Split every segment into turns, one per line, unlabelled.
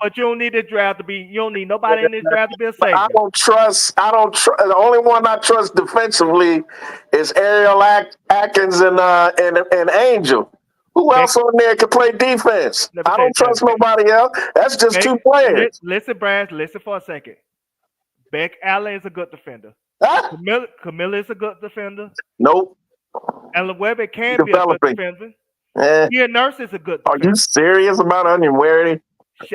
But you don't need this draft to be. You don't need nobody in this draft to be a
I
savior.
don't trust. I don't. The only one I trust defensively is Ariel Atkins and Angel. Who
Beck,
else on there can play defense?
let me
I
tell you
don't trust
something.
nobody else. That's just
Beck,
two players.
listen, Brad. Listen for a second. Beck Allen is a good defender.
Huh?
Kamilla is a good defender.
Nope.
Ellen Webber can be a good
Developing.
defender.
Eh.
Kia Nurse is a good
Are you
defender.
serious about Onion Rarity?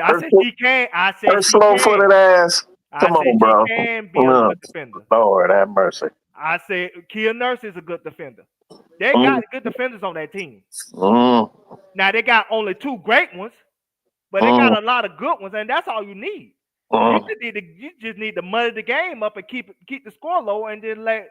I
Her,
said she can. I said
her
she can.
slow-footed ass.
I
Come
said
on,
she
bro.
can be a good defender.
Lord have mercy.
I said Kia Nurse is a good defender. They
Mm,
got good defenders on that team.
mm,
Now they got only two great ones, but they got
mm,
a lot of good ones, and that's all you need.
mm.
You just need to muddy the game up and keep the score low, and then let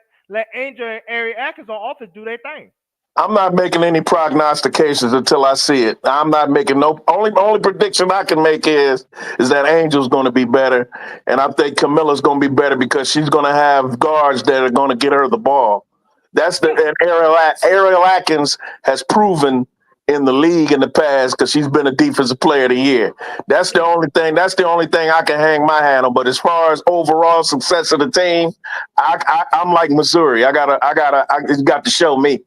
Angel and Ari Atkins on offense do their thing.
I'm not making any prognostications until I see it. I'm not making no only prediction I can make is that Angel's going to be better, and I think Camilla's going to be better because she's going to have guards that are going to get her the ball. That's the
Yeah,
and Ariel Atkins has proven in the league in the past because she's been a defensive player of the year. That's the
yeah.
only thing. That's the only thing I can hang my hat on. But as far as overall success of the team, I'm like Missouri. It's got to show me.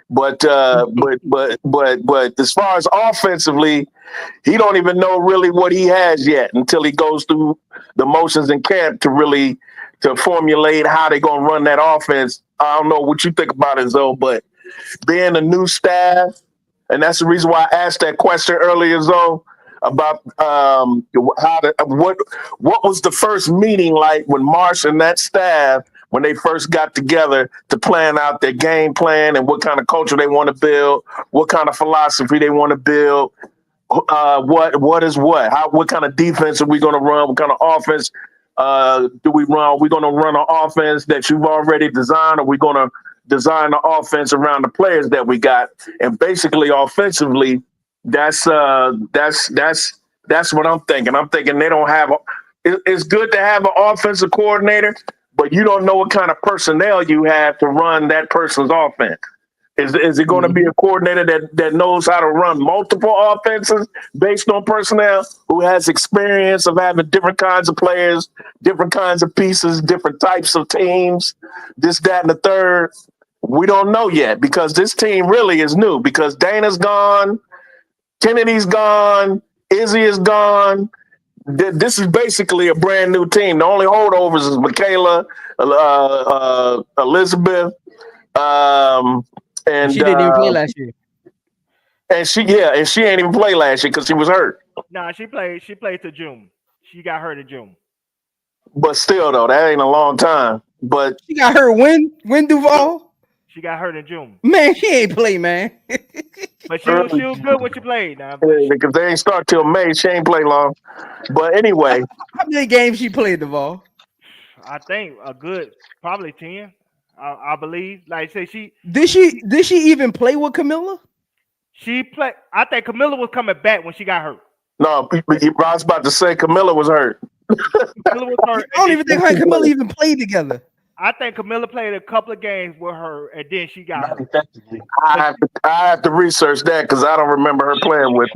But as far as offensively, he don't even know really what he has yet until he goes through the motions in camp to really to formulate how they're gonna run that offense. I don't know what you think about it, Zoe, but being a new staff, and that's the reason why I asked that question earlier, Zoe, about what was the first meeting like when Marsh and that staff when they first got together to plan out their game plan and what kind of culture they want to build, what kind of philosophy they want to build, what is what? What kind of defense are we going to run? What kind of offense do we run? Are we going to run an offense that you've already designed? Are we going to design the offense around the players that we got? And basically, offensively, that's that's what I'm thinking. I'm thinking they don't have. It's good to have an offensive coordinator, but you don't know what kind of personnel you have to run that person's offense. Is it going to be
Hmm.
a coordinator that knows how to run multiple offenses based on personnel, who has experience of having different kinds of players, different kinds of pieces, different types of teams, this, that, and the third? We don't know yet because this team really is new because Dana's gone, Kennedy's gone, Izzy is gone. This is basically a brand new team. The only holdovers is Michaela, Elizabeth, um,
And
and
she didn't even play last year.
and she ain't even play last year because she was hurt.
Nah, she played. She played to June. She got hurt in June.
But still, though, that ain't a long time. But
She got her win Duval.
She got hurt in June.
Man, she ain't play, man.
But
early
she was good when she played. Now, but
because they ain't start till May, she ain't play long. But anyway,
How many games she played, Duval?
I think a good probably 10. I believe. Like I say,
Did she even play with Kamilla?
she played. I think Kamilla was coming back when she got hurt.
no, I was about to say Camilla was hurt.
Kamilla was
I
hurt, and
don't
then
even think her and Kamilla even played together.
I think Kamilla played a couple of games with her, and then she got
Not
hurt.
effectively.
I have to research that because I don't remember her playing with.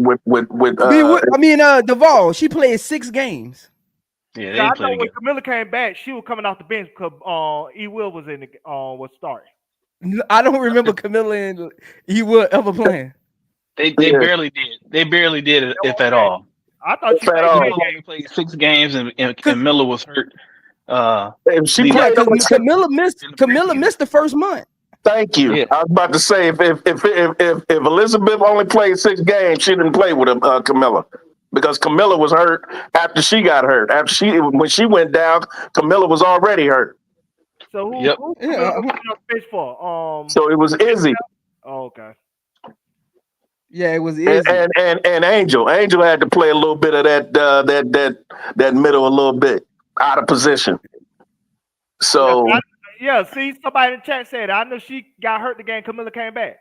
Duval, she played 6 games.
Yeah, they
Yeah, I
didn't play
know when
together.
Camilla came back, she was coming off the bench because E. Will was in the was starting.
I don't remember Camilla and he would ever playing.
They
Yeah,
barely did. They barely did it,
That's
if
what I'm
at
saying.
all.
I thought she
if at
played
all.
10
Camilla only
games.
played 6 games,
Cause
and Miller was hurt.
If she
Leading
yeah,
played
because
over six,
Camilla missed
in the
Camilla
preseason.
missed the first month.
thank you.
Yeah,
I was about to say if Elizabeth only played 6 games, she didn't play with Camilla because Camilla was hurt after she got hurt. When she went down, Camilla was already hurt.
So
yep.
who Camilla
Yeah,
was coming off the bench for?
So it was Izzy
Oh, okay.
yeah, it was Izzy.
and Angel. Angel had to play a little bit of that middle a little bit out of position.
Yeah,
So
yeah. See, somebody in the chat said I know she got hurt the game Camilla came back.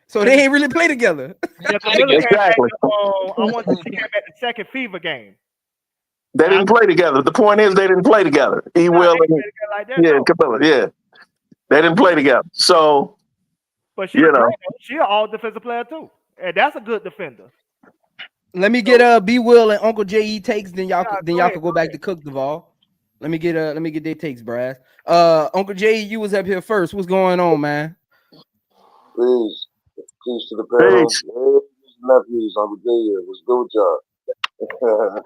So they ain't really play together.
They
Yeah,
didn't play
Camilla
together.
came back.
exactly,
I want to she came back the second fever game.
they
And I
didn't play together. The point is they didn't play together. E
no, they
Will
ain't
and
played together like that.
yeah,
No,
Camilla, yeah, they didn't play together. So
but she
you
can play
know,
though. She an all defensive player too, and that's a good defender.
Let me get BWill and Uncle JE takes, then y'all
Go ahead,
can go back to Cook Duval. Let me get their takes, Brass. Uncle JE, you was up here first. What's going on, man?
Peace. Peace to the panel.
Peace.
Hey, nephews, I'm a day here. What's good with y'all?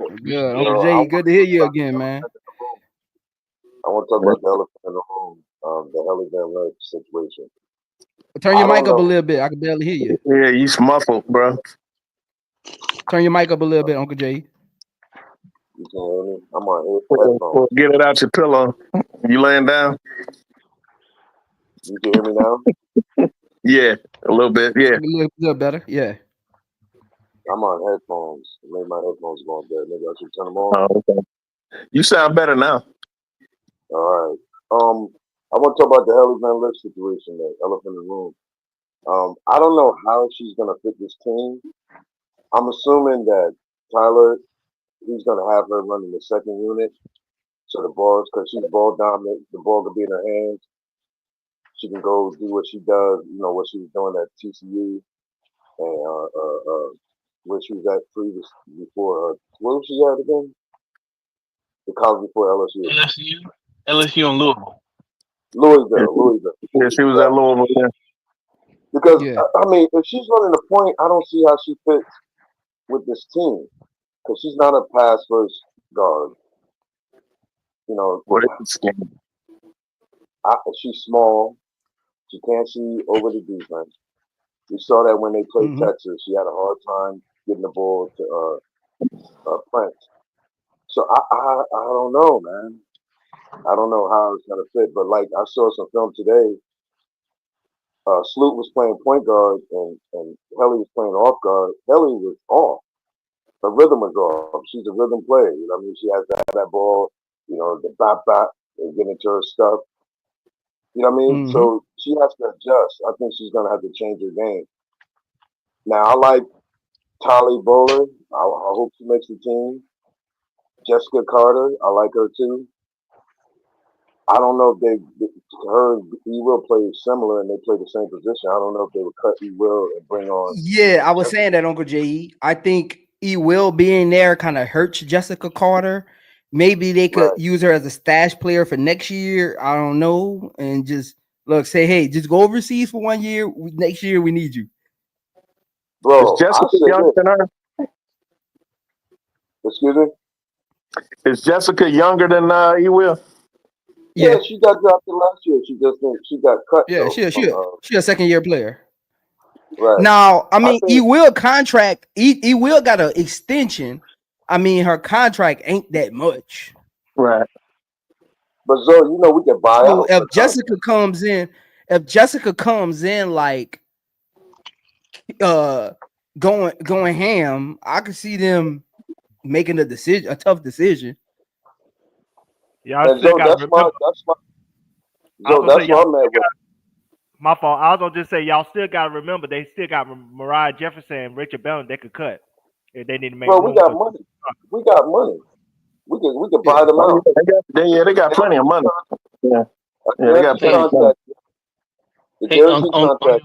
Good,
You
Uncle
know,
JE. Good to hear you again, man.
I want to talk about the elephant in the room, the Ellie Van Lake situation.
Turn your
I
mic
don't
up a
know.
little bit. I can barely hear you.
Yeah, you muffled, bro.
Turn your mic up a little bit, Uncle JE.
You can hear me? I'm on headphones.
Get it out your pillow. You laying down?
You can hear me now?
Yeah, a little bit. Yeah.
A little better. Yeah.
I'm on headphones. Maybe my headphones going dead. Maybe I should turn them on.
Oh, okay. You sound better now.
All right. I want to talk about the Ellie Van Lake situation, the elephant in the room. I don't know how she's gonna fit this team. I'm assuming that Tyler, he's gonna have her running the second unit. So the balls, because she's ball dominant, the ball could be in her hands. She can go do what she does, what she was doing at TCU and where she was at previous before. Where was she at again? The college before LSU.
LSU and Louisville.
Louisville.
Yeah, she was at Louisville. Yeah.
Because,
Yeah.
I mean, if she's running the point, I don't see how she fits with this team. Because she's not a pass first guard.
What is this game?
She's small. She can't see over the defense. We saw that when they played Texas. She had a hard time getting the ball to Prince. So I don't know, man. I don't know how it's gonna fit. But like I saw some film today. Sloot was playing point guard and Helly was playing off guard. Helly was off. Her rhythm was off. She's a rhythm player. You know what I mean? She has to have that ball, the bop, and get into her stuff. You know what I mean? So she has to adjust. I think she's gonna have to change her game. Now I like Tolly Bowler. I hope she makes the team. Jessica Carter, I like her too. I don't know if her and BWill play similar and they play the same position. I don't know if they would cut BWill and bring on.
Yeah, I was saying that, Uncle JE. I think BWill being there kind of hurts Jessica Carter. Maybe they could use her as a stash player for next year. I don't know. And just say, hey, just go overseas for 1 year. Next year, we need you.
Bro,
is Jessica younger than her?
Excuse me?
Is Jessica younger than BWill?
Yeah, she got drafted last year. She got cut.
Yeah, she a second year player.
Right.
Now, I mean, BWill contract, BWill got an extension. I mean, her contract ain't that much.
Right.
But Zoe, we can buy out.
If Jessica comes in like going ham, I could see them making a tough decision.
Y'all still got to remember. My fault. I was gonna just say y'all still got to remember they still got Mariah Jefferson and Richard Belton they could cut if they need to make.
Bro, we got money. We got money. We can buy them out.
They got plenty of money. Yeah, they got plenty of money.
The guaranteed contract.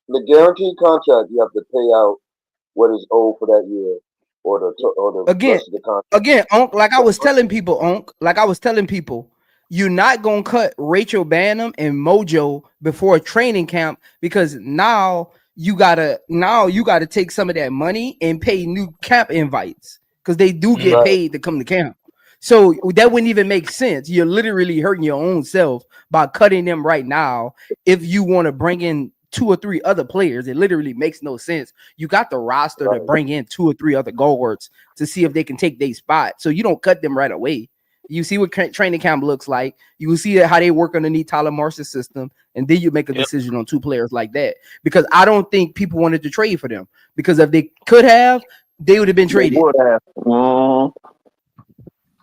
The guaranteed contract you have to pay out what is owed for that year, or the rest of the contract.
Again, Unc, like I was telling people, you're not gonna cut Rachel Bannum and Mojo before training camp because now you gotta take some of that money and pay new camp invites because they do get paid to come to camp. So that wouldn't even make sense. You're literally hurting your own self by cutting them right now. If you want to bring in 2 or 3 other players, it literally makes no sense. You got the roster to bring in 2 or 3 other guards to see if they can take their spot. So you don't cut them right away. You see what training camp looks like. You will see how they work underneath Tyler Marsh's system, and then you make a decision on 2 players like that. Because I don't think people wanted to trade for them. Because if they could have, they would have been traded.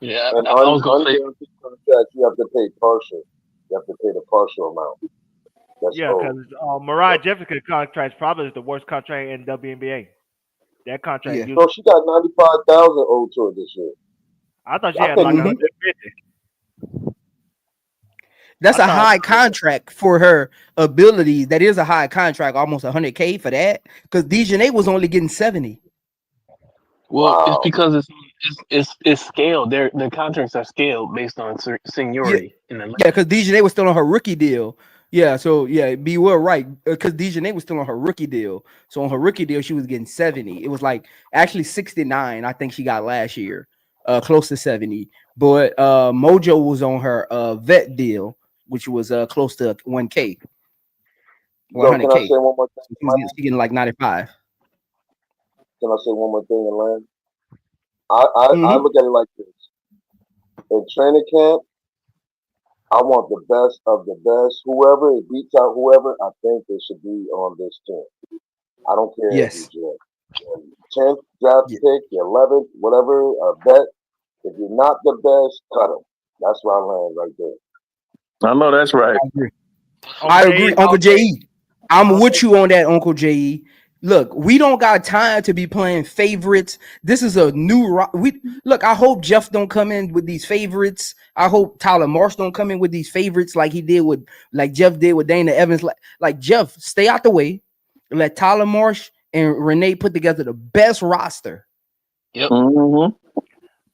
Yeah, and I was going to say contract, you have to pay partial. You have to pay the partial amount.
Because Mariah Jefferson's contract probably is the worst contract in WNBA. That contract.
So she got $95,000 owed to her this year.
I thought she had like 150.
That's a high contract for her abilities. That is a high contract, almost $100K for that. Because Dejanay was only getting 70.
Well, it's
Wow.
because it's scaled. Their contracts are scaled based on
Yeah,
seniority in the league.
yeah, because Dejanay was still on her rookie deal. Yeah, so yeah, BWill right because Dejanay was still on her rookie deal. So on her rookie deal, she was getting 70. It was like actually 69. I think she got last year, close to 70. But Mojo was on her vet deal, which was close to 1K,
Yo, can I say
100K.
one more thing,
So she getting like 95.
Can I say one more thing, Alan? I
Mm-hmm.
look at it like this. In training camp, I want the best of the best. Whoever it beats out whoever, I think they should be on this team. I don't care if
Yes.
you're 10th draft
Yeah.
pick, your 11th, whatever, a bet. If you're not the best, cut them. That's where I land right there.
I know that's right.
I agree.
On
I
J,
agree, Uncle
I'll say,
JE. I'm
I'll
with
say,
you on that, Uncle JE. Look, we don't got time to be playing favorites. This is a new we look. I hope Jeff don't come in with these favorites. I hope Tyler Marsh don't come in with these favorites like he did with like Jeff did with Dana Evans. Like Jeff, stay out the way. Let Tyler Marsh and Renee put together the best roster.
Yep.
Mm-hmm.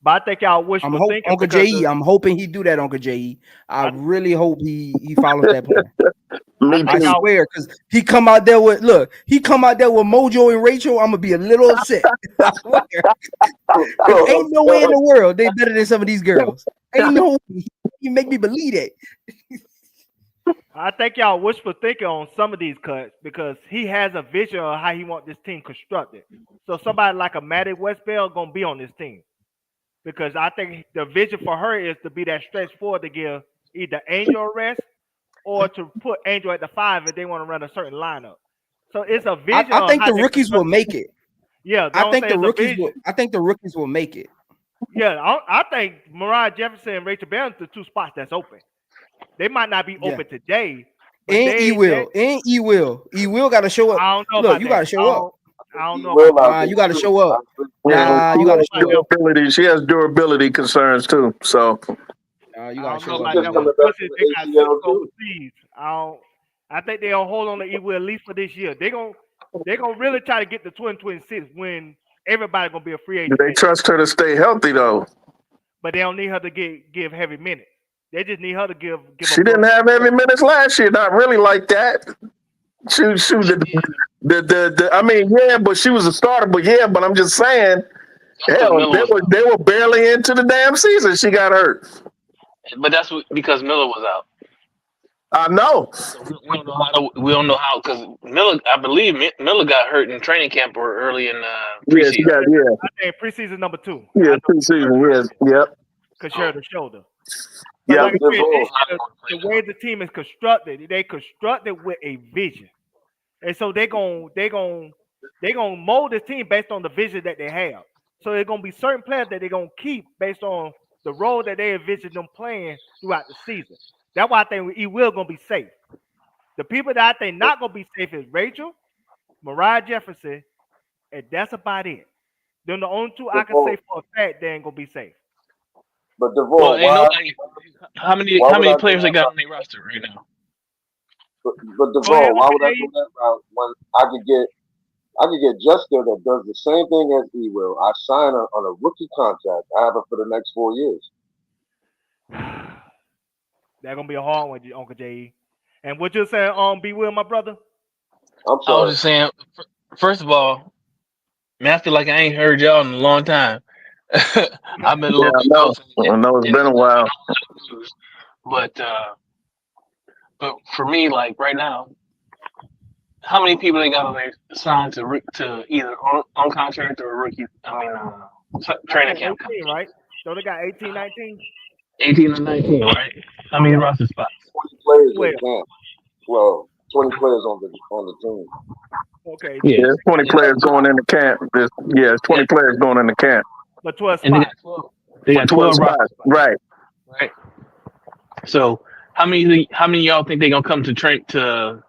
but I think y'all wishful thinking
Uncle
because
JE. I'm hoping he do that, Uncle JE. I really hope he follows that plan.
Me
I
I
think
too.
y'all
swear, because he come out there with Mojo and Rachel. I'm gonna be a little upset. I swear, because ain't no way in the world they better than some of these girls. Ain't no way. You make me believe that.
I think y'all wishful thinking on some of these cuts because he has a vision of how he want this team constructed. So somebody like a Maddie Westbell gonna be on this team because I think the vision for her is to be that stretch forward to give either Angel a rest or to put Angel at the 5 if they want to run a certain lineup. So it's a vision
I
of
think
how
the
they
rookies will
construct.
make it.
Yeah,
I
don't
think
say
the
it's a
rookies
vision.
will. I think the rookies will make it.
Yeah, I think Mariah Jefferson and Rachel Bell are the two spots that's open. They might not be
Yeah,
open today, but
and E will, E will got to show up.
I don't know
Look,
about
you got
that.
to show up.
I don't
He
know
will
about that.
out
Nah,
there
you got to
too.
show up.
Yeah,
Nah,
I
you
don't
got
know
to
about
show up.
them.
durability. She has durability concerns too. So
Nah, you
I
got to
don't know
show
She's
up,
about
just
them.
brother.
coming back
Especially
from
if they
the
got
ACL
sisters
too.
overseas. I think they'll hold on to Ewu at least for this year. They're gonna really try to get the 2026 when everybody gonna be a free
do
agent
they
next year.
trust her to stay healthy though?
But they don't need her to give heavy minutes. They just need her to give
She
above
didn't have
the
every minutes last year. Not really like that. Shoot.
She did.
I mean, yeah, but she was a starter. But yeah, but I'm just saying,
That's because
hell,
Miller was out.
they were barely into the damn season. She got hurt.
But because Miller was out.
I know.
So we don't know how because Miller, I believe Miller got hurt in training camp or early in
Yeah, she
preseason.
got
I think preseason number 2. I
yeah
know
preseason. Yes, yep,
because she
So
hurt her shoulder. But
yep.
like I
Good
said, this
ball.
year, the way the team is constructed, they constructed with a vision. And so they gonna mold this team based on the vision that they have. So there's gonna be certain players that they're gonna keep based on the role that they envision them playing throughout the season. That's why I think he will gonna be safe. The people that I think not gonna be safe is Rachel, Mariah Jefferson, and that's about it. Then the only two I can say
DeVoe.
for a fact they ain't gonna be safe.
But
well,
DeVoe,
ain't nobody.
why
How
would
many
I go
players they
that
got
route?
on their roster right now?
But
Go ahead,
DeVoe, why
Uncle
would I go
J.
that route when I could get Jessica that does the same thing as he will. I sign her on a rookie contract. I have her for the next 4 years.
That's gonna be a hard one, Uncle J. And what you saying, BWill, my brother?
I'm
I was
sorry.
just saying. First of all, man, I feel like I ain't heard y'all in a long time. I've been a
Yeah,
little
I
bit
know.
ghost,
I know it's
and
been
it's
a
not been
while.
a whole lot of news. But for me, like right now, how many people they got on there signed to either on contract or rookie? I mean,
I
training
think
camp coming
18, right? So they got 18, 19?
18 or 19, right? How many
Yeah,
roster spots?
20 players in
12.
camp. Well, 20 players on the team.
Okay,
Yeah,
Yeah, there's 20
and
players going in the camp. It's
yeah,
20 players going in the camp
but 12
and
spots.
they
for
got
12
12 roster
spots.
spots,
Right.
right? So how many of y'all think they gonna come to train to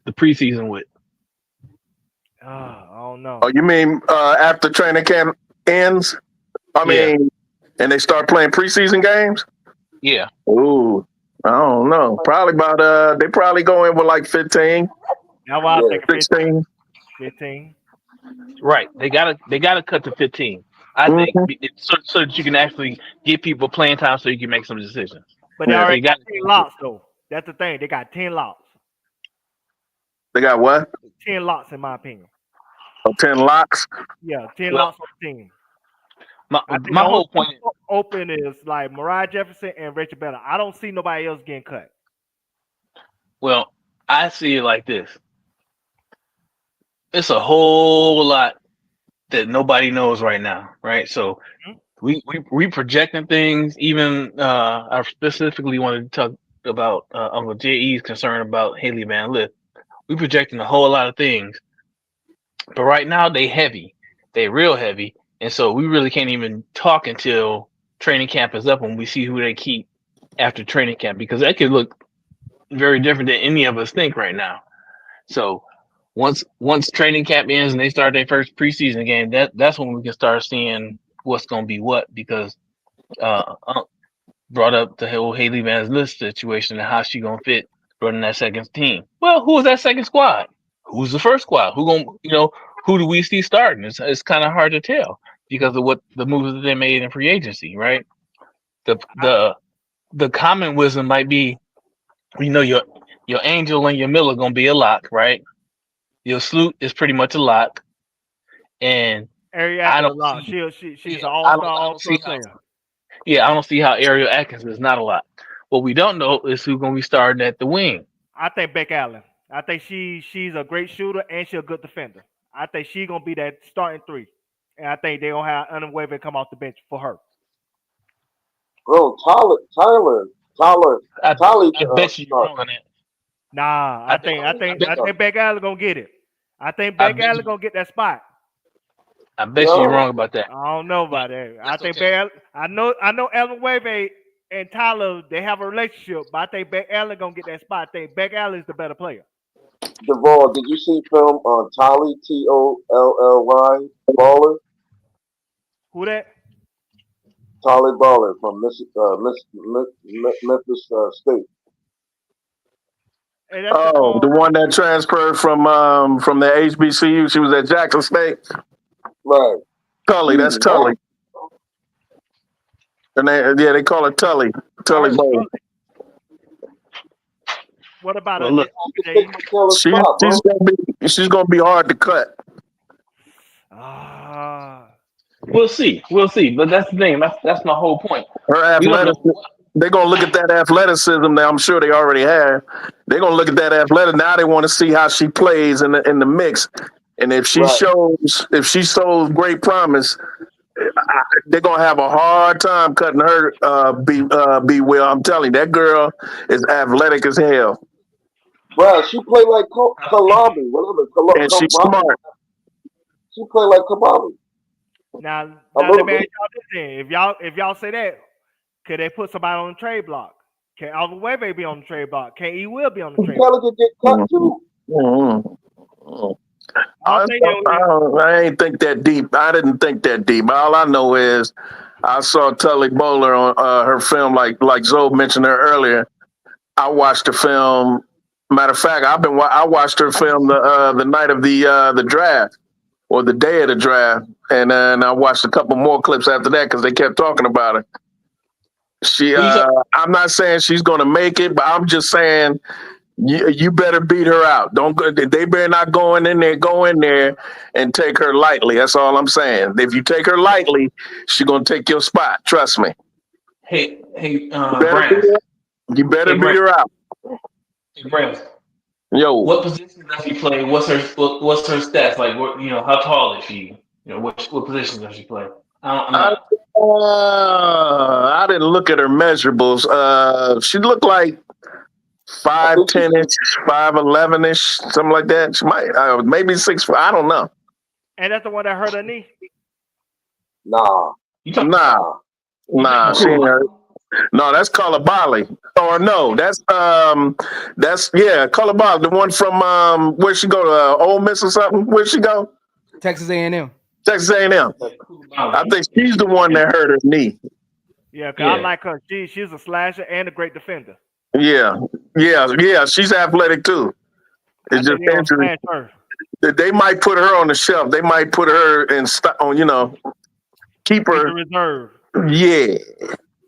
the preseason with?
I don't know.
Oh, you mean after training camp ends? I
Yeah,
mean, and they start playing preseason games?
yeah,
Ooh, I don't know. Probably about they probably go in with like 15,
That's why I
Yeah.
think 15.
16.
15.
right. They gotta cut to 15. I think so that you can actually give people playing time, so you can make some decisions.
But they
Yeah.
already
They got
got 10 locks though. That's the thing. They got 10 locks.
They got what?
10 locks in my opinion.
10 locks.
Yeah, 10
well.
locks on the team.
My
I think
my
the only
whole point.
people open is like Mariah Jefferson and Rachel Bell. I don't see nobody else getting cut.
Well, I see it like this. It's a whole lot that nobody knows right now, right? So
Mhm.
we projecting things. Even I specifically wanted to talk about Uncle J.E.'s concern about Haley Van Lith. We projecting a whole lot of things, but right now they real heavy, and so we really can't even talk until training camp is up and we see who they keep after training camp, because that could look very different than any of us think right now. So once training camp ends and they start their first preseason game, that's when we can start seeing what's going to be what, because brought up the whole Haley Van Lith situation and how she gonna fit running that second team. Well, who was that second squad? Who's the first squad? Who do we see starting? It's kind of hard to tell because of what the moves that they made in free agency, right? The
I,
the the common wisdom might be, your Angel and your Miller gonna be a lock, right? Your Sloot is pretty much a lock, and
Ariel
I
Atkins a
don't
lot.
see.
She's
Yeah,
an all-star,
I don't
all-pro
see how.
player.
Yeah, I don't see how Ariel Atkins is not a lock. What we don't know is who's gonna be starting at the wing.
I think Beck Allen. I think she's a great shooter and she's a good defender. I think she's gonna be that starting three. And I think they're gonna have Unwavering come off the bench for her.
Bro, Tyler,
I
Tyler,
I bet you you're
start.
wrong on that.
Nah,
I
I
bet
think I
I
think
bet
I think Beck Allen gonna get it. I think
I
Beck
bet
Allen
you
gonna get that spot.
I bet you're
Yo,
wrong about that.
I don't know
But
about that. I
that's
think
okay.
Beck Allen, I know Ellen Wave and Tyler they have a relationship, but I think Beck Allen gonna get that spot. I think Beck Allen is the better player.
Duvall, did you see film on Tolly, Tolly, Baller?
Who that?
Tolly Baller from Memphis State.
Hey, that's the
Oh, the one that transferred from the HBCU. She was at Jackson State.
Right.
Tully,
She's
that's Tully.
nasty.
And they call her Tully.
I
Tully
heard
Bowl.
what about
Well, look,
She can take Michaela's
She,
spot, bro.
she's gonna be hard to cut.
Ah,
we'll see. We'll see. But that's the thing. That's my whole point.
Her
We don't know.
athletic. They're gonna look at that athleticism that I'm sure they already have. They're gonna look at that athletic. Now they want to see how she plays in the mix. And if she
Right.
shows great promise, they're gonna have a hard time cutting her. BWill. I'm telling you, that girl is athletic as hell,
Bro, she played like Kalabi, whatever.
and she's
Kababi.
smart.
She played like Kababi.
now
A
let
little
me ask
bit.
y'all this thing. If y'all say that, could they put somebody on the trade block? Can Alvin Webe be on the trade block? Can E Will be on the trade block?
Kelly could get cut too.
Mm-hmm.
I don't think
I ain't think that deep. I didn't think that deep. All I know is I saw Tully Bowler on her film, like Zoe mentioned her earlier. I watched the film. Matter of fact, I watched her film the night of the draft or the day of the draft, and then I watched a couple more clips after that because they kept talking about her. I'm not saying she's going to make it, but I'm just saying you better beat her out. Don't go. They better not go in there and take her lightly. That's all I'm saying. If you take her lightly, she's going to take your spot. Trust me.
Hey,
Better
Brand.
You better
Hey,
beat
Brand.
her out.
Hey, Brand.
Yo.
What position does she play? What's her stats? Like, how tall is she? What position does she play? I'm not.
I didn't look at her measurables. She looked like 5'10" ish, 5'11" ish, something like that. She might maybe 6'. I don't know.
and that's the one that hurt her knee.
Nah.
Nah, she ain't hurt. No, that's Kalabali. Or no, that's Kalabali, the one from where she go to Ole Miss or something. Where she go?
Texas A&M.
Texas A&M. I think she's the one that hurt her knee.
Yeah, cause I like her. She's a slasher and a great defender.
Yeah. She's athletic too. It's just interesting. They might put her on the shelf. They might put her on, keep
It's a
her,
reserve.
yeah,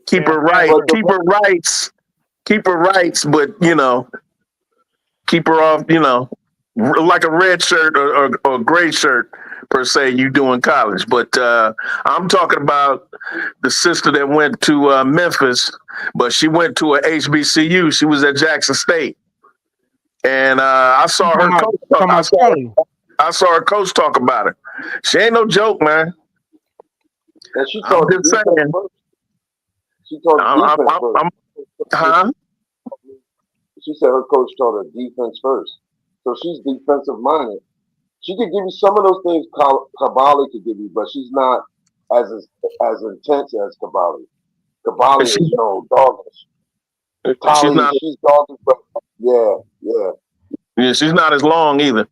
keep her right, keep her rights, but keep her off, like a red shirt or gray shirt per se. You do in college, but I'm talking about the sister that went to Memphis, but she went to a HBCU. She was at Jackson State, and I saw her coach. I saw her coach talk about her. She ain't no joke, man.
And she
I'm
told
just saying.
She told defense first.
Huh?
She said her coach told her defense first. So she's defensive minded. She could give you some of those things Cavalli could give you, but she's not as intense as Cavalli. Cavalli is doggish. She's doggish, but yeah.
Yeah, she's not as long either.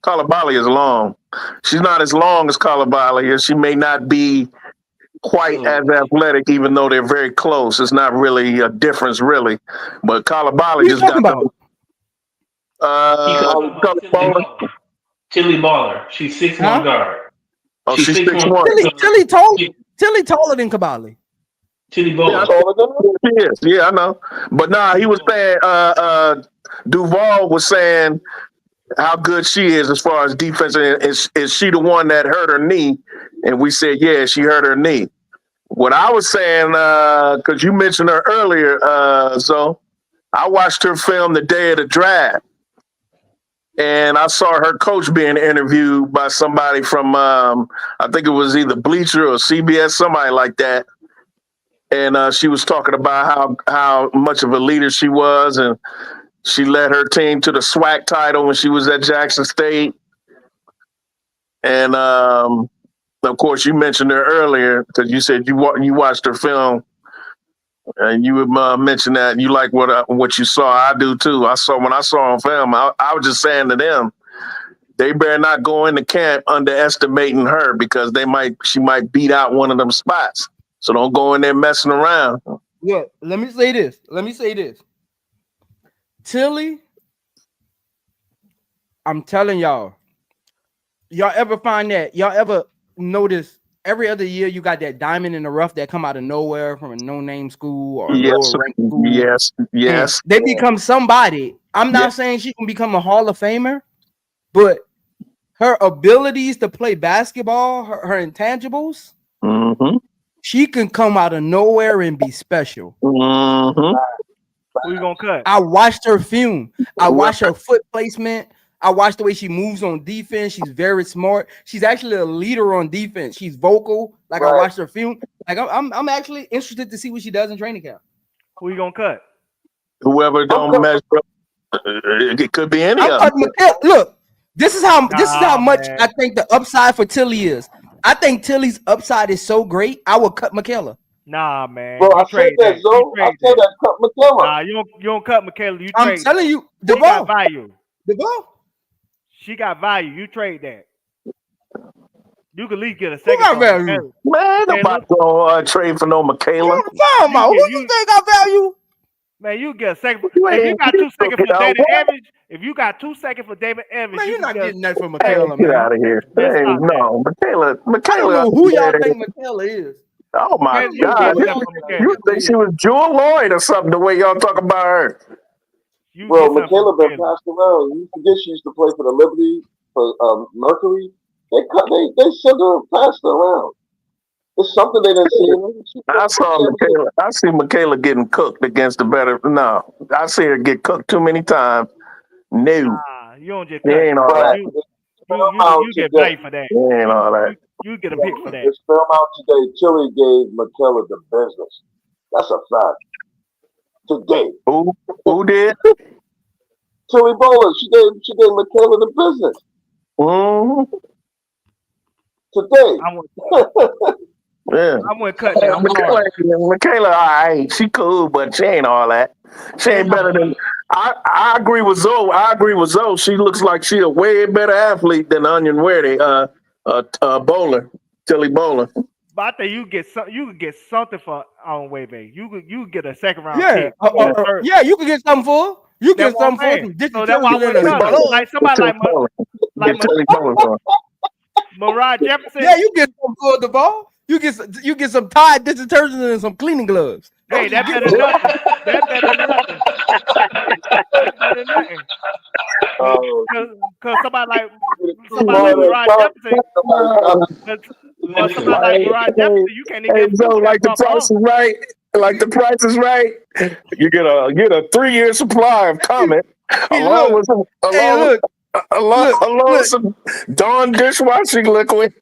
Kalabali is long. She's not as long as Kalabali, and she may not be quite as athletic, even though they're very close. It's not really a difference, really. But Kalabali just got the
Tilly Baller. She's 6'1" guard.
Oh, she's 6'1".
Tilly taller than Cavalli.
Tilly Baller.
She is. Yeah, I know. But nah, he was saying Duval was saying how good she is as far as defense. Is she the one that hurt her knee? And we said, yeah, she hurt her knee. What I was saying, because you mentioned her earlier, so I watched her film the day of the draft. And I saw her coach being interviewed by somebody from, I think it was either Bleacher or CBS, somebody like that. And she was talking about how much of a leader she was, and she led her team to the SWAC title when she was at Jackson State. And of course, you mentioned her earlier because you said you watched her film, and you would mention that you like what you saw. I do too. When I saw on film, I was just saying to them, they better not go into camp underestimating her because she might beat out one of them spots. So don't go in there messing around.
Yeah, let me say this. Tilly, I'm telling y'all ever find that? Y'all ever notice every other year you got that diamond in the rough that come out of nowhere from a no-name school or a lower ranked school?
Yes.
And they become somebody. I'm not saying she can become a Hall of Famer, but her abilities to play basketball, her intangibles, she can come out of nowhere and be special.
Who you gonna cut?
I watched her film. I watched her foot placement. I watched the way she moves on defense. She's very smart. She's actually a leader on defense. She's vocal. I watched her film. I'm actually interested to see what she does in training camp.
Who you gonna cut?
Whoever don't measure up. It could be any of them.
Look, this is how much I think the upside for Tilly is. I think Tilly's upside is so great. I would cut Michaela.
Nah, man.
Bro, I said that, Zoe. I said that cut Michaela.
Nah, you don't cut Michaela.
I'm telling you,
she got value.
She
got value. You trade that. You could at least get a second.
Who got value?
Man, nobody gonna trade for no Michaela.
Who you think got value?
Man, you get a second. If you got 2 seconds for David Evans,
man, you're not getting that from Michaela, man.
Get out of here. No, Michaela.
I don't know who y'all think Michaela is.
Oh my God! You think she was Jewel Lloyd or something? The way y'all talk about her.
Bro, Michaela been passed around. You forget she used to play for the Liberty, for Mercury. They sent her, passed her around. It's something they didn't see.
I saw Michaela. I see Michaela getting cooked against the better. No, I see her get cooked too many times. No,
you don't just.
Ain't all that.
You get paid for that.
Ain't all that.
You get a pick for that.
This film out today, Tilly gave Michaela the business. That's a fact. Today.
Who did?
Tilly Bowler. She gave Michaela the business. Today.
Yeah.
I'm gonna cut that.
Michaela, all right, she cool, but she ain't all that. She ain't better than. I agree with Zoe. She looks like she a way better athlete than Onion Werde. Bowler, Tilly Bowler.
But I think you could get something for on Webe. You could get a second round
pick. You could get something for. You get something for.
So that's why like somebody like Mariah Jefferson.
Yeah, you get something for the ball. You get some Tide detergent and some cleaning gloves.
Hey, that better than nothing. That better than nothing. That better than nothing. Cause somebody like Rod Jefferson, cause somebody like Rod Jefferson, you can't even
Hey,
get
Joe,
food
like
stamp
the
card for
price
her.
is right. Like the price is right. You get a 3-year supply of Comet
Hey,
along
look.
with
Hey, look. Look.
some Dawn dishwashing liquid.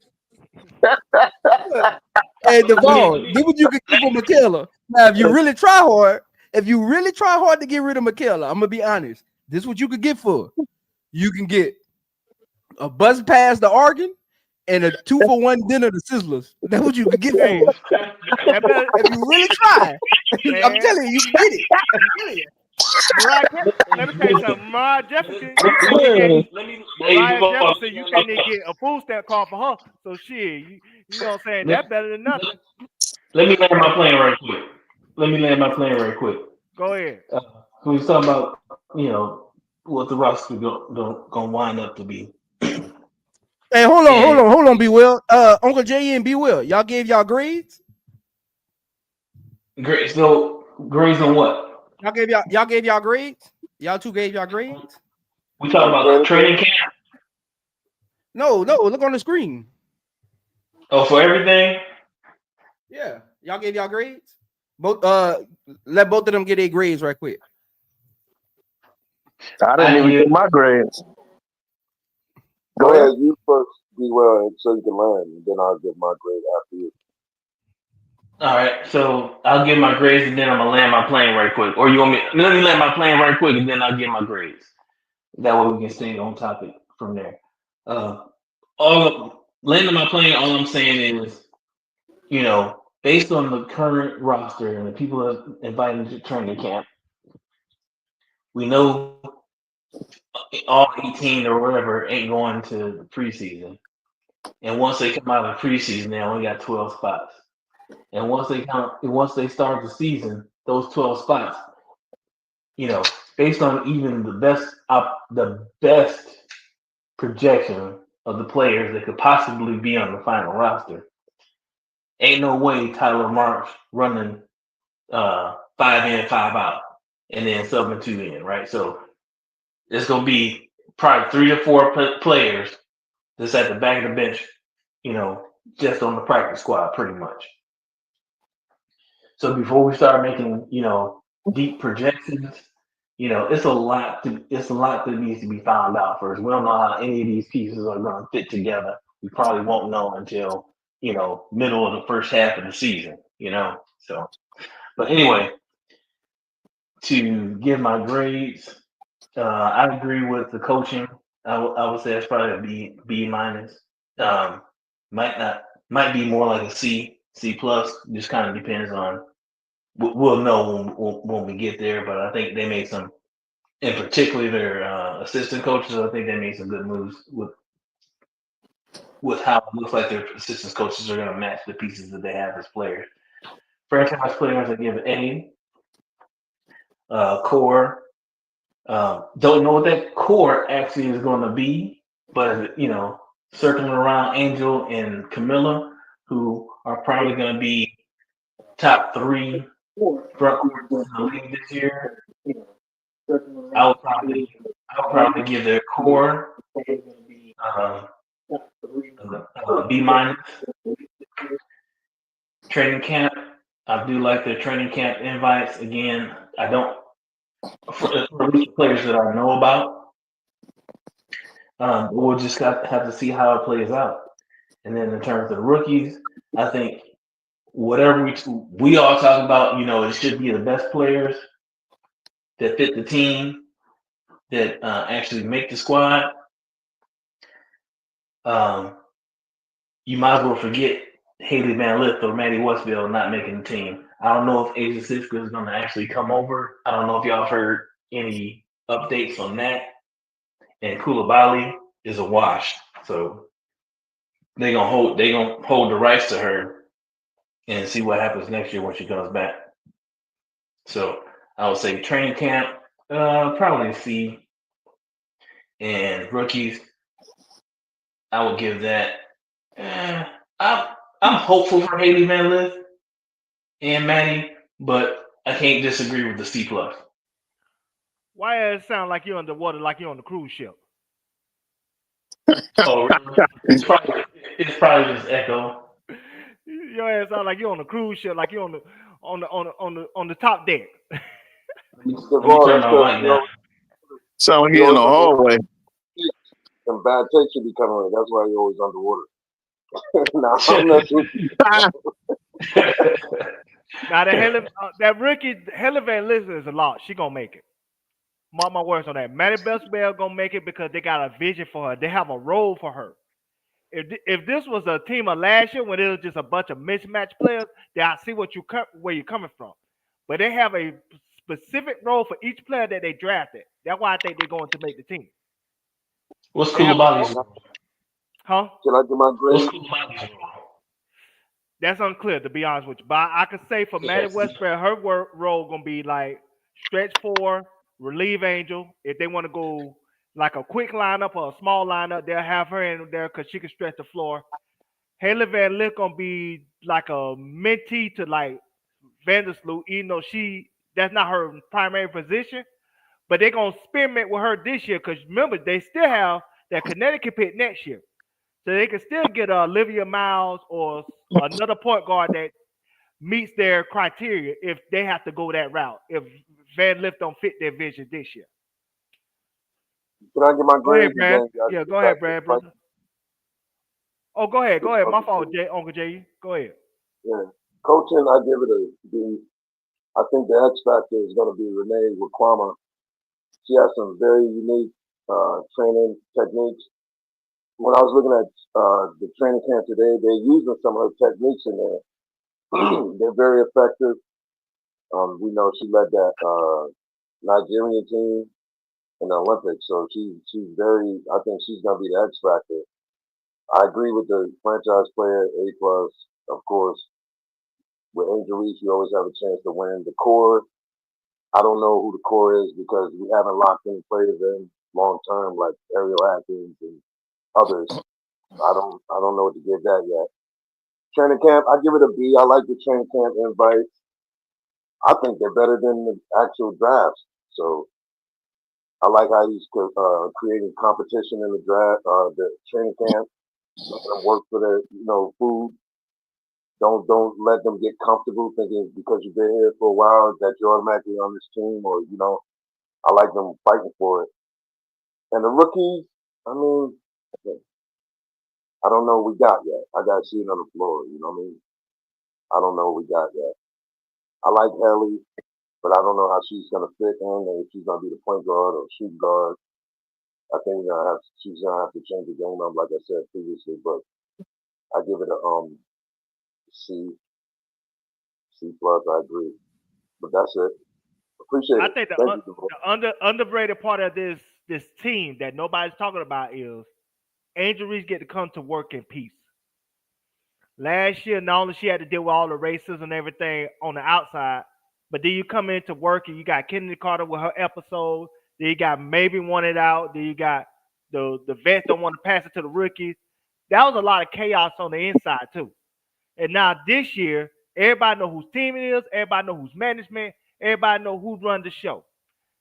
Hey, Devon, do what you can do for Michaela. Now, if you really try hard to get rid of Michaela, I'm gonna be honest. This is what you could get for. You can get a bus pass to Oregon and a 2-for-1 dinner to Sizzlers. That's what you could get
Hey,
for.
that better,
If you really try, I'm
man.
telling you can get it. I'm telling you.
Let me tell you something. Mariah Jefferson, you can't even get Mariah Jefferson, you can't even get a food stamp card for her. So shit, you know what I'm saying? That better than nothing.
Let me land my plane right quick.
Go ahead.
We was talking about, what the roster gonna wind up to be.
Hey, hold on, BWill. Uncle J and BWill, y'all gave y'all grades?
Great. So grades on what?
Y'all gave y'all grades? Y'all two gave y'all grades?
We talking about training camp?
No, look on the screen.
Oh, for everything?
Yeah. Y'all gave y'all grades? Both let both of them get their grades right quick.
I didn't even get my grades.
Go ahead, you first, BWill, so you can learn, and then I'll give my grade after you.
All right, so I'll give my grades and then I'm gonna land my plane right quick. Or you want me? Let me land my plane right quick and then I'll give my grades. That way we can stay on topic from there. Landing my plane. All I'm saying is, based on the current roster and the people that are invited to training camp, we know all 18 or whatever ain't going to the preseason. And once they come out of the preseason, they only got 12 spots. And once they start the season, those 12 spots, based on even the best projection of the players that could possibly be on the final roster, ain't no way Tyler Marsh running 5 in, 5 out, and then subbing 2 in, right? So it's gonna be probably 3 to 4 players that's at the back of the bench, just on the practice squad, pretty much. So before we start making, deep projections, it's a lot that needs to be found out first. We don't know how any of these pieces are going to fit together. We probably won't know until, middle of the first half of the season, So, but anyway, to give my grades, I agree with the coaching. I would say it's probably a B minus. Might be more like a C plus. Just kind of depends on. We'll know when we get there, but I think they made some, in particular their assistant coaches. I think they made some good moves with how it looks like their assistant coaches are going to match the pieces that they have as players. Franchise players, I give A. Core. Don't know what that core actually is going to be, but circling around Angel and Kamilla, who are probably going to be top 3 front courts in the league this year. I would probably give their core B minus. Training camp, I do like their training camp invites. Again, I don't for at least the players that I know about. We'll just have to see how it plays out. And then in terms of the rookies, I think whatever we all talk about, it should be the best players that fit the team, that actually make the squad. You might as well forget Haley Van Lith or Maddie Westfield not making the team. I don't know if Asia Siska is going to actually come over. I don't know if y'all heard any updates on that. And Koulibaly is a wash, so they're gonna hold the rights to her and see what happens next year when she comes back. So I would say training camp, probably a C. And rookies, I would give that. I'm hopeful for Haley Van Lith and Maddie, but I can't disagree with the C plus.
Why does it sound like you're underwater, like you're on the cruise ship?
Oh, really? It's probably just echo.
Your ass sound like you're on a cruise ship, like you're on the top deck.
Let me
Devar,
turn
that's
my
because
mic down.
Sound like
you
you're in the
always underwater.
hallway.
And bad takes should be coming in. That's why you're always underwater. Nah, I'm messing with you.
Now that rookie Hella Van Listen is a lot. She gonna make it. Mark my words on that. Maddie Bell gonna make it because they got a vision for her. They have a role for her. If this was a team of last year when it was just a bunch of mismatched players, then I see where you're coming from. But they have a specific role for each player that they drafted. That's why I think they're going to make the team.
What's
They have a
Koulibaly's
role,
role?
huh?
Can I get my
What's
grade?
Koulibaly's role?
That's unclear to be honest with you. But I could say for Maddie
Yes.
Westbrook, her role gonna be like stretch four, relieve angel. If they want to go like a quick lineup or a small lineup, they'll have her in there because she can stretch the floor. Haley Van Lith gonna be like a mentee to like Vandersloot, even though that's not her primary position. But they're gonna experiment with her this year because remember they still have that Connecticut pick next year, so they can still get Olivia Miles or another point guard that meets their criteria if they have to go that route. If Van Lith don't fit their vision this year.
Can I get my
Go ahead,
grade?
Brad.
Again, guys,
Yeah,
get
go
back
ahead,
to the
Brad,
fight.
brother. Oh, go ahead. Go ahead. My
Okay,
fault, Uncle J. Go ahead.
yeah. Coaching, I give it a B. I think the X factor is going to be Renee Wakwama. She has some very unique training techniques. When I was looking at the training camp today, they're using some of her techniques in there. They're very effective. We know she led that Nigerian team in the Olympics, so she's very. I think she's going to be the X factor. I agree with the franchise player A plus, of course. With Angel Reese, you always have a chance to win. The core, I don't know who the core is because we haven't locked any players in long term like Ariel Atkins and others. I don't know what to give that yet. Training camp, I give it a B. I like the training camp invites. I think they're better than the actual drafts. So I like how he's creating competition in the draft, the training camp, making them work for their food. Don't let them get comfortable thinking because you've been here for a while that you're automatically on this team or I like them fighting for it. And the rookies, I mean, I don't know what we got yet. I gotta see it on the floor, you know what I mean? I don't know what we got yet. I like Ellie, but I don't know how she's gonna fit in and if she's gonna be the point guard or shoot guard. I think she's gonna have to change the game up like I said previously, but I give it a C, C plus, I agree. But that's it. Appreciate
I
it.
think
Thank you.
underrated part of this team that nobody's talking about is Angel Reese get to come to work in peace. Last year, not only she had to deal with all the racism and everything on the outside, but then you come into work and you got Kennedy Carter with her episode. Then you got maybe wanted out. Then you got the vets don't want to pass it to the rookies. That was a lot of chaos on the inside too. And now this year, everybody know whose team it is. Everybody know who's management. Everybody know who's running the show.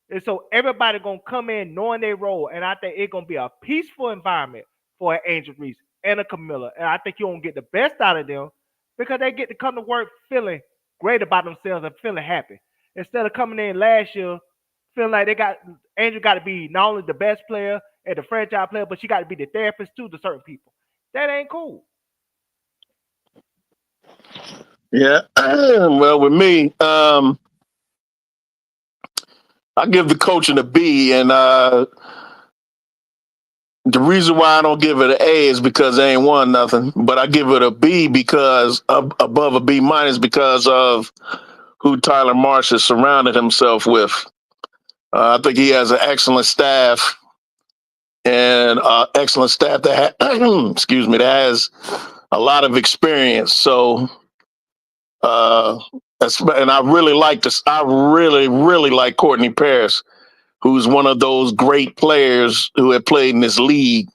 And so everybody gonna come in knowing their role, and I think it's gonna be a peaceful environment for an Angel Reese and a Kamilla. And I think you're gonna get the best out of them because they get to come to work feeling great about themselves and feeling happy. Instead of coming in last year feeling like they got Angel got to be not only the best player and the franchise player, but she got to be the therapist too to certain people. That ain't cool.
Yeah. Well, with me, I give the coaching a B, and the reason why I don't give it an A is because they ain't won nothing. But I give it a B because above a B minus because of who Tyler Marsh has surrounded himself with. I think he has an excellent staff and excellent staff that excuse me, that has a lot of experience. So and I really like this. I really, really like Courtney Paris, who's one of those great players who have played in this league.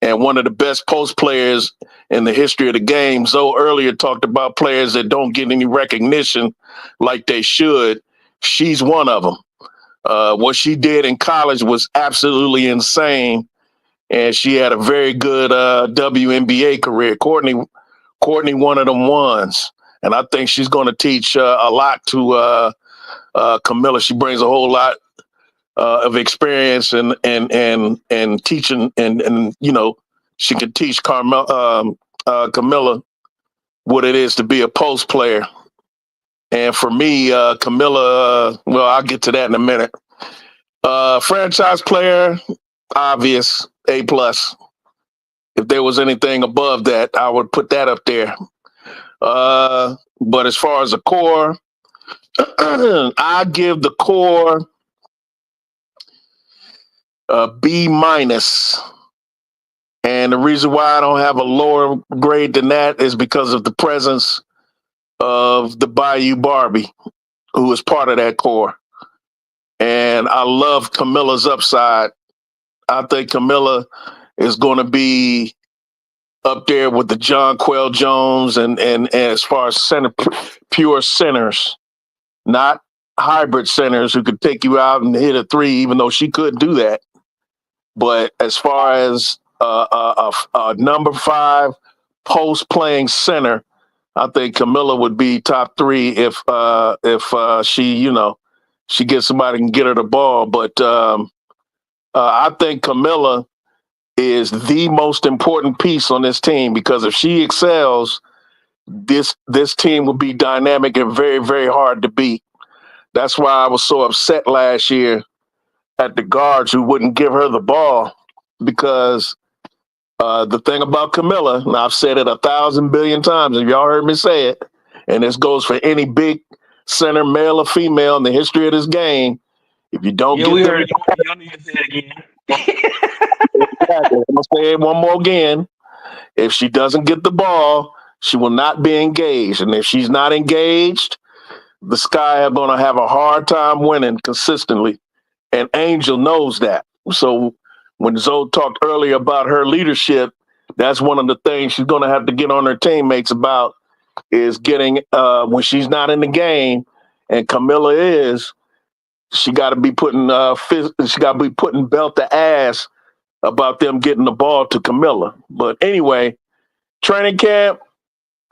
and one of the best post players in the history of the game. Zoe earlier talked about players that don't get any recognition like they should. She's one of them. What she did in college was absolutely insane, and she had a very good WNBA career. Courtney, one of them ones, and I think she's going to teach a lot to Kamilla. She brings a whole lot of experience and teaching, and she can teach Kamilla what it is to be a post player. And for me, Kamilla, well, I'll get to that in a minute. Franchise player, obvious, A plus. If there was anything above that, I would put that up there. But as far as the core, I give the core a B minus. And the reason why I don't have a lower grade than that is because of the presence of the Bayou Barbie, who is part of that core. And I love Kamilla's upside. I think Kamilla is going to be up there with the John Quell Jones and as far as pure centers, not hybrid centers who could take you out and hit a three, even though she could do that. But as far as a number 5 post playing center, I think Kamilla would be top 3 if she gets somebody who can get her the ball. But I think Kamilla is the most important piece on this team, because if she excels, this team will be dynamic and very, very hard to beat. That's why I was so upset last year at the guards who wouldn't give her the ball, because the thing about Kamilla, and I've said it 1,000 billion times, if y'all heard me say it, and this goes for any big center, male or female, in the history of this game, if you don't get
we
the
heard you. You don't need to say it again.
I'm gonna say it one more again. If she doesn't get the ball, she will not be engaged. And if she's not engaged, the Sky are going to have a hard time winning consistently. And Angel knows that. So when Zoe talked earlier about her leadership, that's one of the things she's going to have to get on her teammates about, is getting when she's not in the game, and Kamilla is, she got to be putting belt to ass about them getting the ball to Kamilla. But anyway, training camp,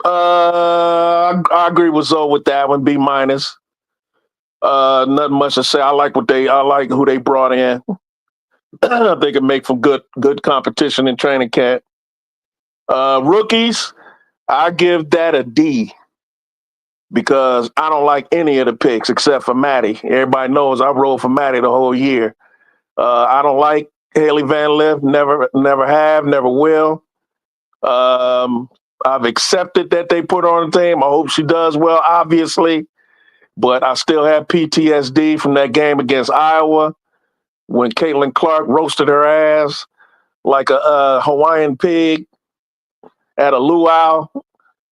I agree with Zoe with that one, B minus. Nothing much to say. I like who they brought in. I think it make for good competition in training camp. Rookies, I give that a D, because I don't like any of the picks except for Maddie. Everybody knows I rolled for Maddie the whole year. I don't like Haley Van Lith. Never have, never will. I've accepted that they put her on the team. I hope she does well, obviously, but I still have PTSD from that game against Iowa when Caitlin Clark roasted her ass like a Hawaiian pig at a luau.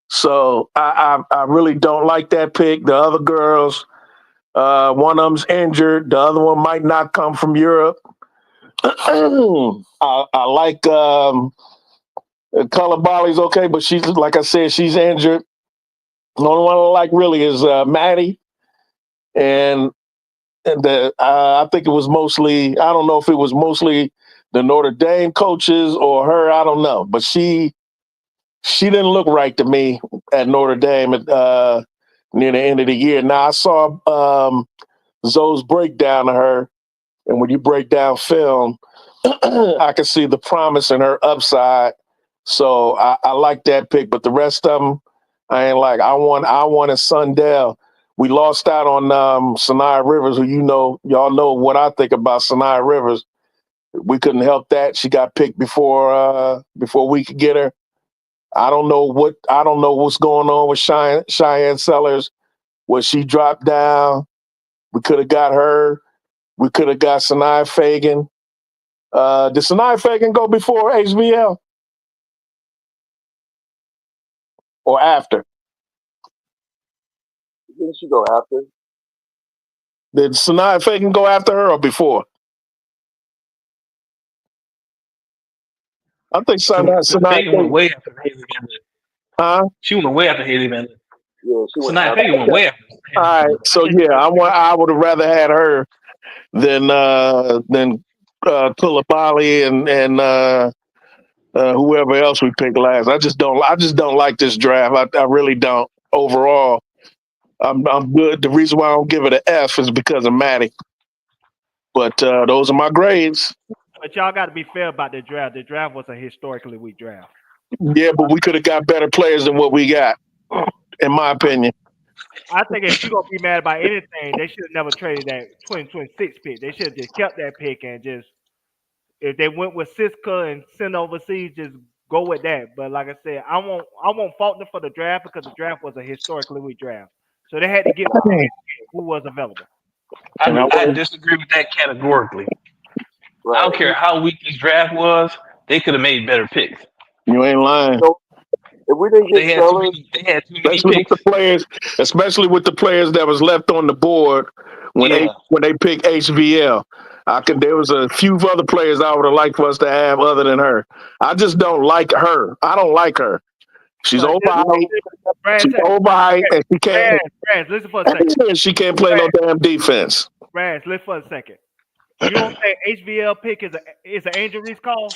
So I really don't like that pick. The other girls, one of them's injured. The other one might not come from Europe. I like Kalabali's okay, but she's, like I said, she's injured. The only one I like really is Maddie, and I think it was mostly, I don't know if it was mostly the Notre Dame coaches or her, I don't know, but she didn't look right to me at Notre Dame near the end of the year. Now I saw Zoe's breakdown of her, and when you break down film, I can see the promise in her upside. So I like that pick, but the rest of them, I ain't like. I wanted Sundell. We lost out on Sanaya Rivers, who y'all know what I think about Sanaya Rivers. We couldn't help that. She got picked before we could get her. I don't know what's going on with Cheyenne Sellers. When she dropped down, we could have got her. We could have got Sanaya Fagan. Did Sanaya Fagan go before HBL or after?
Didn't she go after?
Did Sanaya Fagan go after her or before? I think Sanaa
Fagan went way after Haley Van Lith.
Huh?
She went way after Haley Van Lith.
Yeah, she went.
Sanaa Fagan went way after
All
Haley Van
right.
Lith.
So yeah, I would have rather had her than Koulibaly and whoever else we picked last. I just don't like this draft. I really don't. Overall, I'm good. The reason why I don't give it an F is because of Maddie. But those are my grades.
But y'all got to be fair about the draft. The draft was a historically weak draft.
Yeah, but we could have got better players than what we got, in my opinion.
I think if you're gonna be mad about anything, they should have never traded that 2026 pick. They should have just kept that pick and just if they went with Siska and sent overseas, just go with that. But like I said, I won't fault them for the draft because the draft was a historically weak draft. So they had to get who was available.
I disagree with that categorically.
Right.
I don't care how weak this draft was; they could have made better picks.
You ain't lying.
So if we didn't get sellers,
They had too many picks.
Especially with the players that was left on the board when they picked HVL. There was a few other players I would have liked for us to have other than her. I just don't like her. I don't like her. She's overhyped. She's overhyped, and she can't.
Brad, listen for a second.
She can't play no damn defense.
Brad, listen for a second. You don't think HVL pick is an Angel Reese call?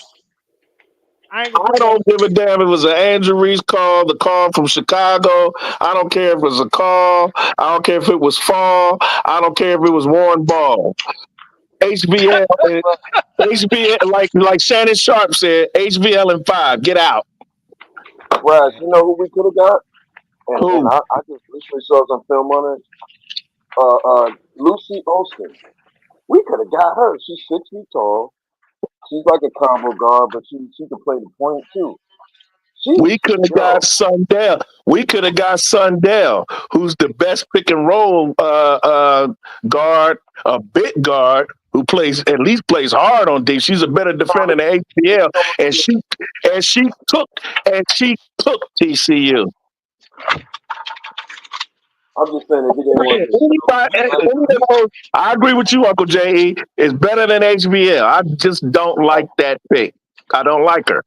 I
don't give a damn if it was an Andrew Reese call, the call from Chicago. I don't care if it was a call. I don't care if it was fall. I don't care if it was Warren Ball. HBL, like Shannon Sharp said, HBL and 5, get out.
Brad, you know who we could have got?
Who?
And I just recently saw some film on it. Lucy Olsen. We could have got her. She's 6 feet tall. She's like a combo guard, but she can play the point too.
We could have got Sundell. Who's the best pick and roll guard, a big guard who plays hard on D. She's a better defender than HBL, and she took TCU.
I'm just saying if you didn't want
I agree with you, Uncle J.E. It's better than HBL. I just don't like that pick. I don't like her.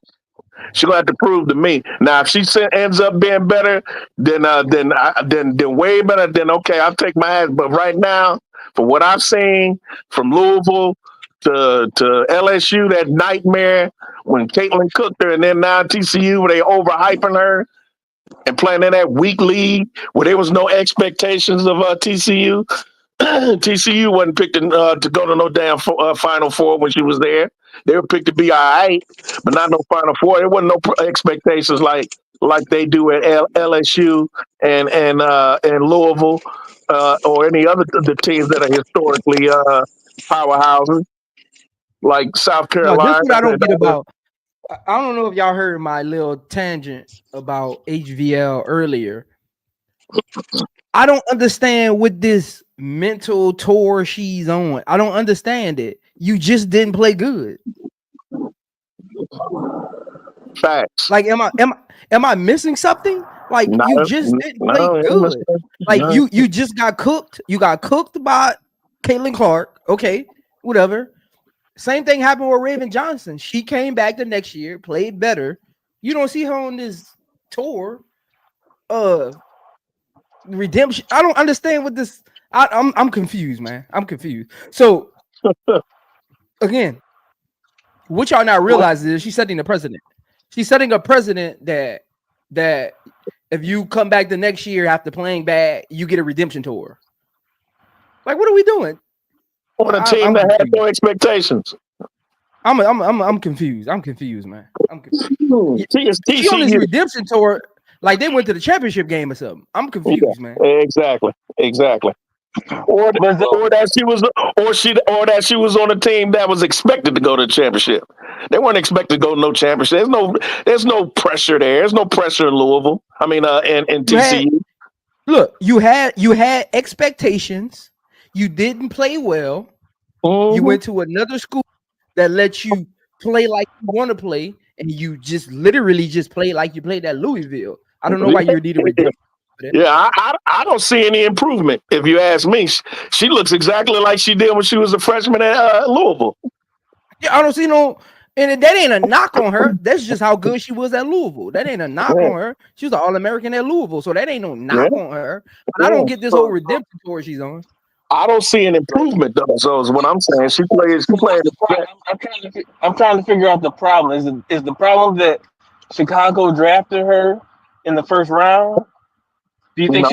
She's gonna have to prove to me. Now, if she ends up being better, then way better. Then okay, I'll take my ass. But right now, for what I've seen from Louisville to LSU, that nightmare when Caitlin cooked her, and then now TCU where they overhyping her and playing in that weak league where there was no expectations of TCU. TCU wasn't picked to go to no damn Final Four when she was there. They were picked to be all right, but not no Final Four. There wasn't no expectations like they do at LSU and Louisville or any other the teams that are historically powerhouses like South Carolina.
No, this is what I don't get about. I don't know if y'all heard my little tangent about HVL earlier. I don't understand what this mental tour she's on. I don't understand it. You just didn't play good.
Facts.
Like, am I missing something? Like, you just didn't play good. Like, you just got cooked. You got cooked by Caitlin Clark. Okay, whatever. Same thing happened with Raven Johnson. She came back the next year, played better. You don't see her on this tour. Redemption. I don't understand what this. I'm confused, man. I'm confused. So again, what y'all not realize is she's setting a precedent. She's setting a precedent that if you come back the next year after playing bad, you get a redemption tour. Like, what are we doing?
On a team that had no expectations.
I'm confused. I'm confused, man. I'm confused. She on this redemption tour, like they went to the championship game or something. I'm confused, man.
Exactly. Or that she was on a team that was expected to go to the championship. They weren't expected to go to no championship. There's no pressure there. There's no pressure in Louisville. I mean, in TCU.
Look, you had expectations. You didn't play well.
Mm-hmm.
You went to another school that lets you play like you want to play, and you just literally just play like you played at Louisville. I don't know why you needed redemption.
Yeah, I don't see any improvement. If you ask me, she looks exactly like she did when she was a freshman at Louisville.
Yeah, I don't see no. And that ain't a knock on her. That's just how good she was at Louisville. That ain't a knock on her. She was an All-American at Louisville, so that ain't no knock on her. But I don't get this whole redemption tour she's on.
I don't see an improvement though. So is what I'm saying. She playing.
I'm trying to figure out the problem. Is the problem that Chicago drafted her in the first round? Do you think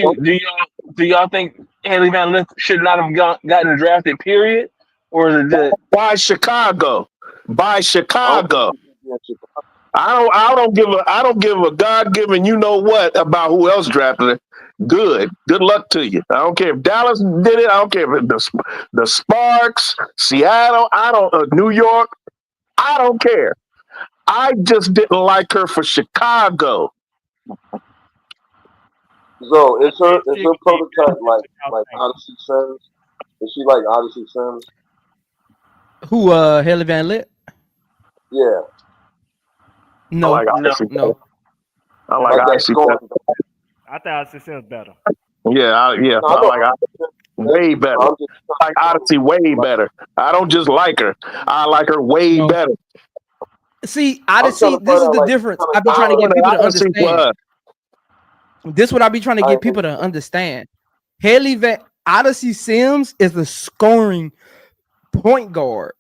do y'all think Haley Van Lith should not have gotten drafted? Period, or is it that
by Chicago? By Chicago. I don't give a God-given you know what about who else drafted it. Good luck to you. I don't care if Dallas did it. I don't care if the Sparks, Seattle, New York. I don't care. I just didn't like her for Chicago.
So is her prototype like Odyssey Sims? Is she like Odyssey Sims?
Who Haley Van Lith?
Yeah.
No.
I like Odyssey.
I think Odyssey Sims better.
Yeah. I like Odyssey way better. I like Odyssey way better. I don't just like her. I like her way better.
See, Odyssey, this is the difference. I've been trying to get people to understand. This is what I be trying to get people to understand. Odyssey Sims is the scoring point guard.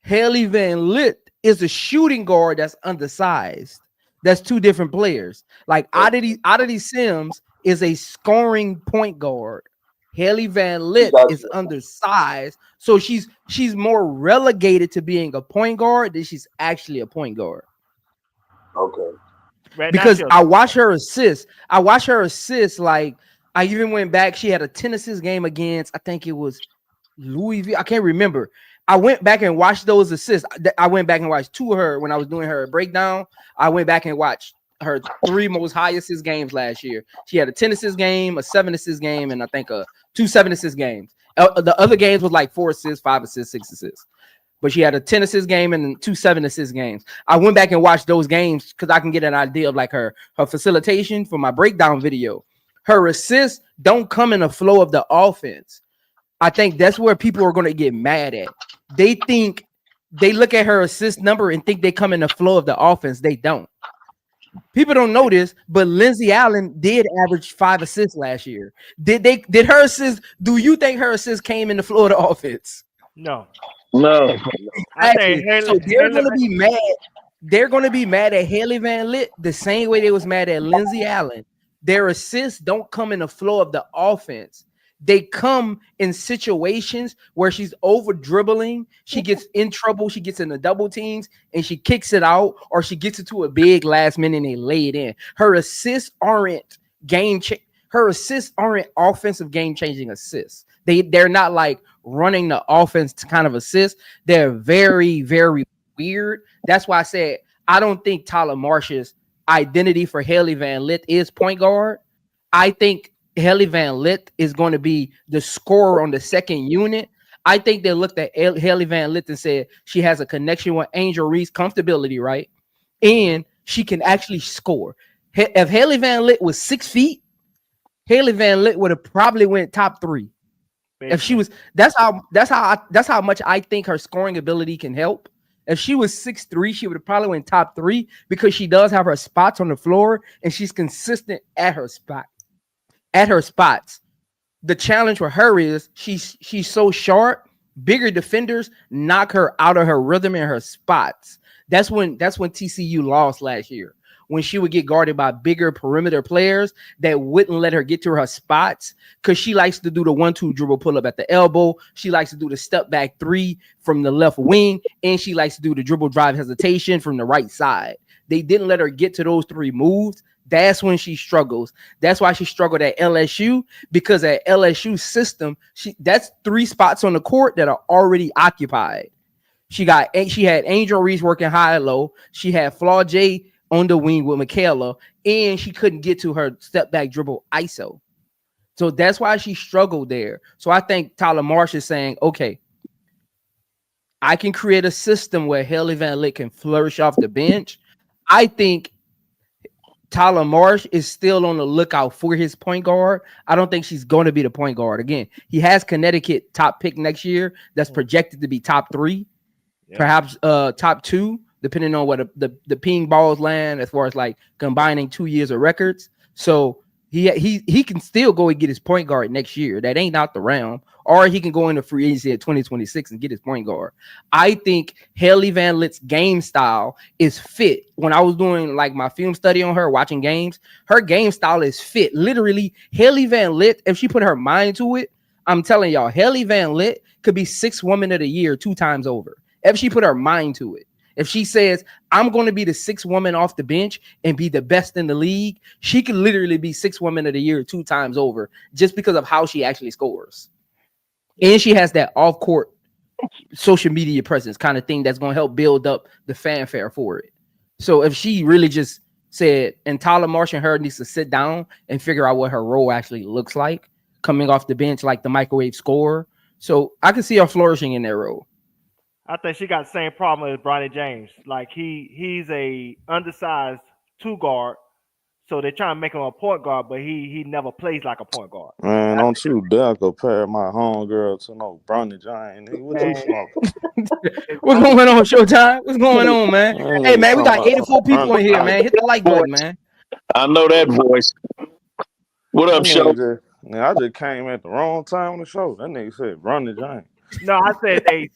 Haley Van Lith is a shooting guard that's undersized. That's two different players. Like Odyssey Sims is a scoring point guard. Haley Van Lith is undersized, so she's more relegated to being a point guard than she's actually a point guard.
Okay.
Because I watch her assist. Like I even went back. She had a 10 assist game against, I think it was Louisville. I can't remember. I went back and watched those assists. I went back and watched two of her when I was doing her breakdown. I went back and watched her 3 most high assist games last year. She had a 10 assist game, a 7 assist game, and I think 2 7 assist games. The other games was like 4 assists, 5 assists, 6 assists. But she had a 10 assist game and 2 7 assist games. I went back and watched those games because I can get an idea of like her facilitation for my breakdown video. Her assists don't come in the flow of the offense. I think that's where people are going to get mad at. They look at her assist number and think they come in the flow of the offense. They don't. People don't know this, but Lindsay Allen did average 5 assists last year. Did her assists? Do you think her assists came in the flow of the offense?
No.
Actually, so they're going to be mad. They're going to be mad at Haley Van Lith the same way they was mad at Lindsay Allen. Their assists don't come in the flow of the offense. They come in situations where she's over dribbling, she gets in trouble, she gets in the double teams, and she kicks it out, or she gets it to a big last minute and they lay it in. Her assists aren't offensive game changing assists. They're not like running the offense to kind of assist. They're very, very weird. That's why I said I don't think Tyler Marsh's identity for Haley Van Lith is point guard. I think Haley Van Lith is going to be the scorer on the second unit. I think they looked at Haley Van Lith and said she has a connection with Angel Reese, comfortability, right? And she can actually score. If Haley Van Lith was 6 feet, Haley Van Lith would have probably went top 3. If she was, that's how much I think her scoring ability can help. If she was 6'3", she would have probably went top 3 because she does have her spots on the floor and she's consistent at her spot. At her spots. The challenge for her is she's so short, bigger defenders knock her out of her rhythm and her spots. That's when TCU lost last year. When she would get guarded by bigger perimeter players that wouldn't let her get to her spots because she likes to do the 1-2 dribble pull up at the elbow. She likes to do the step back 3 from the left wing, and she likes to do the dribble drive hesitation from the right side. They didn't let her get to those 3 moves. That's when she struggles. That's why she struggled at LSU, because at LSU system, that's 3 spots on the court that are already occupied. She had Angel Reese working high and low. She had Flaw J on the wing with Michaela, and she couldn't get to her step back dribble ISO. So that's why she struggled there. So I think Tyler Marsh is saying, okay, I can create a system where Haley Van Lith can flourish off the bench. I think Tyler Marsh is still on the lookout for his point guard. I don't think she's going to be the point guard. Again, he has Connecticut top pick next year that's projected to be top 3, perhaps top 2. depending on what the ping balls land as far as like combining 2 years of records. So he can still go and get his point guard next year. That ain't out the realm. Or he can go into free agency at 2026 and get his point guard. I think Haley Van Lit's game style is fit. When I was doing like my film study on her, watching games, her game style is fit. Literally, Haley Van Lit, if she put her mind to it, I'm telling y'all, Haley Van Lit could be 6th woman of the year 2 times over. If she put her mind to it. If she says, I'm going to be the 6th woman off the bench and be the best in the league, she could literally be 6th woman of the year 2 times over just because of how she actually scores. And she has that off-court social media presence kind of thing that's going to help build up the fanfare for it. So if she really just said, and Tyler Marsh and her needs to sit down and figure out what her role actually looks like, coming off the bench like the microwave scorer. So I can see her flourishing in that role.
I think she got the same problem as Bronny James. Like he's a undersized 2 guard, so they're trying to make him a point guard, but he never plays like a point guard.
Man, don't you dare compare my homegirl to no Bronny James. Nigga, what you smoking?
What's going on, Showtime? What's going on, man? Hey, man, we got 84 people in here, man. Hit the like button, man.
I know that voice. What up, show?
I just came at the wrong time on the show. That nigga said Bronny James.
No, I said they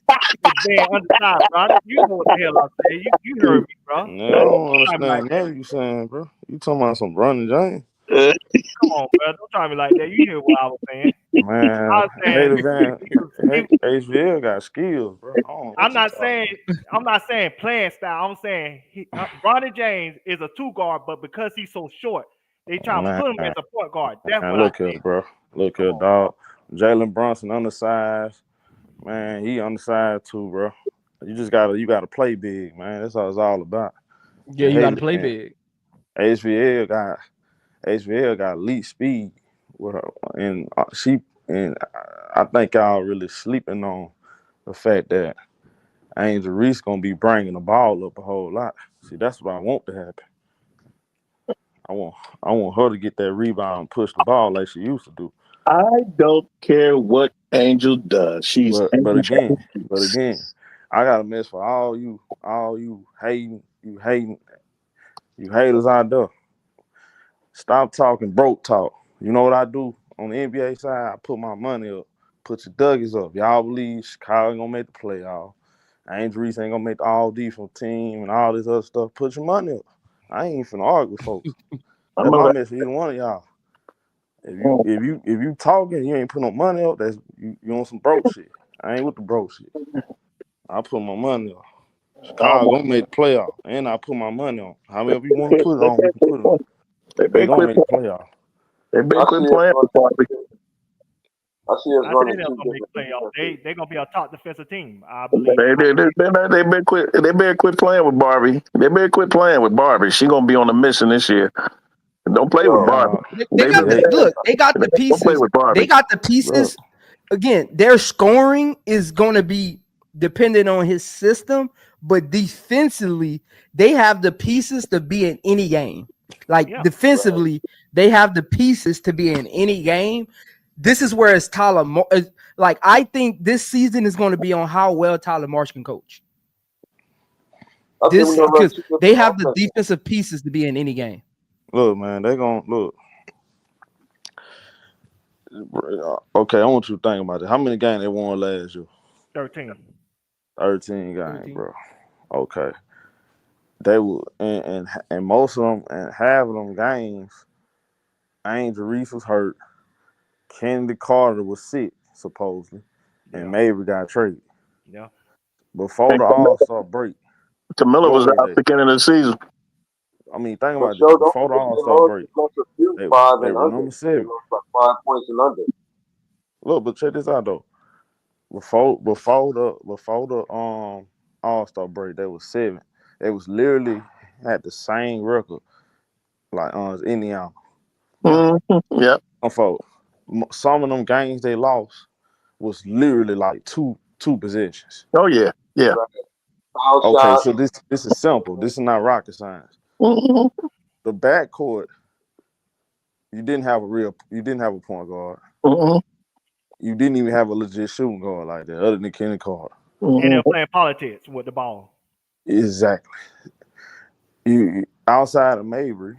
being undersized, bro. You know what the hell I said. You heard me, bro.
Yeah, I don't understand nothing you saying, bro. You talking about some Bronny James?
Come on, bro. Don't try me like that. You hear what I was saying.
Man,
I was saying,
HVL got skills, bro.
I'm not saying playing style. I'm saying Bronny James is a 2 guard, but because he's so short, they try to put him as a point guard. That's what
look here, bro. Look here, dog. Jalen Brunson undersized. Man, he undersized too, bro. You gotta play big, man. That's all it's all about.
Yeah, you gotta play big.
HVL got elite speed with her, and I think y'all really sleeping on the fact that Angel Reese gonna be bringing the ball up a whole lot. See, that's what I want to happen. I want her to get that rebound and push the ball like she used to do.
I don't care what Angel does. She's
but again, I got a mess for all you haters out there. Stop talking broke talk. You know what I do on the NBA side? I put my money up. Put your Dougies up. Y'all believe Chicago ain't gonna make the playoff. Angel Reese ain't gonna make the all defense team and all this other stuff. Put your money up. I ain't finna argue with folks. That's my message to either one of y'all. If you talking, you ain't put no money up. That's you on some broke shit. I ain't with the broke shit. I put my money on. Chicago gonna make the playoff, and I put my money on. However you want to put it on, you can put it on. They gonna make the playoff.
They been quit playing with Barbie.
I see us running
they're
two
gonna make
different
playoffs. They're gonna be a top defensive team. I believe.
They been quit playing with Barbie. They been quit playing with Barbie. She gonna be on a mission this year. Don't play with Barbie.
They got the pieces.
Don't play with Barbie.
They got the pieces. Again, their scoring is going to be dependent on his system, but defensively, they have the pieces to be in any game. Defensively, they have the pieces to be in any game. This is where it's Tyler. I think this season is going to be on how well Tyler Marsh can coach. Because they have the defensive pieces to be in any game.
Look, man, they gonna look. Okay, I want you to think about it. How many games they won last year?
13.
13 games, bro. Okay. They will, and most of them, and half of them games, Angel Reese was hurt. Kennedy Carter was sick, supposedly, and Mabry got traded.
Yeah.
Before the All-Star break.
Kamilla was out at the beginning of the season.
I mean, think about it. Before the All-Star break, they were number 7.
5 points and under.
Look, but check this out though. Before the All-Star break, they was 7. They was literally had the same record like as Indiana.
Yeah.
Some of them games they lost was literally like two possessions.
Oh yeah, yeah.
Okay, so this is simple. This is not rocket science.
Mm-hmm.
The backcourt, you didn't have a point guard.
Mm-hmm.
You didn't even have a legit shooting guard like that, other than Kenny Carter.
And they're playing politics with the ball.
Exactly. You outside of Mabry,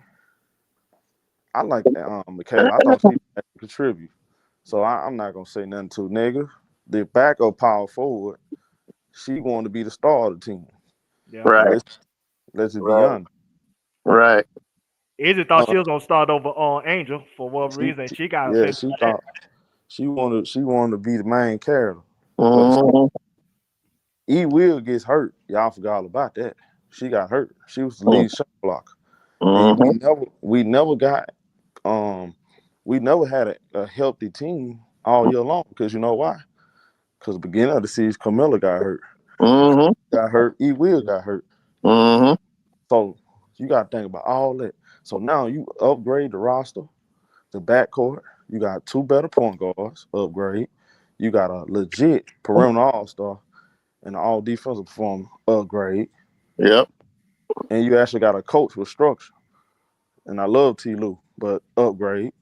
I like Michaela. I thought she had to contribute. So I'm not gonna say nothing to nigga. The backup power forward, she wanted to be the star of the team.
Yeah.
Right,
Let's just be
Right.
honest.
right.
Izzy thought
Uh,
she was gonna start over on Angel for what
she,
reason? She got
yeah,
offended
she
by that.
thought she wanted to be the main character. But
Mhm.
BWill gets hurt. Y'all forgot all about that. She got hurt. She was the lead shot blocker. And
Mhm.
we never got we never had a healthy team all year long, because you know why? Because the beginning of the season, Kamilla got hurt.
Mhm.
Got hurt. BWill got hurt.
Mhm.
So you got to think about all that. So now you upgrade the roster, the backcourt. You got two better point guards. Upgrade. You got a legit perimeter all-star and an all defensive performer. Upgrade.
Yep.
And you actually got a coach with structure. And I love T. Lou, but upgrade.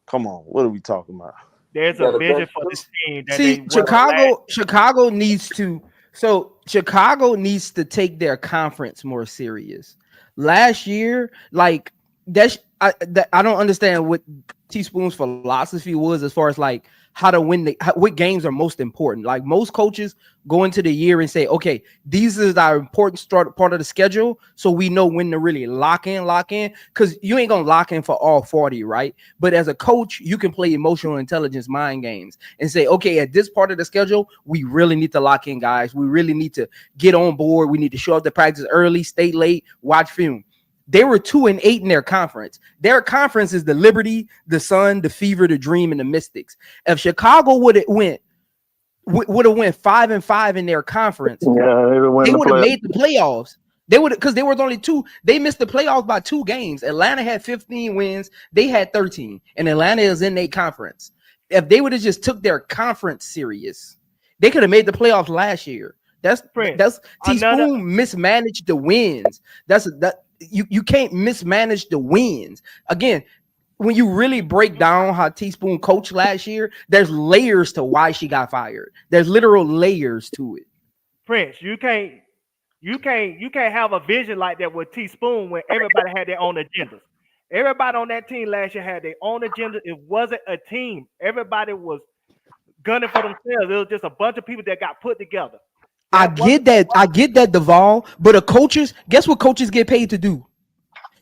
Come on, what are we talking about?
There's
You
a
got a
vision
bench
for
too.
this team that they
See,
wasn't last.
Chicago needs to. So Chicago needs to take their conference more serious. Last year, like I don't understand what Teaspoon's philosophy was as far as like how to win what games are most important. Like most coaches go into the year and say, okay, these is our important start part of the schedule, so we know when to really lock in. Because you ain't gonna lock in for all 40, right? But as a coach, you can play emotional intelligence mind games and say, okay, at this part of the schedule, we really need to lock in, guys. We really need to get on board. We need to show up to practice early, stay late, watch film. They were 2-8 in their conference. Their conference is the Liberty, the Sun, the Fever, the Dream, and the Mystics. If Chicago would have went 5-5 in their conference,
Yeah, they would win
they
the
would have
playoff.
made the playoffs. They would, because they were only two. They missed the playoffs by 2 games. Atlanta had 15 wins. They had 13, and Atlanta is in their conference. If they would have just took their conference serious, they could have made the playoffs last year. That's
Prince.
that's
Another
Teaspoon mismanaged the wins. That you can't mismanage the wins. Again, when you really break down how Teaspoon coached last year, there's layers to why she got fired. There's literal layers to it.
Prince, you can't have a vision like that with Teaspoon when everybody had their own agendas. Everybody on that team last year had their own agenda. It wasn't a team. Everybody was gunning for themselves. It was just a bunch of people that got put together.
I
That wasn't
get that. I get that, Duvall. But guess what coaches get paid to do?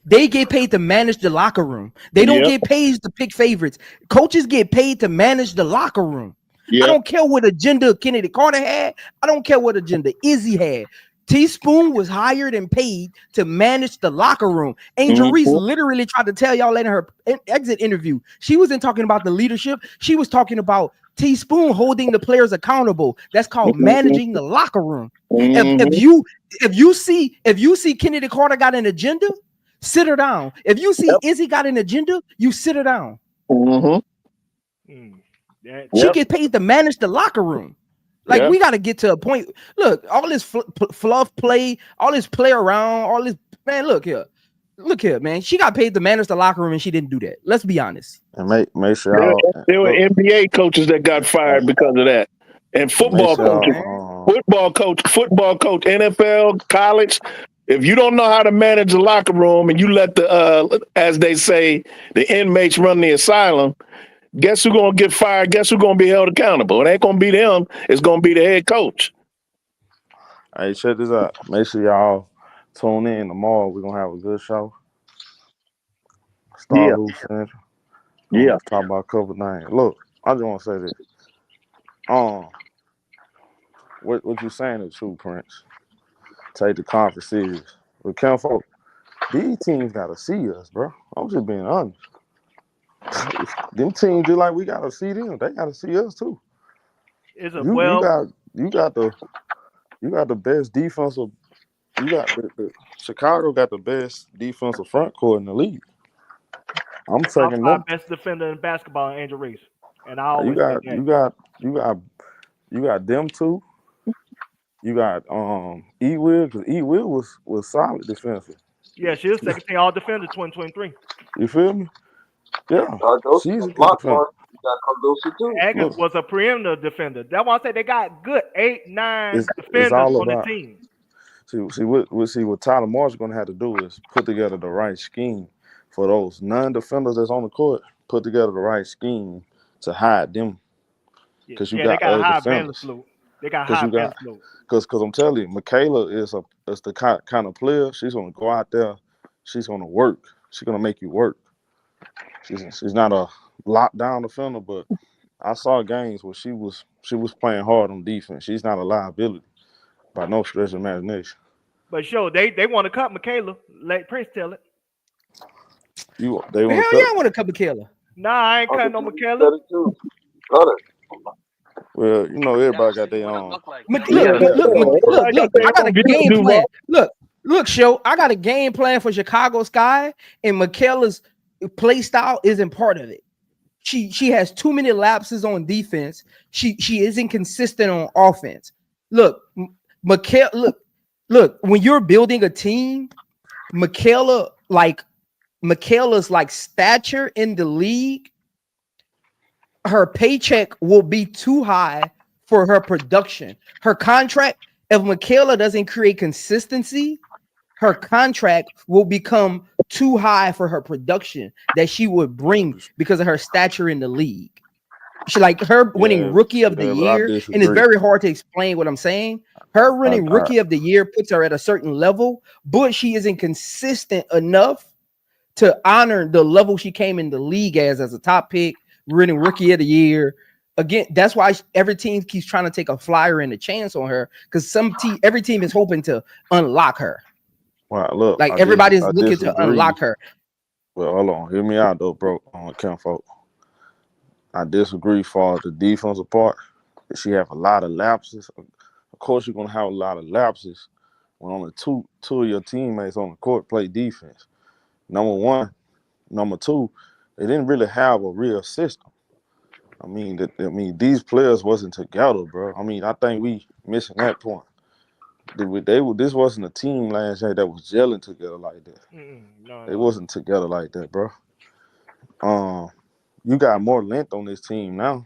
They get paid to manage the locker room. They don't
Yep.
get paid to pick favorites. Coaches get paid to manage the locker room. I
Yep.
don't care what agenda Kennedy Carter had. I don't care what agenda Izzy had. Teaspoon was hired and paid to manage the locker room. Angel Reese
Mhm.
literally tried to tell y'all in her exit interview. She wasn't talking about the leadership. She was talking about Teaspoon holding the players accountable. That's called
Mhm.
managing the locker room. If, if
Mhm.
you if you see Kennedy Carter got an agenda, sit her down. If you see
Yep.
Izzy got an agenda, you sit her down.
Mhm.
that.
She
Yep.
gets paid to manage the locker room. Like
Yep.
we got to get to a point. Look, all this fluff play, all this play around, all this man. Look here, man. She got paid to manage the locker room, and she didn't do that. Let's be honest.
And make sure
There,
y'all
there were
look.
NBA coaches that got
Hey,
fired because of that, and
make
football
sure
coaches,
Man,
y'all
football coach, NFL, college. If you don't know how to manage the locker room and you let the, as they say, the inmates run the asylum, guess who's gonna get fired? Guess who's gonna be held accountable? It ain't gonna be them. It's gonna be the head coach.
hey, check this out. Make sure y'all tune in tomorrow. We're gonna have a good show. Star
Yeah,
Hoop Central. Gonna
yeah.
talk about COVID-19. Look, I just want to say this. What you saying is true, Prince. Take the conference serious. But Ken folk, these teams gotta see us, bro. I'm just being honest. Them teams just like we gotta see them. They gotta see us too.
it's a
You
well.
got the best defensive. You got the Chicago got the best defensive front court in the league. I'm
Top
taking
five
them.
best defender in basketball, Angel Reese, and I
You
always say
got
that.
you got you got you got them two. You got BWill, because BWill was solid defensive.
Yeah, she was second team All Defender 2023.
You feel me? Yeah,
Cardosa
she's a
can
good
block
defender.
one. You got Cardosa too.
Agnes
Look,
was a perimeter defender. That's why I say they got good 8, 9
it's
defenders
all
on the
about
team.
What Tyler Moore's going to have to do is put together the right scheme for those non-defenders that's on the court. Put together the right scheme to hide them, because you
Yeah, they
got
got a
other
high balance
defenders.
load. They got
Because
high
you got
balance load.
because I'm telling you, Michaela is the kind of player. She's going to go out there. She's going to work. She's going to make you work. She's not a lockdown defender, but I saw games where she was playing hard on defense. She's not a liability by no stretch of imagination.
But sure, they want to cut Michaela. Let Prince tell it.
They
Hell
want
yeah,
to
I
cut.
want to cut Michaela.
Nah, I ain't cutting no
Uncle Jimmy
Michaela.
said it too. Cut her.
Well, everybody got their
What it
own.
look like.
Look,
Yeah,
look,
Everybody got
look,
their own
look,
preference.
I got a game plan. Look, show. I got a game plan for Chicago Sky, and Michaela's play style isn't part of it. She has too many lapses on defense. She isn't consistent on offense. Look, Michaela. Look. When you're building a team, Michaela's like stature in the league. Her paycheck will be too high for her production. Her contract, if Michaela doesn't create consistency, her contract will become too high for her production that she would bring because of her stature in the league. She like her winning rookie of the
But I
year, and it's
disagree.
very hard to explain what I'm saying. Her winning
I
rookie of the year puts her at a certain level, but she isn't consistent enough to honor the level she came in the league as a top pick, winning rookie of the year. Again, that's why every team keeps trying to take a flyer and a chance on her, because every team is hoping to unlock her.
Well, look,
Like everybody's
I
looking to
disagree.
unlock her.
Well, hold on, hear me out though, bro. On account folk, I disagree for the defensive part. She have a lot of lapses. Of course, you're gonna have a lot of lapses when only two of your teammates on the court play defense. Number one, number two, they didn't really have a real system. I mean, these players wasn't together, bro. I mean, I think we missing that point. This wasn't a team last year that was gelling together like that. They
No.
wasn't together like that, bro. You got more length on this team now.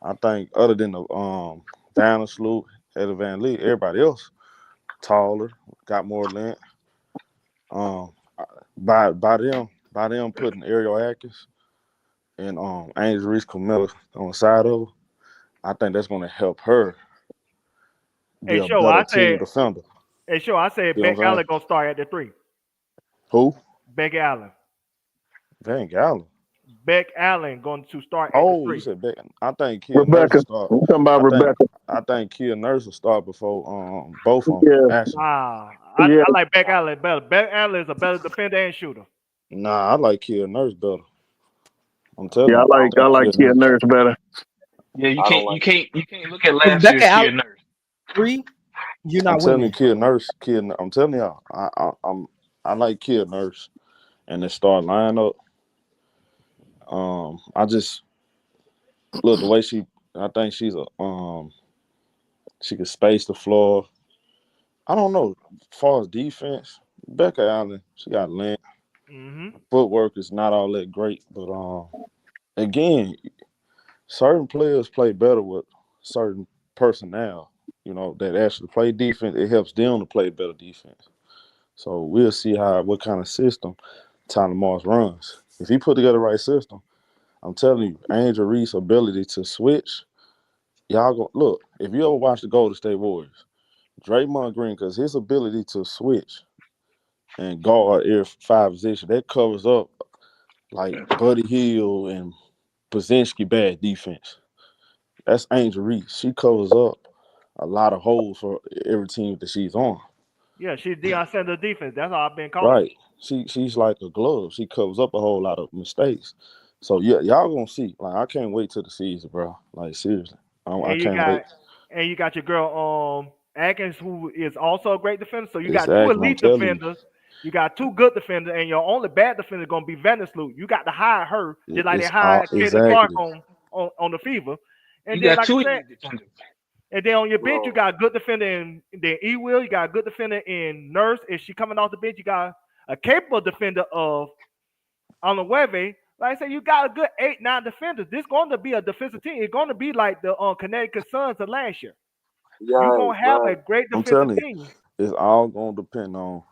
I think other than the Vanna Sloop, Heather Van Lee, everybody else taller, got more length. By them putting Ariel Atkins and Angel Reese Kamilla on the side of her, I think that's gonna help her be
Hey,
a
show.
better team defender.
I said
You know
Beck
what I'm
Allen
saying?
gonna start at the 3.
Who?
Beck Allen.
Van Gallen.
Beck Allen going to start at the
Oh, you
3.
said Beck. I think Kia Nurse will
Rebecca.
start.
I'm talking about Rebecca.
I think Kia Nurse will start before both of them.
Yeah,
Actually,
yeah.
I like Beck Allen better. Beck Allen is a better defender and shooter.
nah, I like Kia Nurse better. I'm telling
Yeah,
you,
I don't
I
that
like
like
Kia
Kia
Nurse.
Nurse better.
Yeah,
I don't like
you can't look at last
Rebecca
year's Kia
Allen
Nurse.
3, you're
I'm
not
telling you,
winning.
Kia Nurse. I'm telling y'all, I like Kia Nurse and the start lineup. I just look the way I think she's she can space the floor. I don't know. As far as defense, Becca Allen, she got length. Footwork is not all that great, but again, certain players play better with certain personnel. That actually play defense. It helps them to play better defense. So we'll see what kind of system Tyler Morris runs. If he put together the right system, I'm telling you, Angel Reese's ability to switch, y'all go look. If you ever watch the Golden State Warriors, Draymond Green, because his ability to switch and guard every 5 position, that covers up like Buddy Hield and Brzezinski bad defense. That's Angel Reese. She covers up a lot of holes for every team that she's on.
Yeah, she's Deion Sanders defense. That's all I've been calling.
Right. She's like a glove. She covers up a whole lot of mistakes. So yeah, y'all gonna see. Like I can't wait till the season, bro. Like seriously, I
And you
can't wait.
got your girl Atkins, who is also a great defender. So you got two
Exactly. I'm
elite
telling you,
defenders. You got two good defenders, and your only bad defender is gonna be Vandersloot. You got to hire her just like they
it's all
hired Caitlin Clark
exactly.
on the Fever. And
You
then
got
like I
two
said,
elite defenders.
and then on your bench you
bro.
got a good defender in BWill. You got a good defender in Nurse. If she coming off the bench, you got a capable defender of on the Weve. Like I said, you got a good 8-9 defenders. This going to be a defensive team. It's going to be like the Connecticut Suns of last year. You're
Yeah,
gonna have
man.
a great
I'm
defensive
telling you.
team.
it's all gonna depend on.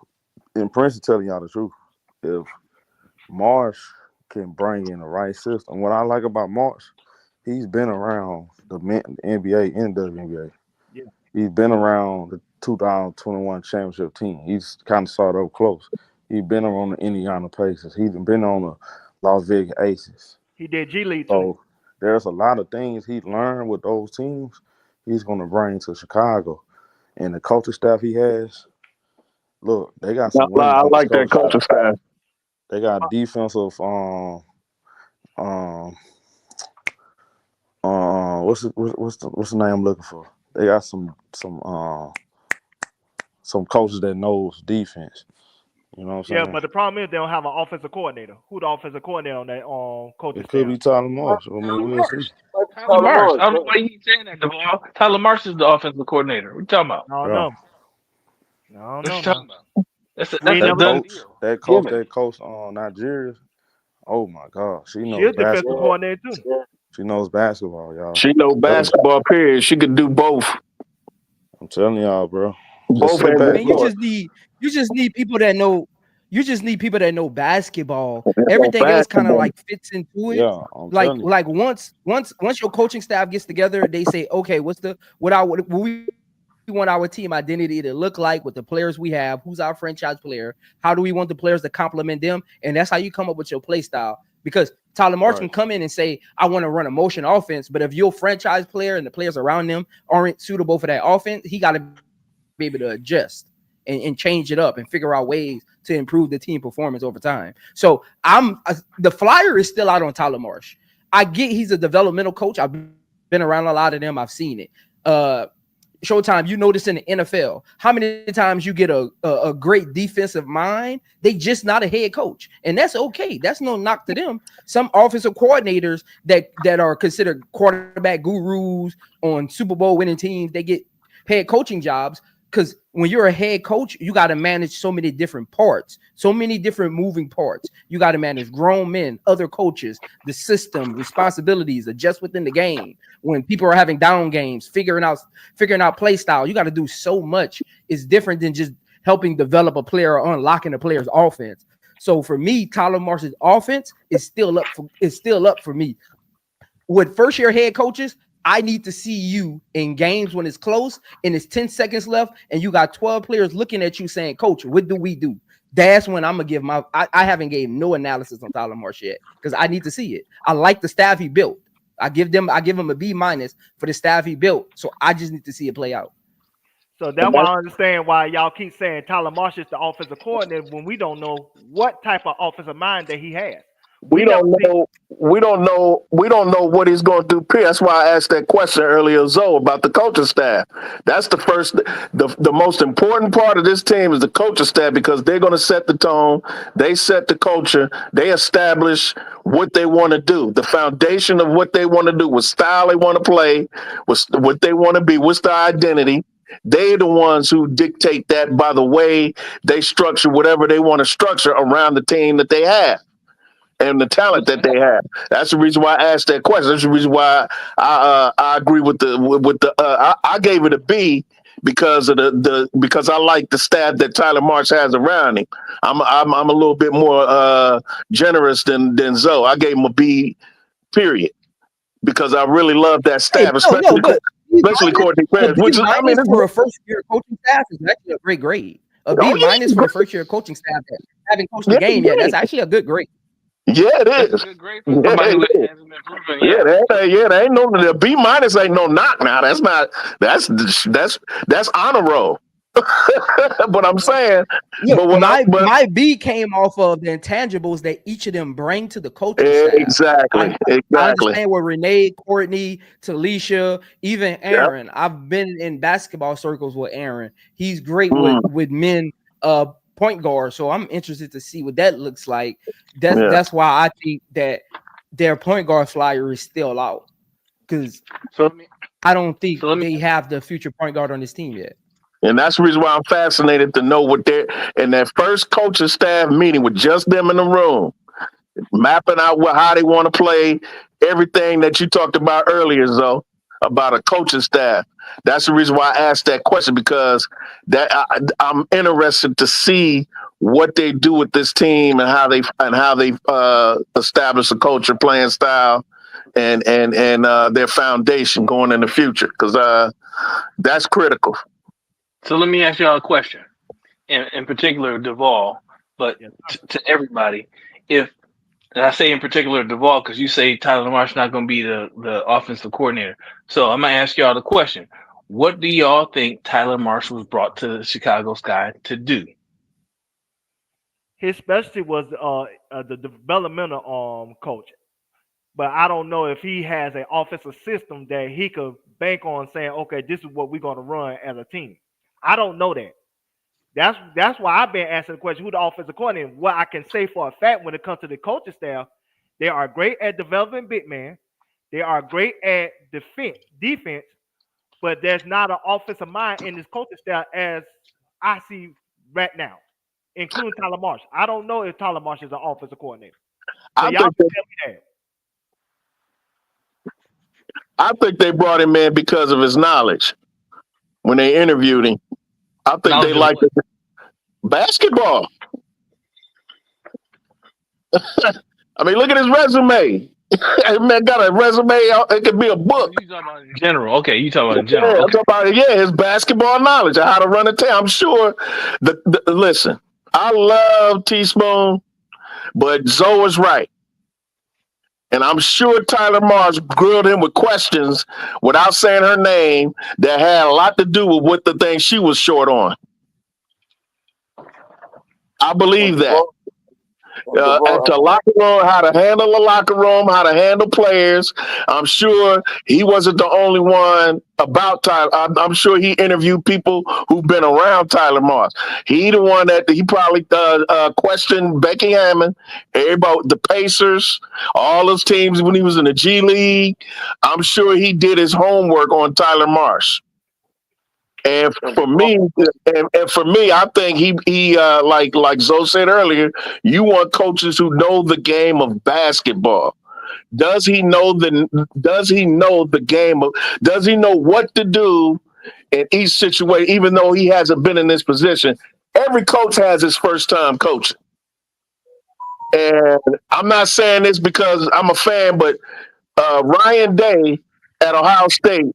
And Prince is telling y'all the truth. If Marsh can bring in the right system, what I like about Marsh, he's been around the NBA and WNBA.
Yeah.
He's been around the 2021 championship team. He's kind of started up close. He's been around the Indiana Pacers. He's been on the Las Vegas Aces.
He did G League too.
So there's a lot of things he learned with those teams he's going to bring to Chicago. And the coaching staff he has, look, they got some women.
I
on
like
this
that coaching staff.
They got defensive what's the name I'm looking for? They got some coaches that knows defense. You know what I'm saying?
Yeah, but the problem is they don't have an offensive coordinator. Who the offensive coordinator on that coaching
It could
staff?
be Tyler Marsh. I mean, we'll see.
Tyler Marsh. I don't know why you keep saying that, DeVal. Tyler Marsh is the offensive coordinator. What you talking about?
I don't
Yeah.
know. I don't
What
know.
you talking about? That's a
We never-
done
Coach,
deal.
that coach on Nigeria. Oh my God, she
She
knows
is defensive
basketball.
coordinator too.
She knows basketball, y'all.
She know basketball. Period. She could do both.
I'm telling y'all, bro.
Both
sit
ends
back.
of
Man,
the court.
you just need people that know. You just need people that know basketball. Everything else kind of
Basketball.
like fits into it.
Yeah, I'm telling you.
Like once your coaching staff gets together, they say, okay, what we want our team identity to look like with the players we have, who's our franchise player, how do we want the players to complement them, and that's how you come up with your play style. Because Tyler Marsh can come in and say, I want to run a motion offense, but if your franchise player and the players around them aren't suitable for that offense, he got to be able to adjust and change it up and figure out ways to improve the team performance over time. So the flyer is still out on Tyler Marsh. I get he's a developmental coach. I've been around a lot of them. I've seen it. Showtime, you notice in the NFL, how many times you get a great defensive mind, they just not a head coach. And that's okay. That's no knock to them. Some offensive coordinators that are considered quarterback gurus on Super Bowl winning teams, they get head coaching jobs. Because when you're a head coach, you got to manage so many different parts, so many different moving parts. You got to manage grown men, other coaches, the system, responsibilities, adjust within the game. When people are having down games, figuring out play style, you got to do so much. It's different than just helping develop a player or unlocking a player's offense. So for me, Tyler Marsh's offense is still up for me. With first year head coaches, I need to see you in games when it's close and it's 10 seconds left and you got 12 players looking at you saying, Coach, what do we do? That's when I'm going to give I haven't gave no analysis on Tyler Marsh yet because I need to see it. I like the staff he built. I give him a B- for the staff he built. So I just need to see it play out.
So that's why I understand why y'all keep saying Tyler Marsh is the offensive coordinator when we don't know what type of offensive mind that he has.
We don't know what he's going to do. That's why I asked that question earlier, Zoe, about the coaching staff. That's the most important part of this team is the coaching staff because they're going to set the tone. They set the culture. They establish what they want to do. The foundation of what they want to do, what style they want to play, what they want to be, what's their identity. They're the ones who dictate that by the way they structure whatever they want to structure around the team that they have. And the talent that they have. That's the reason why I asked that question. That's the reason why I agree with I gave it a B because of because I like the staff that Tyler Marsh has around him. I'm a little bit more generous than Zoe. I gave him a B, period, because I really love that staff, especially Courtney Perez. Which I mean,
for a first year coaching staff is actually a great grade. A B minus for the first year coaching staff that haven't coached the game yet. That's actually a good grade.
Yeah, it is.
That's a good grade for somebody who hasn't been proven yet.
There ain't no the B minus ain't no knock now. That's honor roll. But I'm saying,
my B came off of the intangibles that each of them bring to the coaching staff.
Exactly.
I understand where Renee, Courtney, Talisha, even Aaron. Yep. I've been in basketball circles with Aaron. He's great with men point guard. So I'm interested to see what that looks like. That's why I think that their point guard flyer is still out. Because I don't think they have the future point guard on this team yet.
And that's the reason why I'm fascinated to know what they're in that first coaching staff meeting with just them in the room, mapping out how they want to play, everything that you talked about earlier, Zoe. about a coaching staff. That's the reason why I asked that question, because I'm interested to see what they do with this team and how they establish a culture, playing style, and their foundation going in the future, because that's critical.
So let me ask y'all a question, in particular Duvall, but
Yes.
to everybody. If and I say in particular Duvall because you say Tyler Marsh not going to be the offensive coordinator. So I'm going to ask y'all the question. What do y'all think Tyler Marsh was brought to the Chicago Sky to do?
His specialty was the developmental coach, but I don't know if he has an offensive system that he could bank on saying, okay, this is what we're going to run as a team. I don't know that. That's why I've been asking the question, who the offensive coordinator. What I can say for a fact when it comes to the coaching staff, they are great at developing big men. They are great at defense, but there's not an offensive mind in this coaching staff as I see right now, including Tyler Marsh. I don't know if Tyler Marsh is an offensive coordinator. So
I
y'all
think
can tell me that.
I think they brought him in because of his knowledge when they interviewed him. I think they
Knowledge of
liked
what?
basketball. I mean, look at his resume. Man got a resume. It could be a book.
You talking about in general? Okay, you talking about in
Yeah,
general?
I'm
Okay.
talking about his basketball knowledge of how to run a team. I'm sure. Listen, I love Teaspoon, but Zoe is right. And I'm sure Tyler Marsh grilled him with questions without saying her name that had a lot to do with what the thing she was short on. I believe that. At the locker room, how to handle the locker room, how to handle players. I'm sure he wasn't the only one about Tyler. I'm sure he interviewed people who've been around Tyler Moss. He the one that he probably questioned Becky Hammond, everybody, the Pacers, all those teams when he was in the G League. I'm sure he did his homework on Tyler Marsh. And for me, I think he like Zoe said earlier, you want coaches who know the game of basketball. Does he know the game of? Does he know what to do in each situation? Even though he hasn't been in this position, every coach has his first time coaching. And I'm not saying this because I'm a fan, but Ryan Day at Ohio State.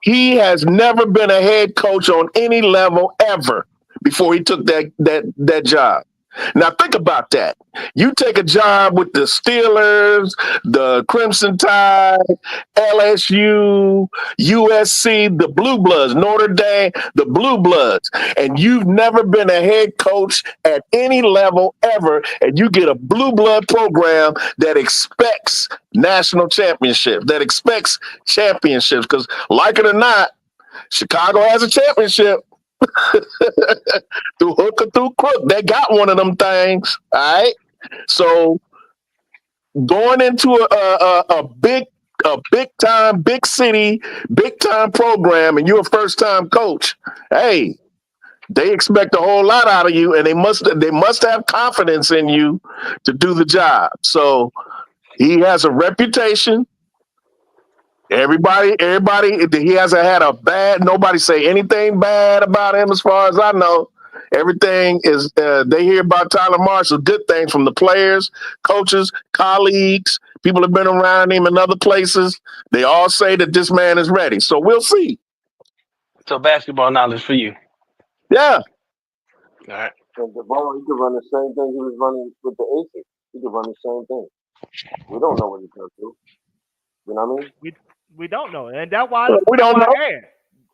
He has never been a head coach on any level ever before he took that job. Now think about that. You take a job with the Steelers, the Crimson Tide, LSU, USC, the Blue Bloods, Notre Dame, the Blue Bloods, and you've never been a head coach at any level ever, and you get a Blue Blood program that expects national championships, that expects championships, because like it or not, Chicago has a championship. Through hook or through crook, they got one of them things. All right. So going into a big time, big city, big time program, and you're a first time coach, hey, they expect a whole lot out of you, and they must have confidence in you to do the job. So he has a reputation. Everybody, he hasn't had a bad, nobody say anything bad about him as far as I know. Everything is, they hear about Tyler Marshall, good things from the players, coaches, colleagues, people have been around him in other places. They all say that this man is ready. So we'll see.
So basketball knowledge for you.
Yeah.
All right.
And the ball, he could run the same thing he was running with the Aces. He could run the same thing. We don't know what he's going to do. You know what I mean?
We don't know, and that's why
We don't know.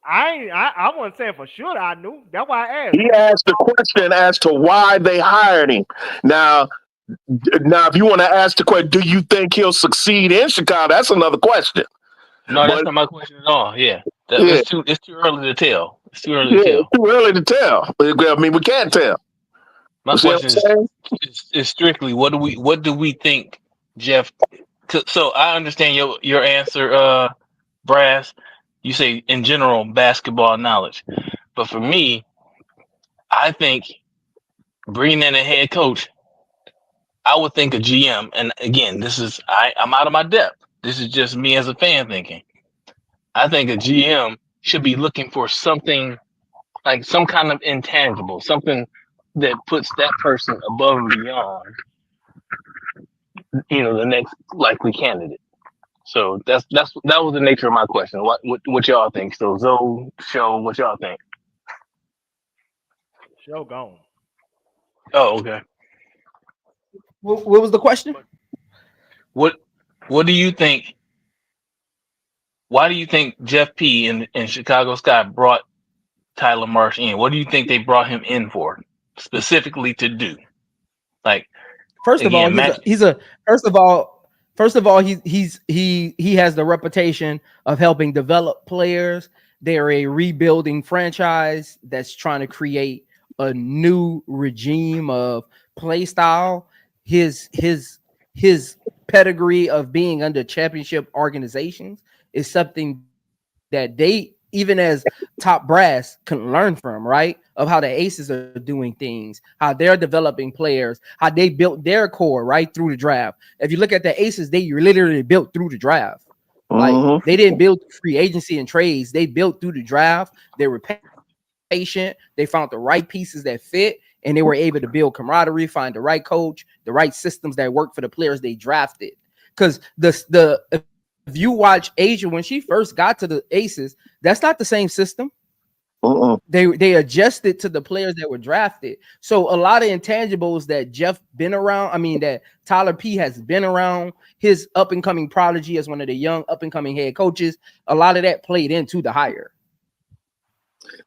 I asked. I wasn't saying for sure that I knew. That's why I asked.
He asked the question as to why they hired him. Now, if you want to ask the question, do you think he'll succeed in Chicago? That's another question.
No, that's not my question at all. Yeah. It's too early to tell. It's too early to tell.
It's too early to tell. I mean, we can't tell.
My question is strictly what do we think, Jeff? So I understand your answer, Brass. You say in general basketball knowledge, but for me, I think bringing in a head coach, I would think a GM. And again, I'm out of my depth. This is just me as a fan thinking. I think a GM should be looking for something like some kind of intangible, something that puts that person above and beyond, the next likely candidate. So that was the nature of my question. What y'all think? So Zoe, Show, what y'all think?
Show gone.
Oh, okay.
What was the question?
What do you think? Why do you think Jeff P and Chicago Sky brought Tyler Marsh in? What do you think they brought him in for, specifically to do? Like,
First of all,
again,
first of all, he has the reputation of helping develop players. They're a rebuilding franchise that's trying to create a new regime of play style. His pedigree of being under championship organizations is something that they, even as top brass, can learn from, right? Of how the Aces are doing things, how they're developing players, how they built their core right through the draft. If you look at the Aces, they literally built through the draft. Like they didn't build free agency and trades, they built through the draft. They were patient, they found the right pieces that fit, and they were able to build camaraderie, find the right coach, the right systems that work for the players they drafted. Because if you watch Asia when she first got to the Aces, that's not the same system. They adjusted to the players that were drafted. So a lot of intangibles that Jeff been around, that Tyler P has been around, his up and coming prodigy as one of the young up and coming head coaches, a lot of that played into the hire.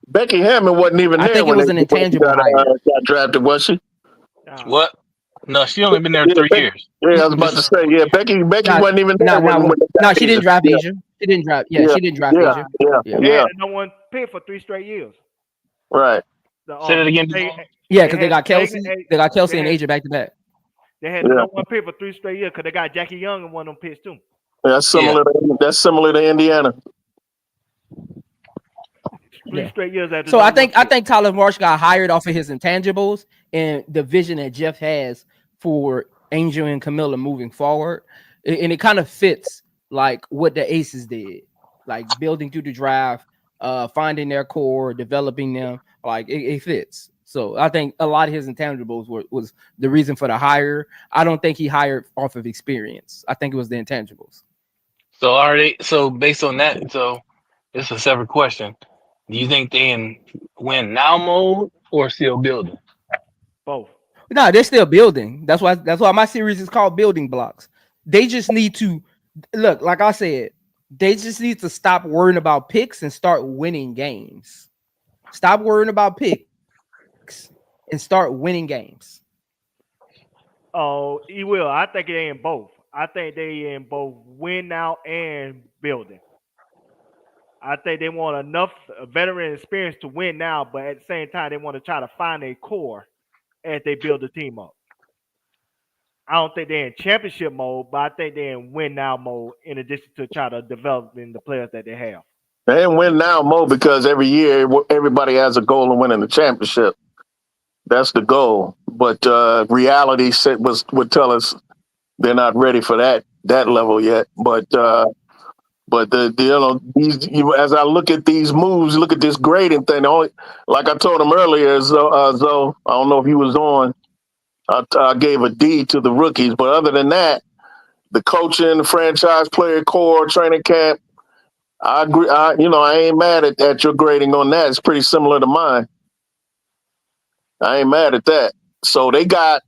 Becky Hammond wasn't even there.
I think it was an intangible hire.
Got drafted, was she?
What? No, she only been there 3 years.
Yeah, I was about to say, yeah, Becky wasn't even there.
No, she didn't draft Asia. She didn't draft. Yeah, she didn't draft Asia.
They had no one pick for 3 straight years.
Right.
Say that again.
Yeah, because they got Kelsey. They got Kelsey and Asia back to back.
They had no one pick for 3 straight years because they got Jackie Young in one of them picks too.
That's similar. That's similar to Indiana.
3 straight years after.
So I think Tyler Marsh got hired off of his intangibles and the vision that Jeff has for Angel and Kamilla moving forward, and it kind of fits like what the Aces did, like building through the draft, finding their core, developing them. Like it fits. So I think a lot of his intangibles was the reason for the hire. I don't think he hired off of experience. I think it was the intangibles.
So are they? So based on that, so it's a separate question. Do you think they in win now mode or still building?
Both.
No, they're still building. That's why my series is called Building Blocks. They just need to look, like I said, they just need to stop worrying about picks and start winning games. Stop worrying about picks and start winning games.
Oh, he will. I think they in both. I think they in both win now and building. I think they want enough veteran experience to win now, but at the same time, they want to try to find a core as they build the team up. I don't think they're in championship mode, but I think they're in win now mode in addition to try to develop in the players that they have.
They in win now mode because every year everybody has a goal of winning the championship. That's the goal. But reality would tell us they're not ready for that level yet. But as I look at these moves, look at this grading thing. Like I told him earlier, Zoe, I don't know if he was on. I gave a D to the rookies, but other than that, the coaching, the franchise player core, training camp, I agree. I ain't mad at your grading on that. It's pretty similar to mine. I ain't mad at that. So they got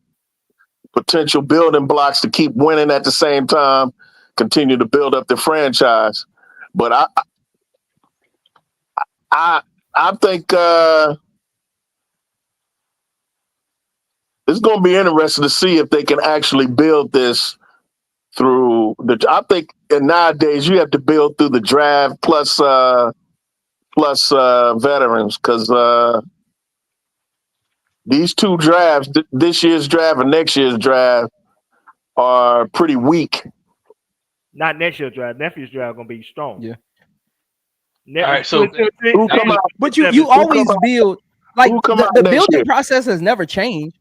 potential building blocks to keep winning at the same time, continue to build up the franchise. But I think it's going to be interesting to see if they can actually build this through I think nowadays you have to build through the draft plus veterans, because these 2 drafts, this year's draft and next year's draft, are pretty weak.
Not next year's draft. Nephew's draft gonna be strong.
Yeah.
All right. So,
but you always build like the building process has never changed.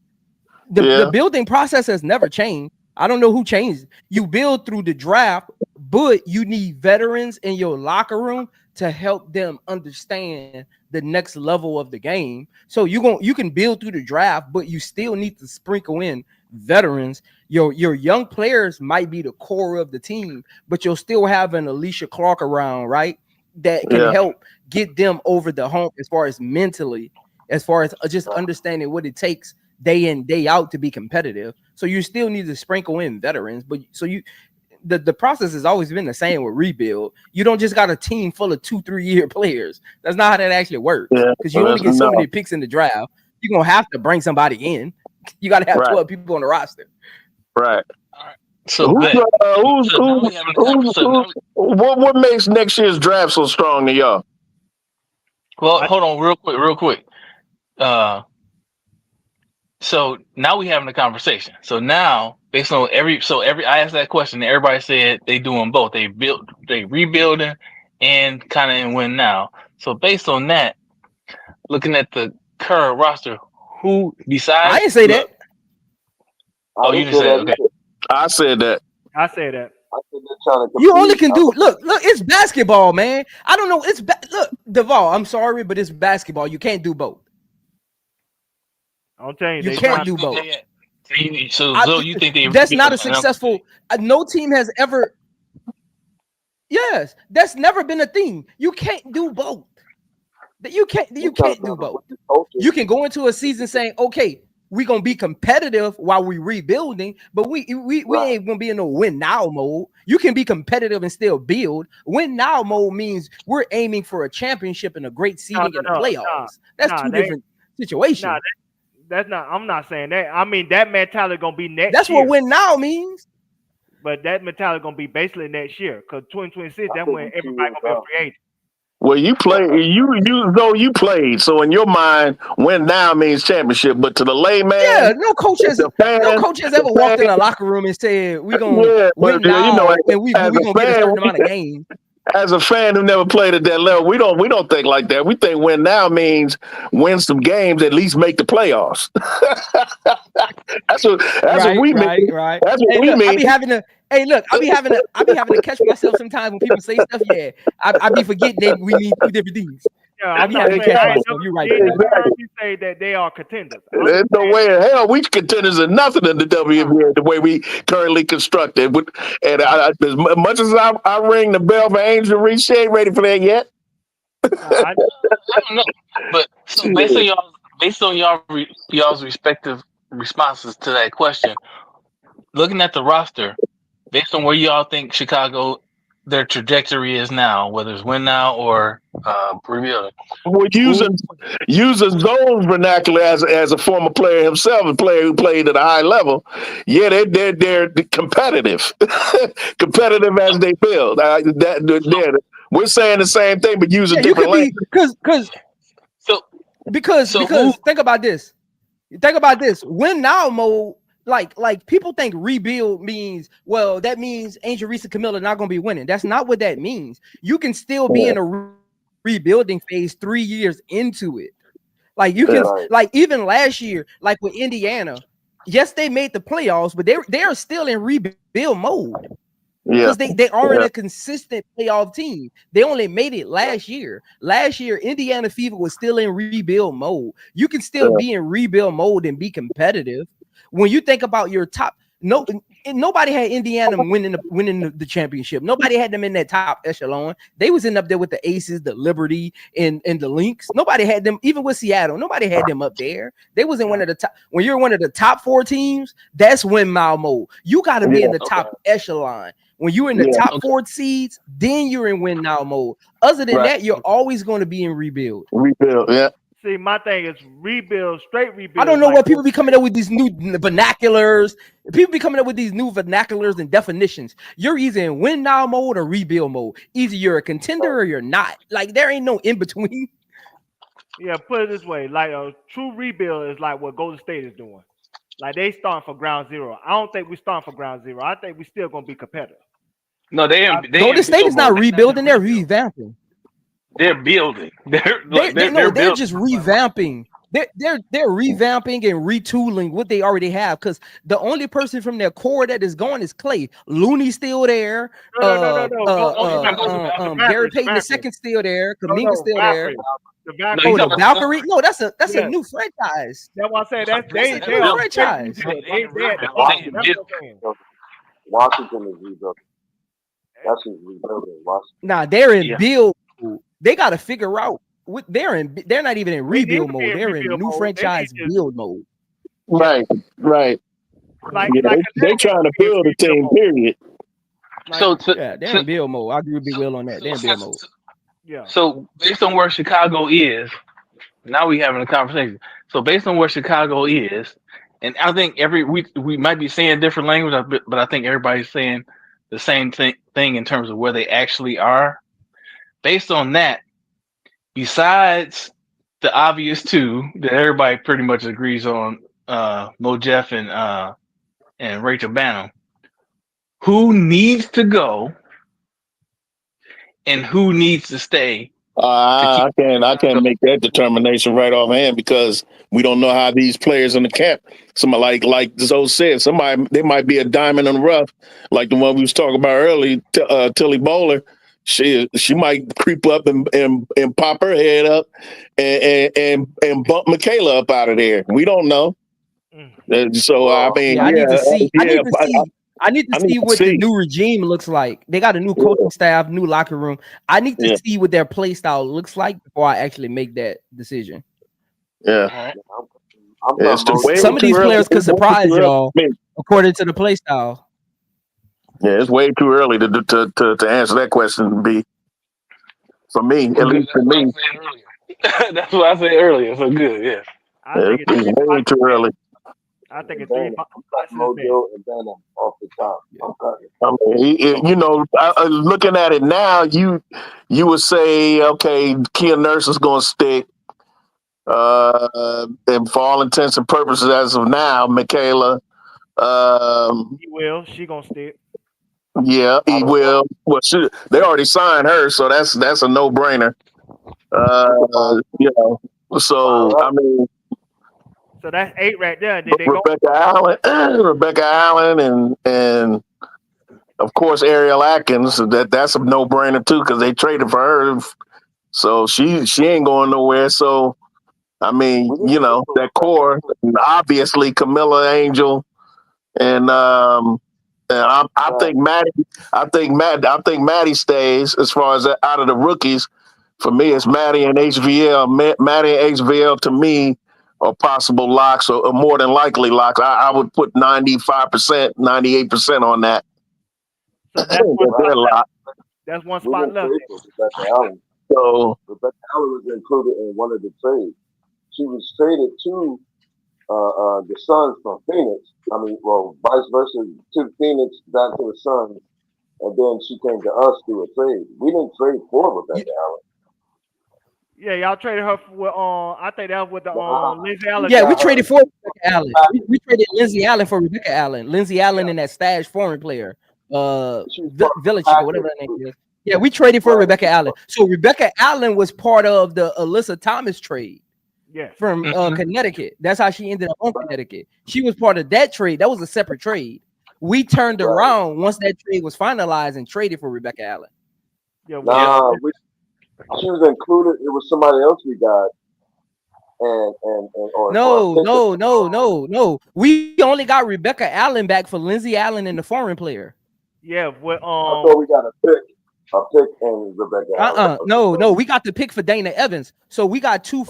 The building process has never changed. I don't know who changed. You build through the draft, but you need veterans in your locker room to help them understand the next level of the game. So you can build through the draft, but you still need to sprinkle in veterans. Your young players might be the core of the team, but you'll still have an Alicia Clark around, right? That can help get them over the hump as far as mentally, as far as just understanding what it takes day in, day out to be competitive. So you still need to sprinkle in veterans, but the process has always been the same with rebuild. You don't just got a team full of 2-3 year players. That's not how that actually works. Because you only get so many picks in the draft. You're gonna have to bring somebody in. You got to have 12 people on the roster.
Right.
All right. So
what makes next year's draft so strong to y'all?
Well, hold on, real quick. So now we having a conversation. So now, based on every I asked that question, and everybody said they doing both. They rebuilding and kind of in win now. So based on that, looking at the current roster, who besides
I didn't say that.
Oh, you didn't say that. Okay.
I said that.
I said that.
You only can do look. It's basketball, man. I don't know. Look, Duvall. I'm sorry, but it's basketball. You can't do both.
I'm telling
you can't do both.
So you think
that's not a successful? No team has ever. Yes, that's never been a thing. You can't do both. You can't do both. You can go into a season saying, okay, we're gonna be competitive while we rebuilding, but we ain't gonna be in no win now mode. You can be competitive and still build. Win now mode means we're aiming for a championship and a great seeding in the playoffs. That's two different situations.
That's not. I'm not saying that. I mean that mentality gonna be next.
That's
year.
what win now means.
But that mentality gonna be basically next year, because 2026, that's when everybody gonna be a free agent.
Well, you played. So in your mind, win now means championship. But to the layman,
no coach has ever walked in a locker room and said we're gonna win now, and we gonna get a certain amount of games.
As a fan who never played at that level, we don't think like that. We think win now means win some games, at least make the playoffs. that's what we mean.
Right.
That's what we mean.
I be having to catch myself sometimes when people say stuff. Yeah, I be forgetting that we mean two different things.
Yeah, I'm not saying you're right. You say that they are contenders.
There's no way in hell we contenders are nothing in the WNBA the way we currently constructed. And as much as I ring the bell for Angel Reese, she ain't ready for that yet.
I don't know, but so based on y'all's respective responses to that question, looking at the roster, based on where y'all think Chicago their trajectory is now, whether it's win now or rebuilding.
Well, using Zone's vernacular as a former player himself, a player who played at a high level, they're competitive, competitive as they build. We're saying the same thing, but using different language.
Because think about this. Win now mode. Like people think rebuild means, well, that means Angel Reese and Kamilla not gonna be winning. That's not what that means. You can still be in a rebuilding phase 3 years into it. Like you can, like even last year, like with Indiana, yes, they made the playoffs, but they are still in rebuild mode. Because they aren't a consistent playoff team. They only made it last year. Last year, Indiana Fever was still in rebuild mode. You can still be in rebuild mode and be competitive. When you think about your top, nobody had Indiana winning the championship. Nobody had them in that top echelon. They was up there with the Aces, the Liberty, and the Lynx. Nobody had them, even with Seattle. Nobody had them up there. They wasn't one of the top. When you're one of the top 4 teams, that's win now mode. You got to be in the top echelon. When you're in the top 4 seeds, then you're in win now mode. Other than that, you're always going to be in rebuild.
See, my thing is straight rebuild.
I don't know what people be coming up with these new vernaculars. People be coming up with these new vernaculars and definitions. You're either in win now mode or rebuild mode. Either you're a contender or you're not. Like there ain't no in between.
Yeah, put it this way: like a true rebuild is like what Golden State is doing. Like they starting for ground zero. I don't think we starting for ground zero. I think we still gonna be competitive.
No,
Golden State is not rebuilding; they're revamping.
They're building. They're
just revamping. they're revamping and retooling what they already have, because the only person from their core that is going is Clay. Looney's still there.
No.
Gary Payton II still there. Kaminga's still there.
The
No,
Oh,
you
the
Valkyrie.
talking about
Valkyrie? No, that's a
Yeah.
new franchise.
That's why I say that's
That's a
they
new
are
franchise.
they at the bottom.
Washington,
That's what I'm saying.
Washington is rebuilding. That's who's rebuilding. Washington.
Nah, they're in
Yeah.
build mode. They got to figure out what they're not even in
They need
rebuild
to be
mode.
in
They're
rebuild
in new
mode.
franchise
They need to-
build mode.
Right.
Like
Yeah,
like
they trying to build a team. Period.
So
Yeah, they're in build mode. I agree with BWill on that. They're in build mode.
Yeah.
So based on where Chicago is, now we having a conversation. So based on where Chicago is, and I think we might be saying different language, but I think everybody's saying the same thing in terms of where they actually are. Based on that, besides the obvious two that everybody pretty much agrees on, Mo Jeff and Rachel Banham, who needs to go and who needs to stay?
I can't make that determination right offhand because we don't know how these players in the camp. Somebody like Zoe said, they might be a diamond in the rough, like the one we was talking about earlier, Tilly Bowler. She might creep up and pop her head up and bump Michaela up out of there. We don't know. So I mean,
I need to see. I need to see what the new regime looks like. They got a new coaching staff, new locker room. I need to see what their play style looks like before I actually make that decision.
Yeah.
Some of these players could surprise y'all according to the play style.
Yeah, it's way too early to answer that question. B, for me, at least for me.
That's what I said earlier. So good, yeah.
I think
it's way too early.
I think it's 3 boxes.
Mojo and Venom off the top.
I mean, looking at it now, you would say, okay, Kia Nurse is going to stick. And for all intents and purposes, as of now, Michaela.
She gonna stick.
Yeah, he will. Well, they already signed her, so that's a no-brainer. So I mean.
So that's 8 right there. Did they
Rebecca Allen, and of course Ariel Atkins. That's a no-brainer too because they traded for her, so she ain't going nowhere. So I mean, that core, obviously Kamilla, Angel, and I think Maddie stays as far as out of the rookies. For me, it's Maddie and HVL. Maddie and HVL to me are possible locks or more than likely locks. I would put 95%, 98% on that.
So that's one spot left. That's one spot left.
Rebecca Allen.
So
Rebecca Allen was included in one of the trades. She was traded to the Suns from Phoenix. I mean, well, vice versa, to Phoenix, back to the Suns, and then she came to us through a trade. We didn't trade for Rebecca Allen.
Yeah, y'all traded her with I think that was with the Lindsay Allen.
Yeah, we traded for Rebecca Allen. We traded Lindsay Allen for Rebecca Allen. Lindsay Allen and that stash foreign player, Village or whatever that name is. Yeah, we traded for Rebecca Allen. So Rebecca Allen was part of the Alyssa Thomas trade.
Yes.
From Connecticut. That's how she ended up on Connecticut. She was part of that trade. That was a separate trade. We turned around once that trade was finalized and traded for Rebecca Allen.
Yeah,
she was included. It was somebody else we got.
No. We only got Rebecca Allen back for Lindsay Allen and the foreign player.
Yeah,
I thought we got a pick and Rebecca Allen.
No, we got the pick for Dana Evans. So we got two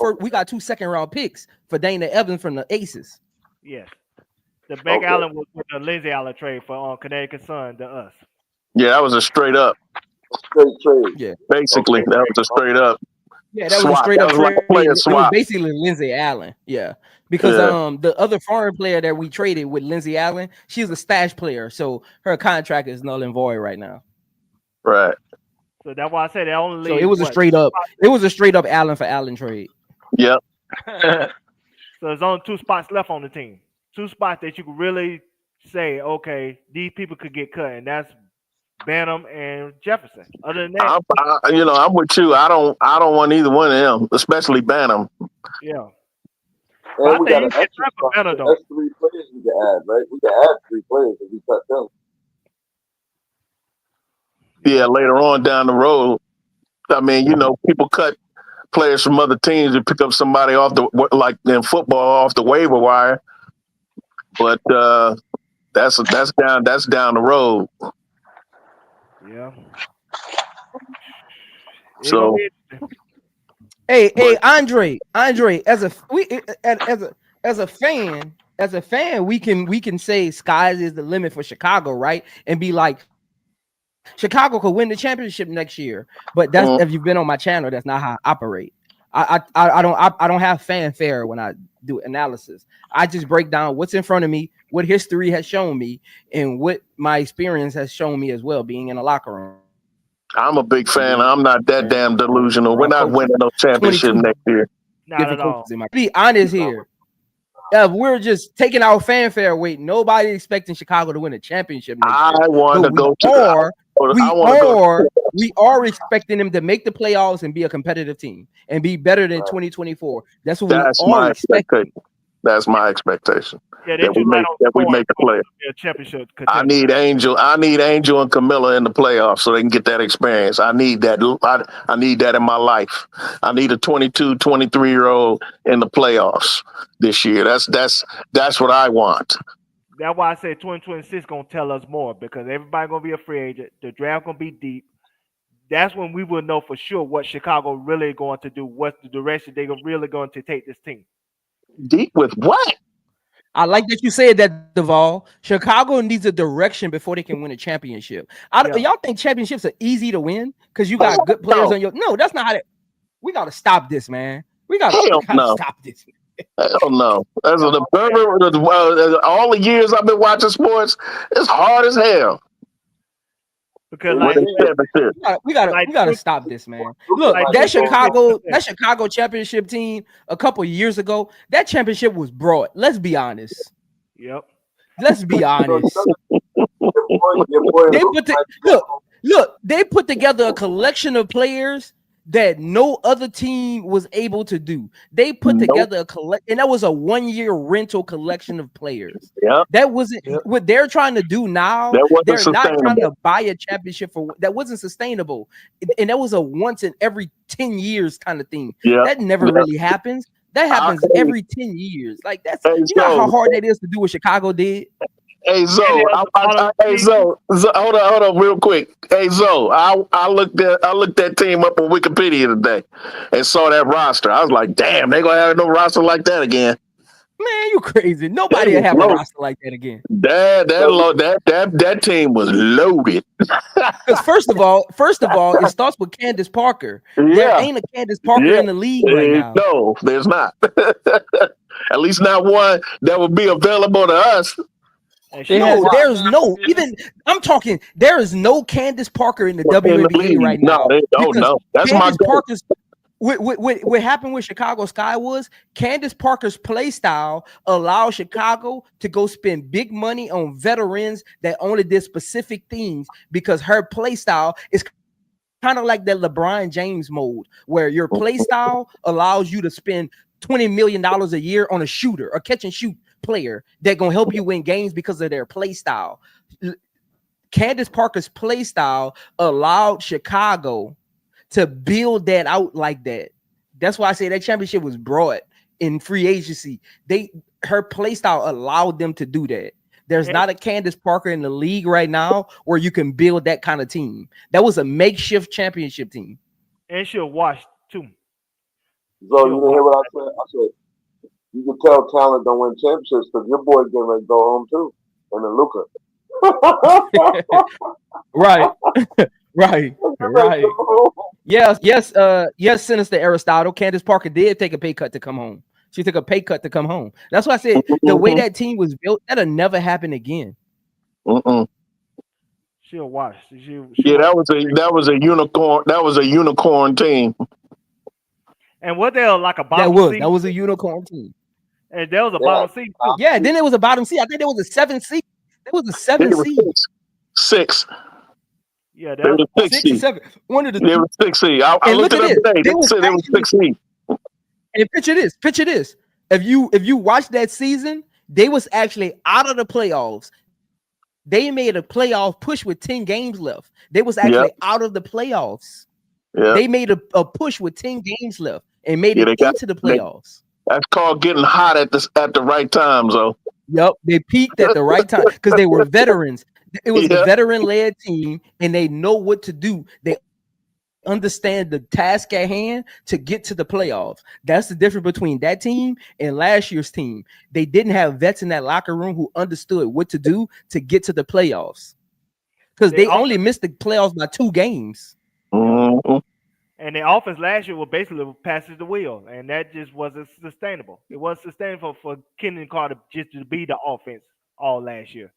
second round picks for Dana Evans from the Aces.
Yes. The Rebecca Allen was with the Lindsay Allen trade for Connecticut Sun to us.
Yeah, that was a straight up.
Straight trade.
Yeah.
Basically, that was a straight up.
Yeah, that was a straight up trade.
Player
swap. It was basically Lindsay Allen. Yeah. Because the other foreign player that we traded with Lindsay Allen, she's a stash player. So her contract is null and void right now.
Right.
So that's why I said that only.
So it was a straight up. It was a straight up Allen for Allen trade.
Yep.
So there's only 2 spots left on the team. 2 spots that you could really say, okay, these people could get cut, and that's Banham and Jefferson. Other than that,
I'm with you. I don't want either one of them, especially Banham.
Yeah. But I
And we
think
got
you
an
get
extra
time for
spot.
better though.
That's 3 players we can add, right? We can add 3 players if we cut them.
Yeah, later on down the road. I mean, people cut players from other teams to pick up somebody off the like in football off the waiver wire, but that's down the road.
Yeah. It's gonna
So,
be interesting.
Hey,
but
Andre, as a fan, we can say skies is the limit for Chicago, right? And be like, Chicago could win the championship next year. But that's
mm,
if you've been on my channel, that's not how I operate. I don't have fanfare when I do analysis. I just break down what's in front of me, what history has shown me, and what my experience has shown me as well, being in a locker room
I'm a big
and
fan.
being
I'm not that damn delusional. We're
around
not
coaches.
winning no championship
22
next year.
Not
different
at all.
coaches in my. Be honest here. We're just taking our fanfare away. Nobody expecting Chicago to win a championship next
I
year,
want
but
to go to. I want to go.
we are expecting them to make the playoffs and be a competitive team and be better than 2024. That's what we
That's
are
my
expecting.
expectation. That's my expectation.
Yeah, they do light on
That we
scoring
make a
for
play.
a championship
I
contender.
need Angel and Kamilla in the playoffs so they can get that experience. I need that. I need that in my life. I need a 22, 23-year-old in the playoffs this year. That's what I want.
That's why I say 2026 gonna tell us more because everybody gonna be a free agent. The draft gonna be deep. That's when we will know for sure what Chicago really going to do. What's the direction they are really going to take this team.
Deep with what?
I like that you said that, Duvall. Chicago needs a direction before they can win a championship.
Yeah.
Y'all think championships are easy to win because you got good players on your. No, that's not how. We gotta stop this, man. We gotta
no.
stop this.
Hell no. As an observer, all the years I've been watching sports, it's hard as hell.
Because
we gotta stop this, man. Look, that Chicago championship team a couple years ago, that championship was brought. Let's be honest.
Yep.
Let's be honest. They put together a collection of players that no other team was able to do. They put together and that was a 1-year rental collection of players.
Yeah,
that wasn't what they're trying to do now. They're not trying to buy a championship that wasn't sustainable, and that was a once in every 10 years kind of thing. That never really happens. That happens every 10 years. Like that's know how hard that is to do what Chicago did.
Hey Zoe, hold on, real quick. Hey Zoe, I looked that team up on Wikipedia today and saw that roster. I was like, damn, they gonna have no roster like that again.
Man, you crazy. Nobody will have a roster like that again.
That team was loaded.
Because first of all, it starts with Candace Parker. There ain't a Candace Parker in the league right now.
No, there's not. At least not one that would be available to us.
No, there's no even. I'm talking. There is no Candace Parker in the WNBA right now.
No, that's
Candace Parker's. What happened with Chicago Sky was Candace Parker's play style allowed Chicago to go spend big money on veterans that only did specific things because her play style is kind of like the LeBron James mode, where your play style allows you to spend $20 million a year on a shooter, a catch and shoot player that gonna help you win games because of their play style. Candace Parker's play style allowed Chicago to build that out like that. That's why I say that championship was brought in free agency. Her play style allowed them to do that. There's not a Candace Parker in the league right now where you can build that kind of team. That was a makeshift championship team.
And she'll wash too.
So you didn't hear what I said? I said you can tell talent don't win championships because your boy getting ready to go home too. And then Luka.
Right. Yes, Sinister Aristotle. Candace Parker did take a pay cut to come home. She took a pay cut to come home. That's why I said the way that team was built, that'll never happen again.
She'll wash.
That was a unicorn. That was a unicorn team.
And what they were like a bottom seed.
That was a unicorn team.
And there was a bottom seed too.
Yeah, then it was a bottom seed. I think there was a 7th seed. There was a 7th seed.
6.
Yeah, that was
6 or 7. One of the
They were 6 seed. I looked at it today. They said they were 6 seed.
And picture this. If you watch that season, they was actually out of the playoffs. They made a playoff push with 10 games left. They was actually out of the playoffs.
Yeah.
They made a push with 10 games left and made
Yeah,
it into the playoffs.
That's called getting hot at the right time, though.
Yep, they peaked at the right time because they were veterans. It was a veteran-led team, and they know what to do. They understand the task at hand to get to the playoffs. That's the difference between that team and last year's team. They didn't have vets in that locker room who understood what to do to get to the playoffs because they only missed the playoffs by 2 games.
Mm-hmm.
And the offense last year was basically passes the wheel, and that just wasn't sustainable. It wasn't sustainable for Kenyon Carter just to be the offense all last year.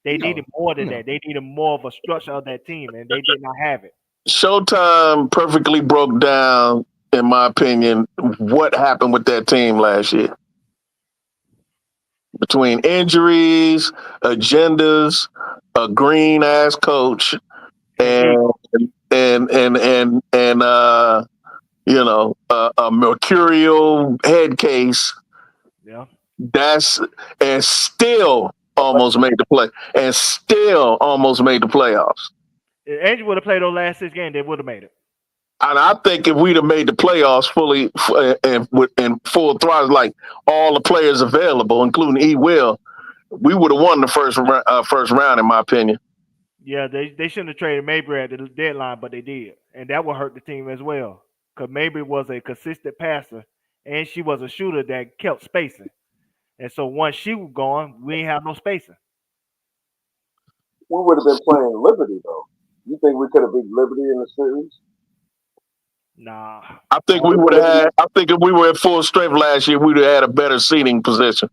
They needed more than that. They needed more of a structure of that team, and they did not have it.
Showtime perfectly broke down, in my opinion, what happened with that team last year. Between injuries, agendas, a green ass coach, and a mercurial head case.
Yeah.
And still almost made the play. And still almost made the playoffs.
If Andrew would have played those last 6 games, they would have made it.
And I think if we'd have made the playoffs fully and in full throttle, like all the players available, including BWill, we would have won the first round, in my opinion.
Yeah, they shouldn't have traded Mabry at the deadline, but they did, and that would hurt the team as well. Because Mabry was a consistent passer, and she was a shooter that kept spacing. And so once she was gone, we didn't have no spacing.
We would have been playing Liberty, though. You think we could have beat Liberty in the series?
Nah.
I think we would have had. I think if we were at full strength last year, we'd have had a better seating position.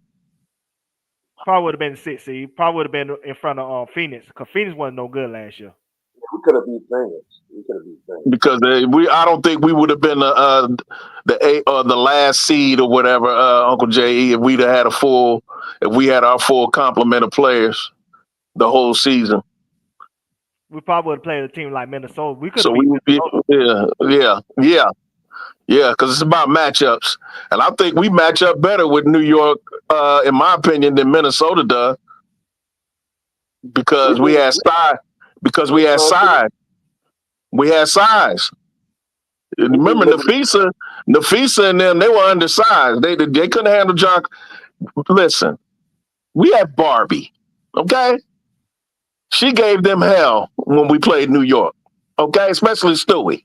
Probably would have been the 6th seed. Probably would have been in front of Phoenix, because Phoenix wasn't no good last year.
We could have beat Phoenix.
Because I don't think we would have been the 8 or the last seed or whatever, Uncle J.E. If we had our full complement of players the whole season.
We probably would have played a team like Minnesota. We could.
So because it's about matchups, and I think we match up better with New York, in my opinion, than Minnesota does, because we had size. Because we had size. We had size. Remember, Nafisa and them, they were undersized. They couldn't handle John. Listen, we had Barbie, okay? She gave them hell when we played New York, okay? Especially Stewie,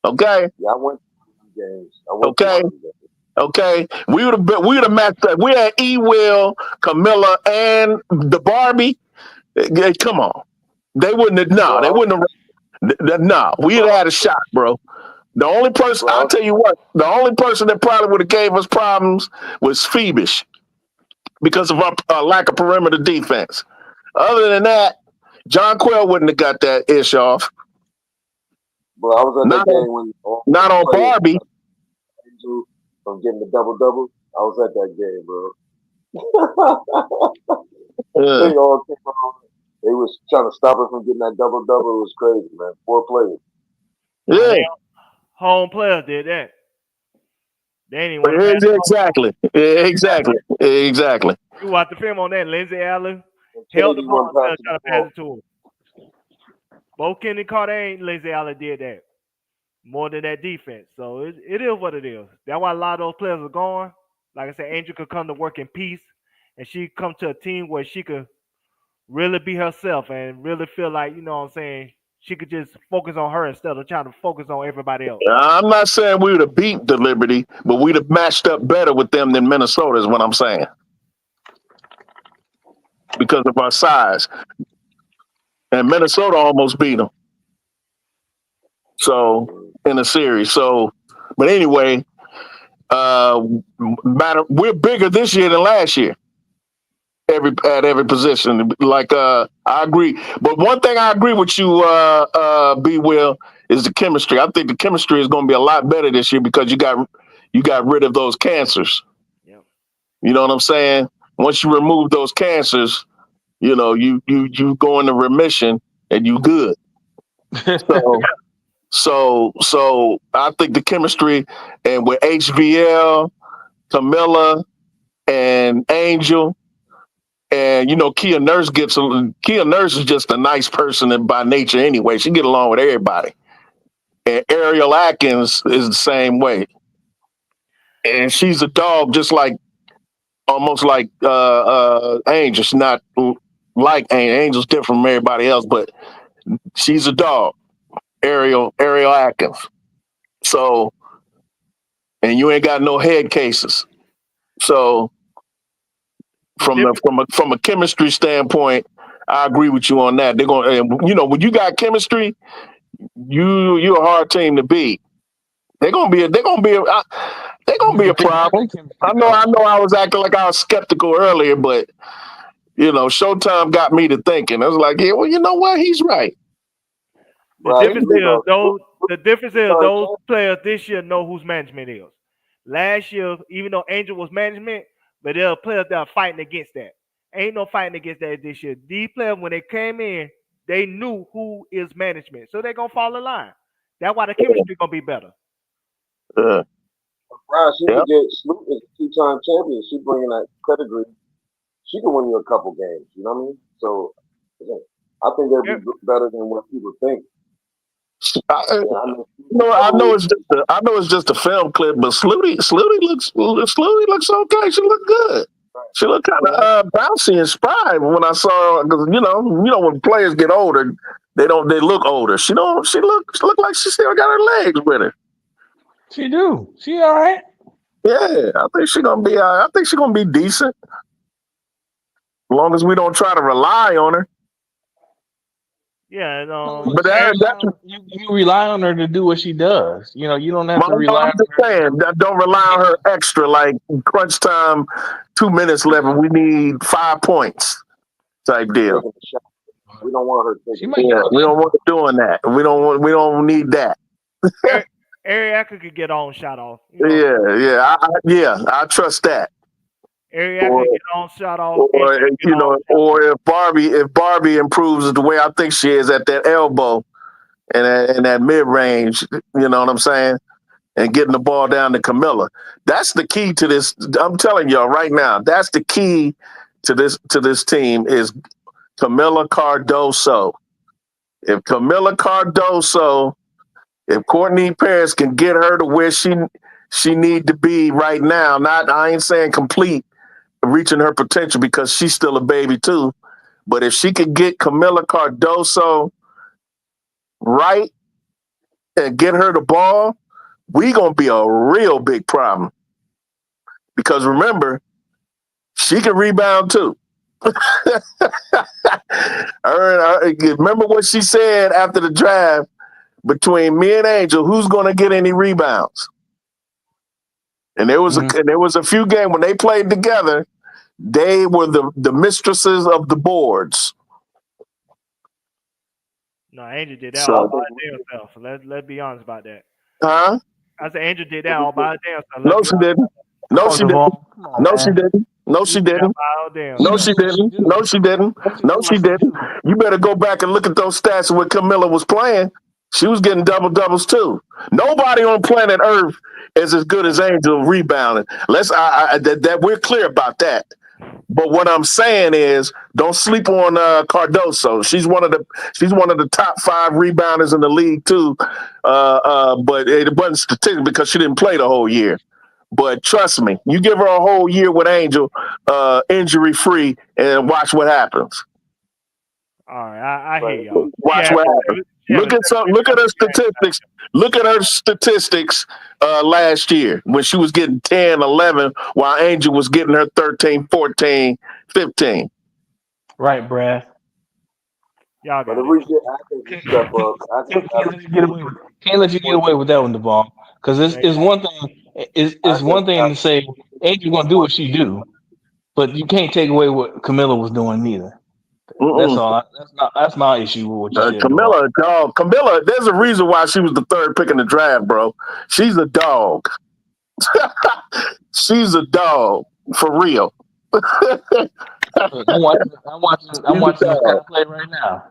okay?
Yeah, I went to games.
Okay. We would have matched up. We had BWill, Kamilla, and the Barbie. Come on, they wouldn't have. No, they wouldn't have. No, we'd have had a shot, bro. The only person, I'll tell you what, the only person that probably would have gave us problems was Phoebish because of our lack of perimeter defense. Other than that, John Quell wouldn't have got that ish off.
Bro, I was at that game when
not on Barbie.
From getting the double-double. I was at that game, bro. They all came on. They was trying to stop us from getting that double-double. It was crazy, man. 4 players.
Yeah.
Home players did that. They ain't even want
Exactly.
You watch the film on that. Lindsay Allen held the ball trying to pass it to him. Both Kenny Carter and Lindsay Allen did that. More than that defense. So it is what it is. That's why a lot of those players are gone. Like I said, Angel could come to work in peace, and she come to a team where she could really be herself and really feel like, you know what I'm saying, she could just focus on her instead of trying to focus on everybody else.
I'm not saying we would have beat the Liberty, but we'd have matched up better with them than Minnesota is what I'm saying. Because of our size. And Minnesota almost beat them. So, in a series. So, but anyway, we're bigger this year than last year. At every position. Like I agree. But one thing I agree with you, BWill, is the chemistry. I think the chemistry is gonna be a lot better this year because you got rid of those cancers.
Yep. You
know what I'm saying? Once you remove those cancers, you go into remission and you good. So I think the chemistry, and with HVL Kamilla, and Angel. And Kia Nurse Kia Nurse is just a nice person by nature anyway. She get along with everybody. And Ariel Atkins is the same way. And she's a dog, just almost like Angel. She's not like Angel. Angel's different from everybody else, but she's a dog. Ariel Atkins. So, and you ain't got no head cases. So, from a chemistry standpoint, I agree with you on that. They're going, when you got chemistry, you're a hard team to beat. They're gonna be a problem. I know. I was acting like I was skeptical earlier, but Showtime got me to thinking. I was like, yeah, well, you know what? He's right.
The difference is those players this year know whose management is. Last year, even though Angel was management, but there are players that are fighting against that. Ain't no fighting against that this year. These players, when they came in, they knew who is management, so they're gonna fall in line. That's why the chemistry gonna be better.
Brian, she could get Snoop is a 2-time champion. She bringing that pedigree. She can win you a couple games. You know what I mean? So I think they'll be better than what people think.
I know it's just a film clip, but Sluty looks okay. She looked good. She looked kind of bouncy and spry when I saw her, because when players get older, they look older. She looked like she still got her legs with her.
She do. She all right.
Yeah, I think she's gonna be. I think she's gonna be decent, as long as we don't try to rely on her.
Yeah,
but
you rely on her to do what she does. You don't have to rely on
her. Don't rely on her extra, like crunch time, 2 minutes left, and we need 5 points type deal.
We don't want her.
We don't want her doing that. We don't need that.
Ariaka could get on shot off.
I trust that.
Ariaka could get on shot off.
Or if Barbie improves the way I think she is at that elbow and that mid range, you know what I'm saying, and getting the ball down to Kamilla. That's the key to this. I'm telling y'all right now. That's the key to this team is Kamilla Cardoso. If Kamilla Cardoso, if Courtney Paris can get her to where she need to be right now, I ain't saying complete, reaching her potential, because she's still a baby too. But if she could get Kamilla Cardoso right and get her the ball, we gonna be a real big problem. Because remember, she can rebound too. Remember what she said after the draft? Between me and Angel, who's going to get any rebounds? And there was a few games when they played together, they were the mistresses of the boards.
No, Angel did that all by herself. So let's be honest about that.
Huh?
I said Angel did that all by herself.
No, she didn't. No, she didn't. No, she didn't. No, she didn't. No, she didn't. No, she didn't. No, she didn't. You better go back and look at those stats when Kamilla was playing. She was getting double-doubles too. Nobody on planet Earth is as good as Angel rebounding. That we're clear about that. But what I'm saying is, don't sleep on Cardoso. She's one of the top 5 rebounders in the league too. But it wasn't statistic because she didn't play the whole year. But trust me, you give her a whole year with Angel, injury-free, and watch what happens.
All right, I hear y'all.
Watch what happens. Look at her statistics. Look at her statistics last year when she was getting 10, 11, while Angel was getting her 13, 14, 15.
Right, Brad.
Y'all got
it. Step up.
Can't let you get away with that one, Devon. Because it's one thing. It's one thing to say Angel's gonna do what she do, but you can't take away what Kamilla was doing neither. That's all. That's my issue with what you said.
Kamilla, there's a reason why she was the 3rd pick in the draft, bro. She's a dog. She's a dog for real.
I'm watching her play right now.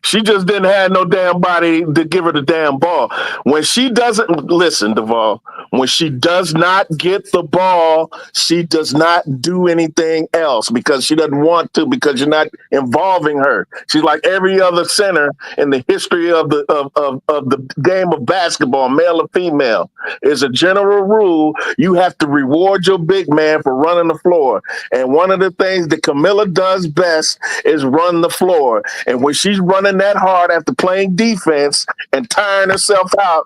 She just didn't have no damn body to give her the damn ball. When she doesn't listen, Duvall, When she does not get the ball, she does not do anything else because she doesn't want to, because you're not involving her. She's like every other center in the history of the game of basketball, male or female. Is a general rule. You have to reward your big man for running the floor. And one of the things that Kamilla does best is run the floor. And when she's running that hard after playing defense and tiring herself out,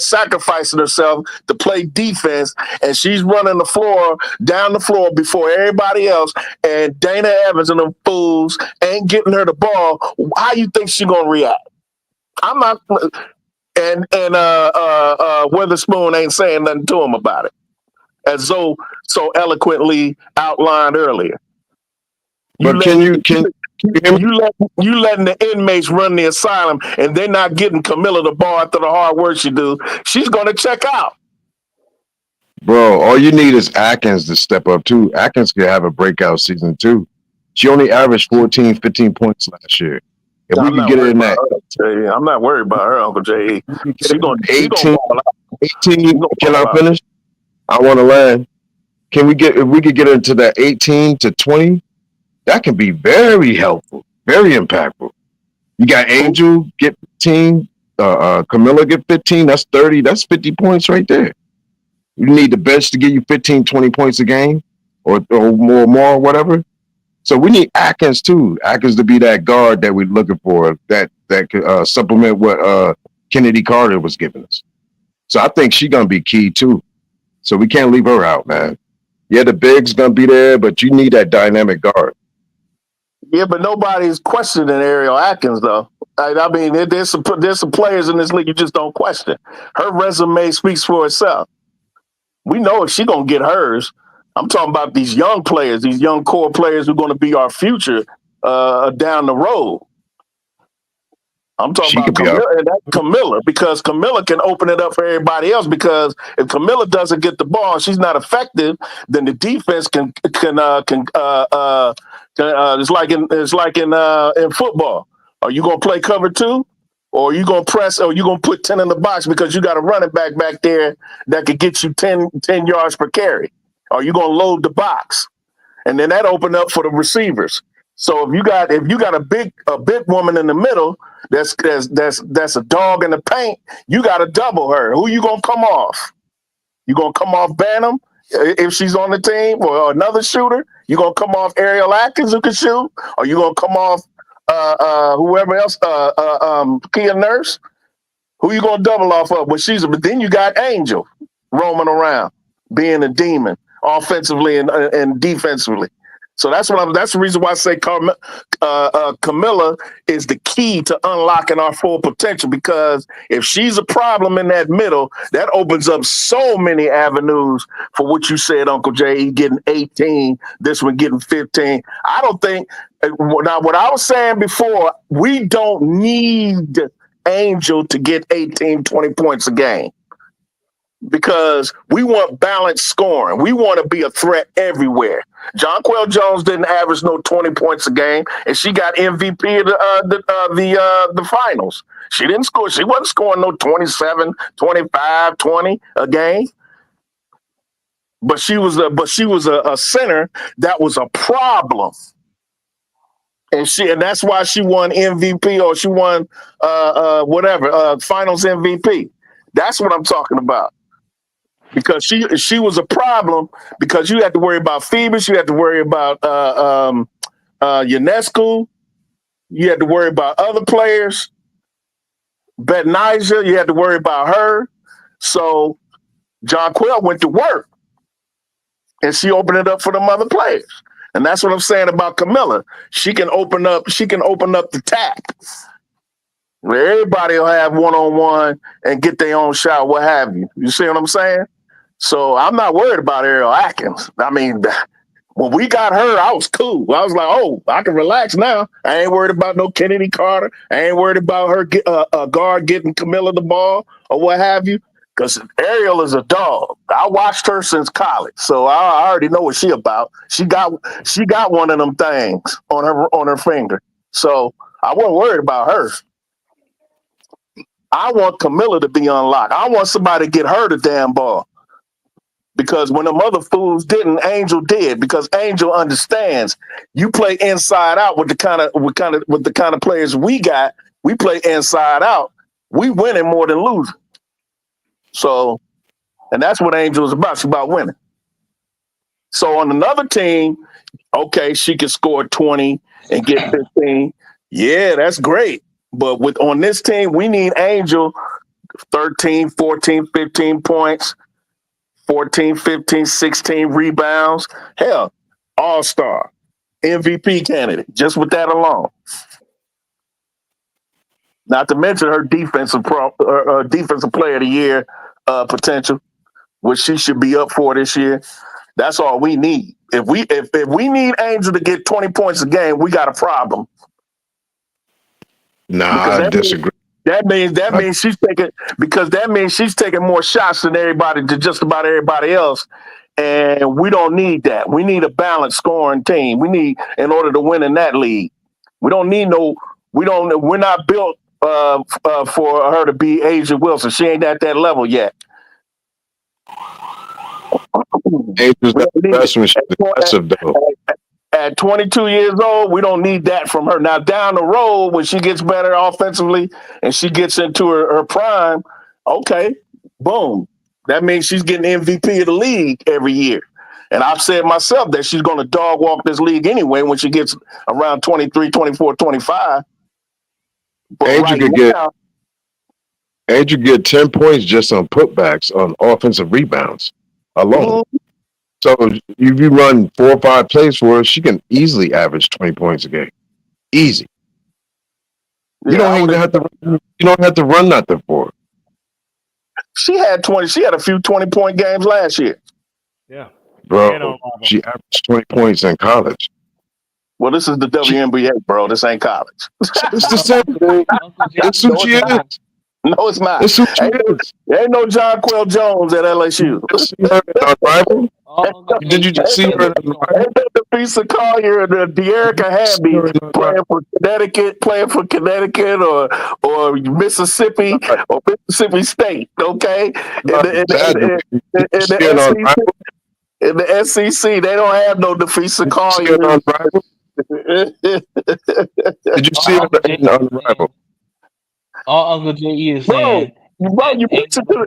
sacrificing herself to play defense, and she's running the floor, down the floor before everybody else, and Dana Evans and them fools ain't getting her the ball, how you think she gonna react? I'm not, and Witherspoon ain't saying nothing to him about it, as Zoe so eloquently outlined earlier.
But you
letting the inmates run the asylum, and they're not getting Kamilla the ball after the hard work she do. She's gonna check out.
Bro, all you need is Atkins to step up too. Atkins could have a breakout season too. She only averaged 14, 15 points last year. If we could get her in that,
I'm not worried about her, Uncle J.
She's going 18. Can I finish? I want to land. If we could get her into that 18 to 20, that can be very helpful, very impactful. You got Angel get 15, Kamilla get 15. That's 30. That's 50 points right there. You need the bench to give you 15, 20 points a game, or more, whatever. So we need Atkins too. Atkins to be that guard that we're looking for, that could supplement what Kennedy Carter was giving us. So I think she's gonna be key too. So we can't leave her out, man. Yeah, the big's gonna be there, but you need that dynamic guard.
Yeah, but nobody's questioning Ariel Atkins though. I mean, there's some players in this league you just don't question. Her resume speaks for itself. We know if she's gonna get hers. I'm talking about these young players, these young core players who are going to be our future down the road. I'm talking about Kamilla, because Kamilla can open it up for everybody else. Because if Kamilla doesn't get the ball, she's not effective. Then the defense can it's like in football. Are you gonna play cover two, or are you gonna press, or are you gonna put 10 in the box because you got a running back there that could get you 10 yards per carry? Are you gonna load the box? And then that open up for the receivers. So if you got a big woman in the middle that's a dog in the paint, you got to double her. Who you gonna come off? You gonna come off Bantam if she's on the team, or another shooter? You gonna come off Ariel Atkins who can shoot, or you gonna come off whoever else, Kia Nurse? Who you gonna double off of? But then you got Angel roaming around, being a demon, offensively and defensively. So that's the reason why I say Kamilla is the key to unlocking our full potential, because if she's a problem in that middle, that opens up so many avenues for what you said, Uncle J, getting 18, this one getting 15. I don't think, now what I was saying before, we don't need Angel to get 18, 20 points a game, because we want balanced scoring. We want to be a threat everywhere. Jonquel Jones didn't average no 20 points a game, and she got MVP of the finals. She didn't score. She wasn't scoring no 27, 25, 20 a game. But she was a center that was a problem. And that's why she won MVP, or she won finals MVP. That's what I'm talking about. Because she was a problem, because you had to worry about Phoebus, you had to worry about Ionescu, you had to worry about other players, Betnijah, you had to worry about her. So Jonquel went to work, and she opened it up for them other players. And that's what I'm saying about Kamilla. She can open up the tap, where everybody will have one-on-one and get their own shot, what have you. You see what I'm saying? So I'm not worried about Ariel Atkins. I mean, when we got her, I was cool. I was like, oh, I can relax now. I ain't worried about no Kennedy Carter. I ain't worried about her guard getting Kamilla the ball or what have you. Because Ariel is a dog. I watched her since college, so I already know what she about. She got one of them things on her finger. So I wasn't worried about her. I want Kamilla to be unlocked. I want somebody to get her the damn ball. Because when them other fools didn't, Angel did. Because Angel understands you play inside out with the kind of players we got. We play inside out. We winning more than losing. So, and that's what Angel is about. She's about winning. So on another team, okay, she can score 20 and get 15. Yeah, that's great. But on this team, we need Angel 13, 14, 15 points, 14, 15, 16 rebounds. Hell, all-star, MVP candidate, just with that alone. Not to mention her defensive player of the year potential, which she should be up for this year. That's all we need. If we need Angel to get 20 points a game, we got a problem.
Nah, I disagree.
That means she's taking more shots than just about everybody else. And we don't need that. We need a balanced scoring team. In order to win in that league. We're not built for her to be Asia Wilson. She ain't at that level yet.
Angel's not the best when she's aggressive, though.
At 22 years old, we don't need that from her. Now, down the road, when she gets better offensively and she gets into her prime, okay, boom. That means she's getting MVP of the league every year. And I've said myself that she's going to dog walk this league anyway when she gets around 23, 24, 25. But
Angel get 10 points just on putbacks on offensive rebounds alone. Mm-hmm. So if you run 4 or 5 plays for her, she can easily average 20 points a game. Easy. You don't have to run nothing for her.
She had a few 20-point games last year.
Yeah.
Bro, she averaged 20 points in college.
Well, this is the WNBA, bro. This ain't college.
It's the same thing. It's who she is.
No, it's not.
It's who she is.
There ain't no John Quell Jones at LSU.
Did you just see her?
Ain't that Lisa Collier and De'Erica Hamby playing for Connecticut or Mississippi or Mississippi State? Okay, in the SEC, they don't have no Defisa Collier.
Did you see it on Rival?
All Uncle J.E. is saying,
you preaching to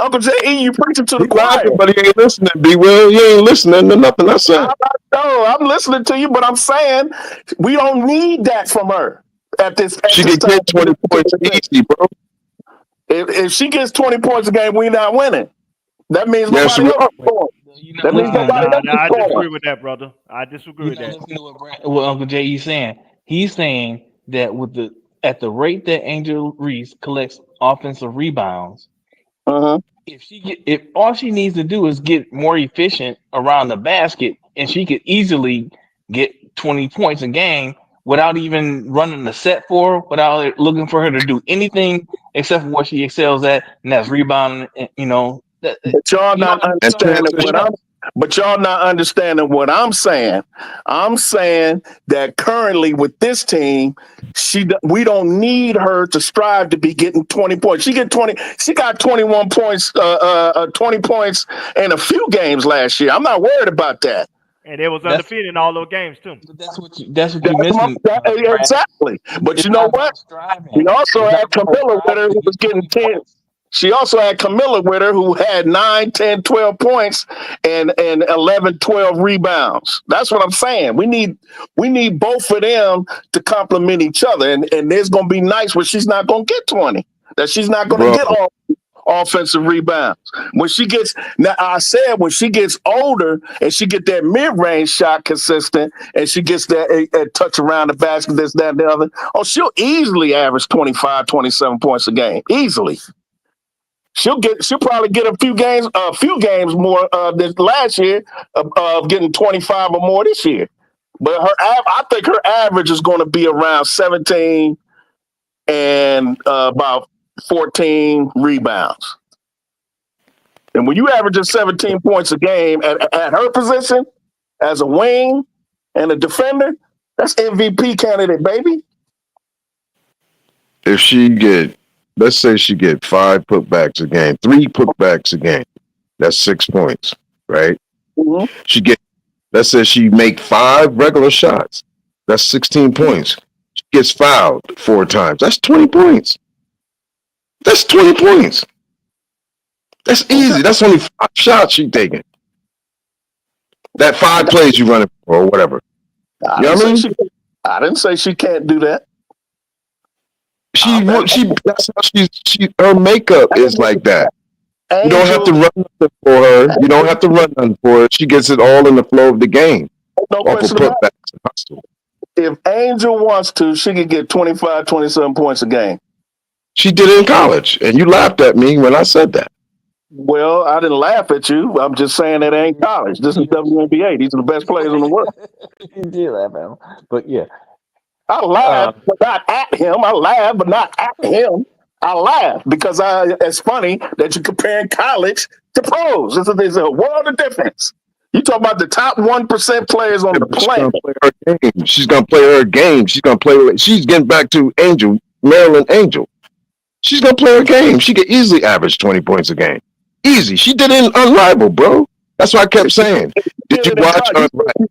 Uncle J.E. You preaching to the choir,
but he ain't listening. BWill, you ain't listening to nothing I said.
No, I'm listening to you, but I'm saying we don't need that from her at this.
She can get 20 points easy, bro.
If she gets 20 points a game, we not winning. That means nobody else scoring. That means nobody else
I disagree with that, brother. I disagree with that.
Listen to what Uncle J.E. is saying. He's saying that at the rate that Angel Reese collects offensive rebounds, if all she needs to do is get more efficient around the basket, and she could easily get 20 points a game without even running the set for her, without looking for her to do anything except for what she excels at, and that's rebounding.
But y'all not understanding what I'm saying. I'm saying that currently with this team, we don't need her to strive to be getting 20 points. She got 21 points, 20 points in a few games last year. I'm not worried about that.
And they was undefeated in all those games too.
That's what you missing.
Exactly. But you know what? We also had Kamilla with her who was getting 10. She also had Kamilla with her who had 9, 10, 12 points and 11, 12 rebounds. That's what I'm saying. We need both of them to complement each other. And it's going to be nice when she's not going to get 20, that she's not going to get all offensive rebounds. When she gets older and she get that mid-range shot consistent and she gets that touch around the basket, this, that, and the other, she'll easily average 25, 27 points a game. Easily. She'll probably get a few games more this last year of getting 25 or more this year. But I think her average is going to be around 17 and about 14 rebounds. And when you average 17 points a game at her position as a wing and a defender, that's MVP candidate, baby.
If she get let's say she get 5 putbacks a game, 3 putbacks a game. That's 6 points, right?
Mhm.
She get, let's say she make 5 regular shots. That's 16 points. She gets fouled 4 times. That's 20 points. That's 20 points. That's easy. That's only 5 shots she taking. That 5 plays you running or whatever.
I
You know
didn't
what I
say
mean?
I didn't say she can't do that.
That's how her makeup is like that. You don't have to
Angel,
run nothing for her. You don't have to run nothing for her. She gets it all in the flow of the game.
no
Off of
question about it.
putbacks and hustle.
If Angel wants to, she could get 25, 27 points a game.
She did it in college, and you laughed at me when I said that.
Well, I didn't laugh at you. I'm just saying it ain't college. This is WNBA. These are the best players in the world.
You did laugh at him, but yeah.
I laughed, but not at him. I laughed, but not at him. I laugh because it's funny that you're comparing college to pros. There's a world of difference. You talk about the top 1% players on the planet.
She's gonna play her game. She's gonna play. She's getting back to Angel, Maryland Angel. She's gonna play her game. She could easily average 20 points a game. Easy. She did it in Unrivaled, bro. That's what I kept saying. Did you watch Unrivaled?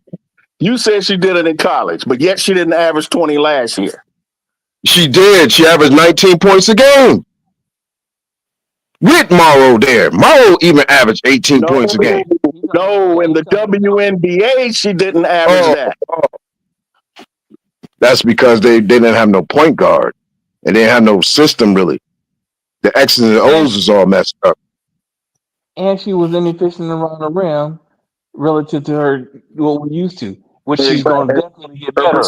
You said she did it in college, but yet she didn't average 20 last year.
She did. She averaged 19 points a game. With Morrow there. Morrow even averaged 18 points a game.
No, in the WNBA, she didn't average that.
That's because they didn't have no point guard. And they didn't have no system, really. The X's and O's is all messed up.
And she was inefficient around the rim relative to her what we used to, which she's going to definitely get better.
Her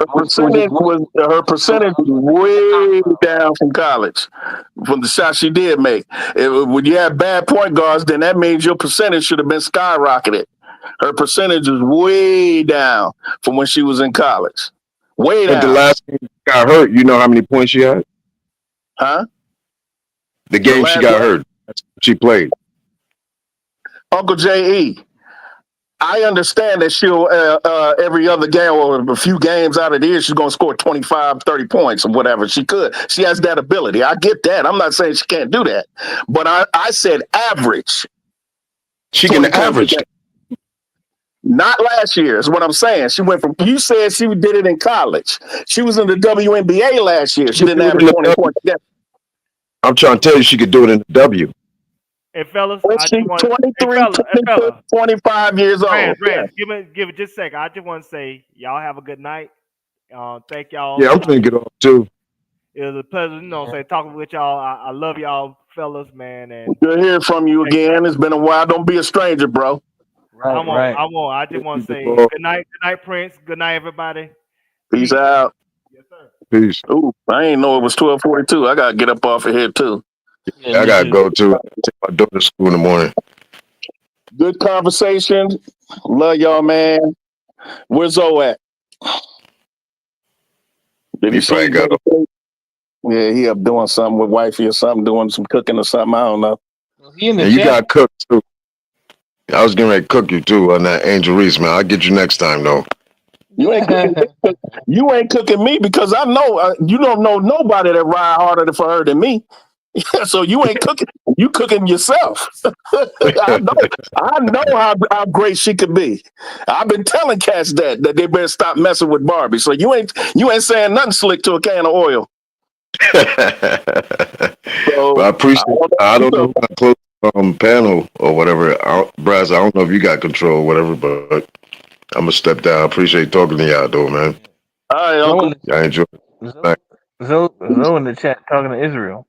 percentage was way down from college, from the shot she did make. When you have bad point guards, then that means your percentage should have been skyrocketed. Her percentage is way down from when she was in college. Way down.
But the last game she got hurt, you know how many points she had?
Huh?
The game she got hurt. She played.
Uncle J.E., I understand that she'll every other game or a few games out of the year, she's going to score 25, 30 points or whatever. She could. She has that ability. I get that. I'm not saying she can't do that. But I said average.
She can average.
Not last year is what I'm saying. She went from, you said she did it in college. She was in the WNBA last year. She didn't average 20 points.
I'm trying to tell you she could do it in the W.
Hey, fellas,
she's 23, 25 years old.
Rand, give it just a second. I just want to say, y'all have a good night. Thank y'all.
Yeah, I'm trying to get off too.
It was a pleasure, talking with y'all. I love y'all, fellas, man. And
good to hear from you again. It's been a while. Don't be a stranger, bro.
I won't. I just want to say good night, Prince. Good night, everybody.
Peace out.
Yes, sir.
Peace.
Ooh, I ain't know it was 12:42. I gotta get up off of here too.
Yeah, I gotta go too. Take my daughter to school in the morning.
Good conversation. Love y'all, man. Where's Zoe at? Did he say yeah, he up doing something with wifey or something, doing some cooking or something. I don't know.
You got cooked too. I was getting ready to cook you too on that Angel Reese, man. I'll get you next time though.
You ain't cooking me because I know you don't know nobody that ride harder for her than me. So you ain't cooking. You cooking yourself. I know how great she could be. I've been telling cats that they better stop messing with Barbie. So you ain't saying nothing slick to a can of oil.
So, I appreciate it. I don't know how close panel or whatever. Brass, I don't know if you got control or whatever, but I'm gonna step down. I appreciate talking to y'all though, man.
All right, Uncle.
I enjoy it.
Zoe in the chat talking to Israel.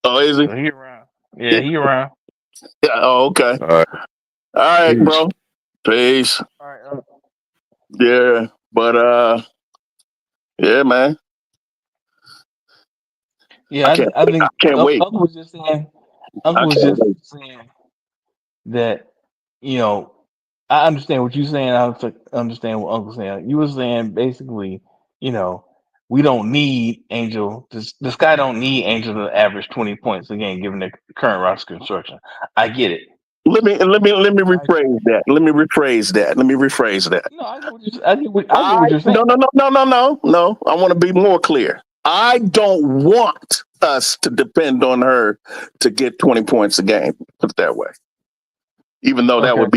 Oh, is he?
So he around. Yeah, he around.
Yeah. Oh, okay. All right,
Peace.
bro. Peace.
All right.
Yeah, but yeah, man.
Yeah, I think
I can't wait.
Uncle was just saying. That I understand what you're saying. I understand what Uncle's saying. You were saying basically, we don't need Angel. This guy don't need Angel to average 20 points a game given the current roster construction. I get it.
Let me rephrase that. Let me rephrase that.
No, I get what you're saying.
No. I want to be more clear. I don't want us to depend on her to get 20 points a game. Put it that way. Even though that would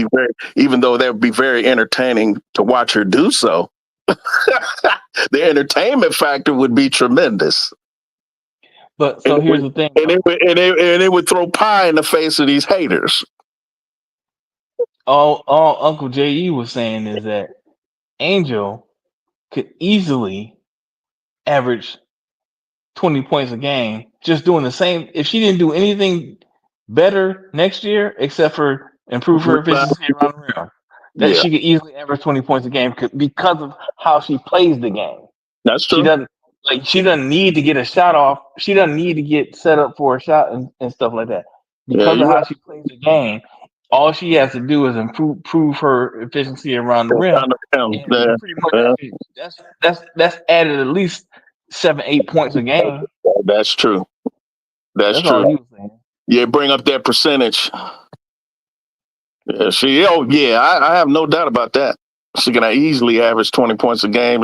be very entertaining to watch her do so. The entertainment factor would be tremendous.
But so here's the thing.
And it would throw pie in the face of these haters.
All Uncle JE was saying is that Angel could easily average 20 points a game just doing the same. If she didn't do anything better next year except for improve her efficiency around the rim, that she could easily average 20 points a game because of how she plays the game.
That's true.
She doesn't need to get a shot off. She doesn't need to get set up for a shot and stuff like that. Because of how she plays the game, all she has to do is improve her efficiency around the rim. And pretty much that's added at least 7-8 points a game.
That's true. That's true.
All he was saying.
Yeah, bring up that percentage. Yeah, I have no doubt about that. She can easily average 20 points a game.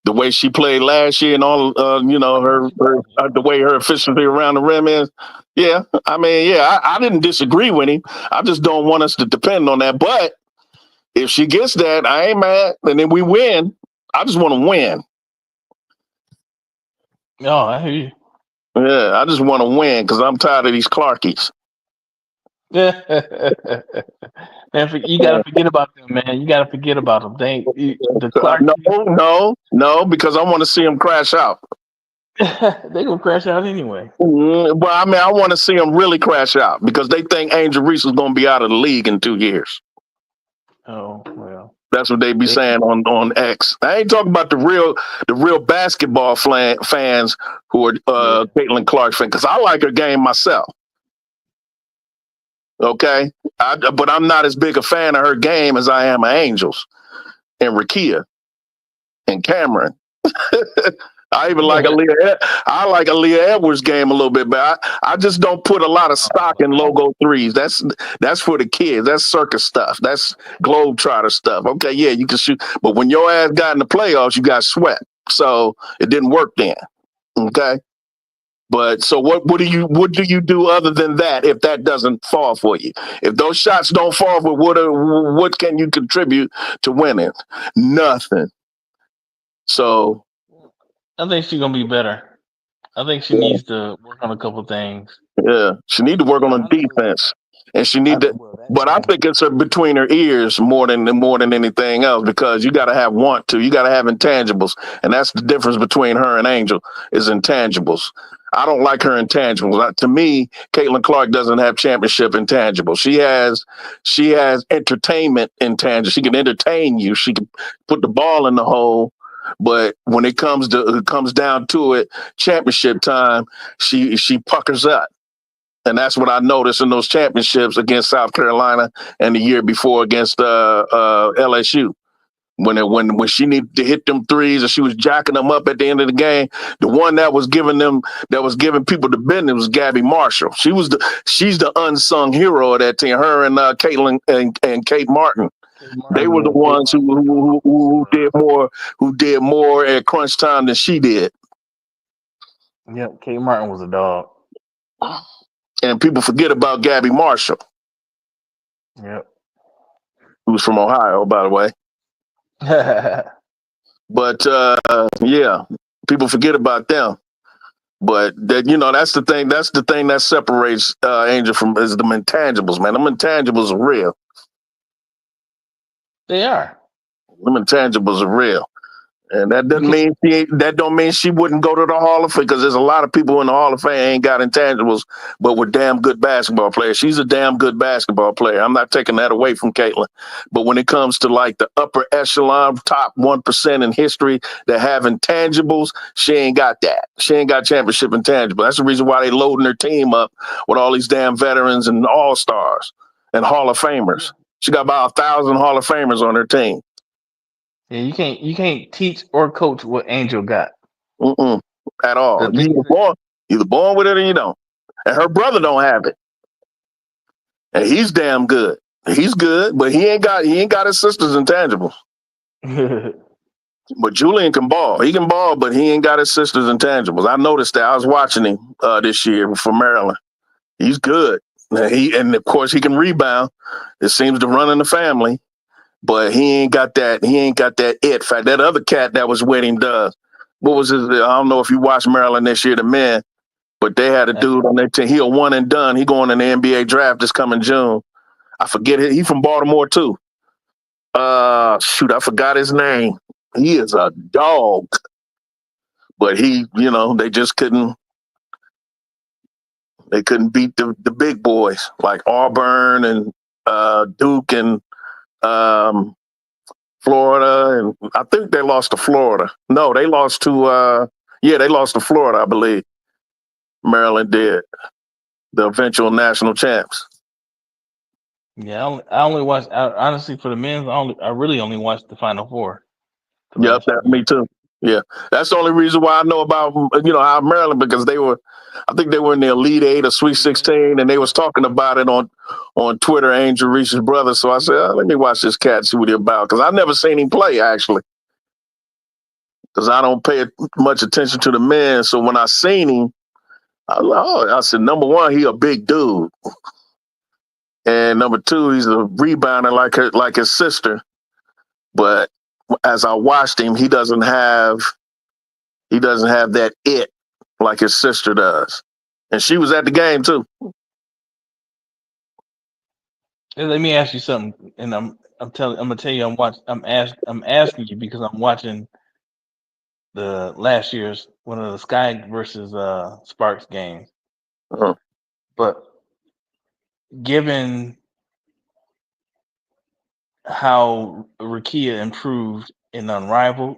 The way she played last year and all, the way her efficiency around the rim is. Yeah, I didn't disagree with him. I just don't want us to depend on that. But if she gets that, I ain't mad. And then we win. I just want to win.
Oh, I hear you.
Yeah, I just want to win because I'm tired of these Clarkies.
Man, you gotta forget about them, man. You gotta forget about them. The Clark.
No, because I want to see them crash out.
They gonna crash out anyway.
Well, I want to see them really crash out because they think Angel Reese is gonna be out of the league in 2 years.
Oh well.
That's what they be saying on X. I ain't talking about the real basketball fans who are Caitlin Clark fans because I like her game myself. Okay, but I'm not as big a fan of her game as I am of Angel's and Rakia and Cameron. I even like Aaliyah. I like Aaliyah Edwards' game a little bit, but I just don't put a lot of stock in logo threes. That's for the kids. That's circus stuff. That's Globetrotter stuff. Okay, yeah, you can shoot, but when your ass got in the playoffs, you got swept. So it didn't work then. Okay. But so what do you do other than that if that doesn't fall for you? If those shots don't fall for what can you contribute to winning? Nothing. So
I think she's gonna be better. I think she needs to work on a couple things.
Yeah, she need to work on the defense. And she need to, but I think it's between her ears more than anything else because you got to have you got to have intangibles, and that's the difference between her and Angel is intangibles. I don't like her intangibles. To me, Caitlin Clark doesn't have championship intangibles. She has entertainment intangibles. She can entertain you. She can put the ball in the hole. But when it comes down to it, championship time, she puckers up. And that's what I noticed in those championships against South Carolina and the year before against LSU. When she needed to hit them threes and she was jacking them up at the end of the game, the one that was giving people the business was Gabby Marshall. She's the unsung hero of that team. Her and Caitlin and Kate Martin. They were the ones who did more at crunch time than she did.
Yep, Kate Martin was a dog.
And people forget about Gabby Marshall.
Yep.
Who's from Ohio, by the way. But yeah, people forget about them. But that's the thing. That's the thing that separates Angel from is the intangibles, man. Them intangibles are real.
They are.
Them intangibles are real. And that don't mean she wouldn't go to the Hall of Fame because there's a lot of people in the Hall of Fame ain't got intangibles, but were damn good basketball players. She's a damn good basketball player. I'm not taking that away from Caitlin. But when it comes to like the upper echelon, top 1% in history that have intangibles, she ain't got that. She ain't got championship intangible. That's the reason why they loading her team up with all these damn veterans and all-stars and Hall of Famers. She got about 1,000 Hall of Famers on her team.
Yeah, you can't teach or coach what Angel got.
At all. You're born with it or you don't. And her brother don't have it. And he's damn good. He's good, but he ain't got his sister's intangibles. But Julian can ball. He can ball, but he ain't got his sister's intangibles. I noticed that. I was watching him this year for Maryland. He's good. And of course he can rebound. It seems to run in the family, but he ain't got that. He ain't got that it fact. That other cat that was with him does. What was his? I don't know if you watched Maryland this year, the men, but they had a dude on their team. He a one and done. He going in the NBA draft this coming June. I forget it. He from Baltimore too. Shoot, I forgot his name. He is a dog, but they just couldn't. They couldn't beat the big boys like Auburn and Duke and Florida, and I think they lost to Florida. No, they lost to they lost to Florida, I believe. Maryland did, the eventual national champs.
Yeah, I only watched. Honestly, for the men's, I really only watched the Final Four.
Yep, me too. Yeah, that's the only reason why I know about how Maryland, because I think they were in the Elite Eight or Sweet 16, and they was talking about it on Twitter. Angel Reese's brother. So I said, let me watch this cat, see what he's about, because I never seen him play actually, because I don't pay much attention to the men. So when I seen him, I said, number one, he a big dude. And number two, he's a rebounder like his sister. But as I watched him, he doesn't have that it like his sister does. And she was at the game too.
Let me ask you something, and I'm gonna tell you I'm asking you because I'm watching the last year's one of the Sky versus Sparks games.
Uh-huh.
But given how Rakia improved in Unrivaled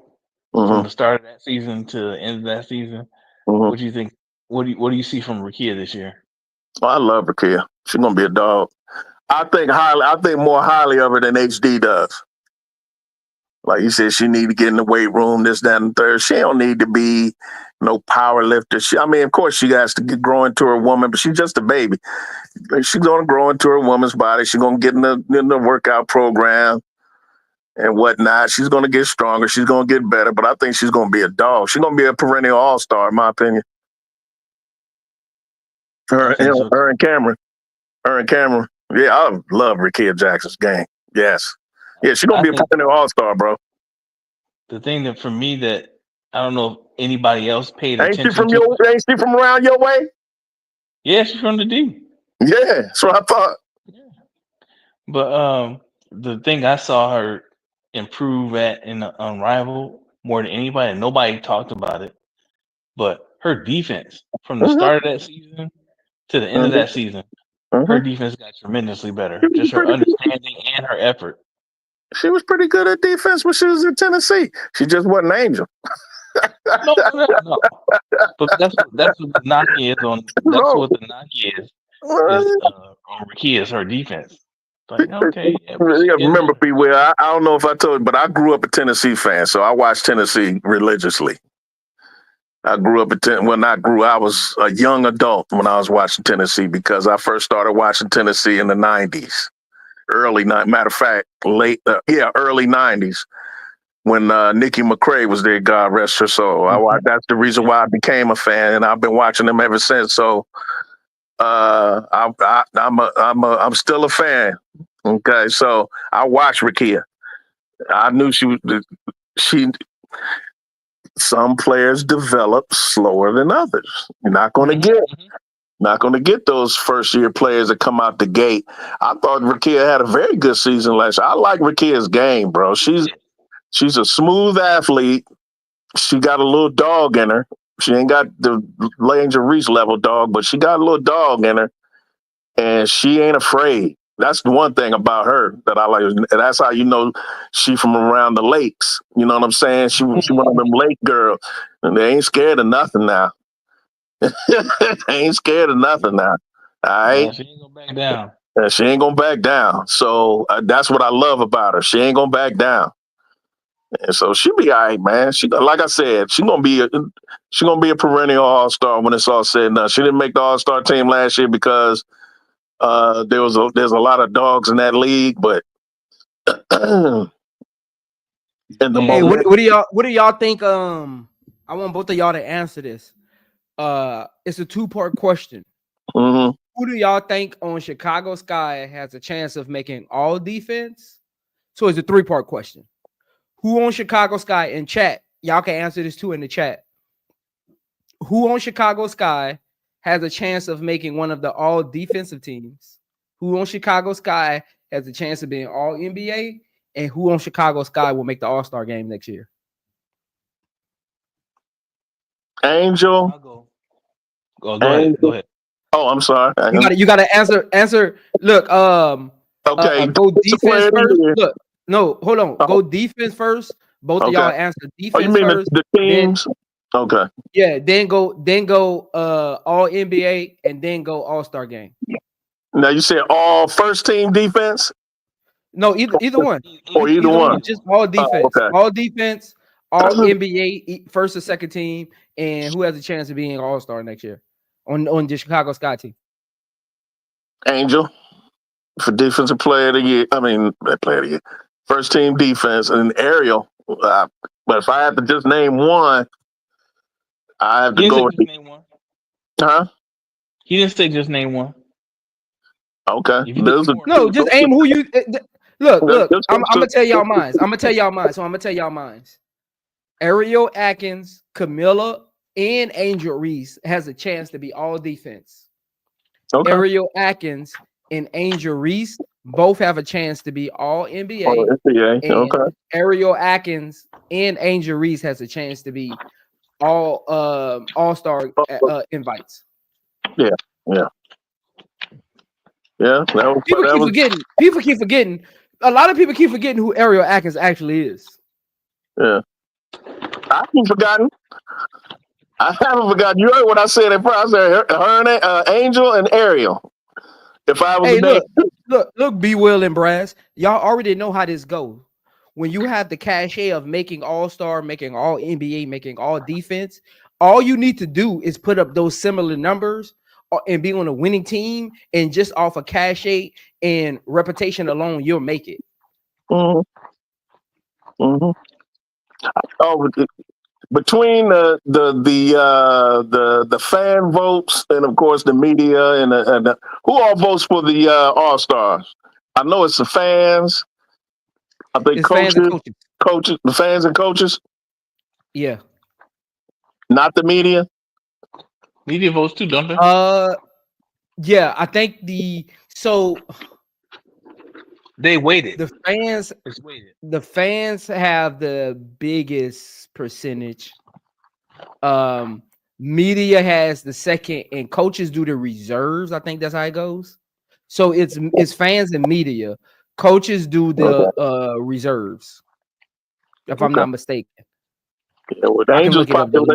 from the start of that season to the end of that season, what do you think? What do you see from Rakia this year?
Oh, I love Rakia. She's gonna be a dog. I think more highly of her than HD does. Like you said, she need to get in the weight room, this, that, and third. She don't need to be no power lifter. Of course she has to grow into her woman, but she's just a baby. She's gonna grow into her woman's body. She's gonna get in the workout program and whatnot. She's gonna get stronger. She's gonna get better. But I think she's gonna be a dog. She's gonna be a perennial all-star, in my opinion. Her and Cameron. Yeah, I love Rakia Jackson's game. Yes. Yeah, she's gonna be a perennial all-star, bro.
The thing that for me that I don't know if anybody else paid attention
Ain't she from around your way?
Yeah, she's from the D.
Yeah, that's what I thought.
Yeah. But the thing I saw her improve at in the Unrivaled more than anybody, and nobody talked about it, but her defense from the start of that season to the end of that season, her defense got tremendously better. Just her understanding and her effort.
She was pretty good at defense when she was in Tennessee. She just wasn't Angel.
No. But that's what the knock is on. That's what the knock is on Rakia is her defense. Like, okay,
remember, BWill, I don't know if I told you, but I grew up a Tennessee fan, so I watched Tennessee religiously. I grew up I was a young adult when I was watching Tennessee, because I first started watching Tennessee in the 90s. Early 90s, when Nikki McCray was there, God rest her soul. That's the reason why I became a fan, and I've been watching them ever since. So I'm still a fan. Okay, so I watched Rakia. I knew some players develop slower than others. You're not going to get those first year players that come out the gate. I thought Rakia had a very good season last year. I like Rakia's game, bro. She's a smooth athlete. She got a little dog in her. She ain't got the Angel Reese level dog, but she got a little dog in her, and she ain't afraid. That's the one thing about her that I like. And that's how you know she from around the lakes. You know what I'm saying? She one of them lake girls, and they ain't scared of nothing now. Ain't scared of nothing now. All right?
Yeah, she ain't gonna back down.
She ain't gonna back down. So that's what I love about her. She ain't gonna back down. And so she'll be all right, man. She, like I said, she's gonna be a perennial all-star when it's all said and done. She didn't make the all-star team last year because there's a lot of dogs in that league, but in the
Hey,
moment.
what do y'all think? I want both of y'all to answer this. It's a two-part question.
Mm-hmm.
Who do y'all think on Chicago Sky has a chance of making all defense? So it's a three-part question. Who on Chicago Sky in chat? Y'all can answer this too in the chat. Who on Chicago Sky has a chance of making one of the all defensive teams? Who on Chicago Sky has a chance of being all NBA? And who on Chicago Sky will make the All-Star game next year?
Angel.
I'll go. Go ahead. Go ahead.
Oh, I'm sorry.
You gotta answer. Look,
Okay.
go
It's a
defense
player of the
first.
year.
Look, no, hold on.
Oh,
Go defense first. Both of
okay.
y'all answer
Oh, you
defense
mean
first.
the
Then
teams? Okay.
yeah, then go all NBA and then go All-Star game.
Now you said all first team defense
No, either one.
or either
Either
one?
one. Just all defense.
Okay.
All defense, all NBA first or second team, and who has a chance of being All-Star next year on the Chicago Sky team.
Angel for defensive player of the year. I mean, player of the year. First team defense and Ariel. But if I had to just name one, I have to
He didn't
go
say
with
just name one.
huh?
He didn't say just name one.
Okay.
If you could
Those
name
are
more,
No, just aim who you look.
just
I'm gonna tell y'all mines. I'm gonna tell y'all mines. So I'm gonna tell y'all mines. Ariel Atkins, Kamilla, and Angel Reese has a chance to be all defense.
okay.
Ariel Atkins and Angel Reese both have a chance to be all NBA.
Oh, SBA.
And
Okay.
Ariel Atkins and Angel Reese has a chance to be all-star invites.
Yeah. Yeah. Yeah.
People
That
keep
was
forgetting. People keep forgetting. A lot of people keep forgetting who Ariel Atkins actually is.
yeah. I haven't forgotten. I haven't forgotten. You heard what I said at first. I said her and Angel and Ariel. If I was
Hey,
a name,
look, BWill and Brass. Y'all already know how this goes. When you have the cachet of making all-star, making all NBA, making all defense, all you need to do is put up those similar numbers and be on a winning team, and just off of cachet and reputation alone, you'll make it.
mm-hmm. Mm-hmm. Oh, between the fan votes and of course the media and who all votes for the All Stars? I know it's the fans. I think
It's fans and coaches.
the fans and coaches,
Yeah.
not the media.
media votes too, don't they?
Yeah, I think
They waited.
the fans
It's waited.
the fans have the biggest percentage. Media has the second, and coaches do the reserves. I think that's how it goes. So it's fans and media. Coaches do the reserves, if I'm
Okay.
not mistaken.
Yeah, with
I can look it up though.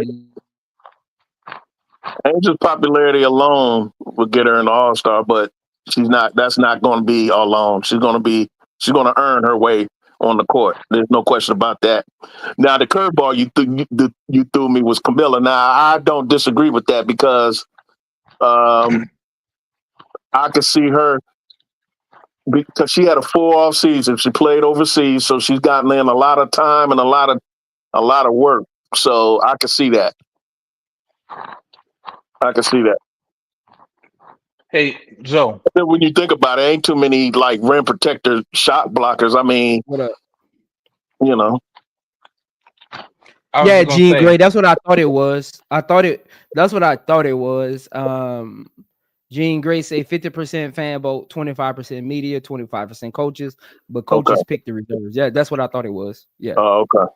Angel's popularity alone would get her an All Star, but she's not. That's not going to be alone. She's going to earn her way on the court. There's no question about that. Now, the curveball you threw me was Kamilla. Now, I don't disagree with that because I could see her because she had a full off season. She played overseas, so she's gotten in a lot of time and a lot of work. So I could see that.
Hey, Joe.
Then when you think about it, ain't too many like rim protector shot blockers. I mean,
What up?
you know.
Yeah, Gene Gray. That's what I thought it was. That's what I thought it was. Gene Gray say 50% fan vote, 25% media, 25% coaches, but coaches pick the reserves. Yeah, that's what I thought it was. Yeah.
Oh, okay.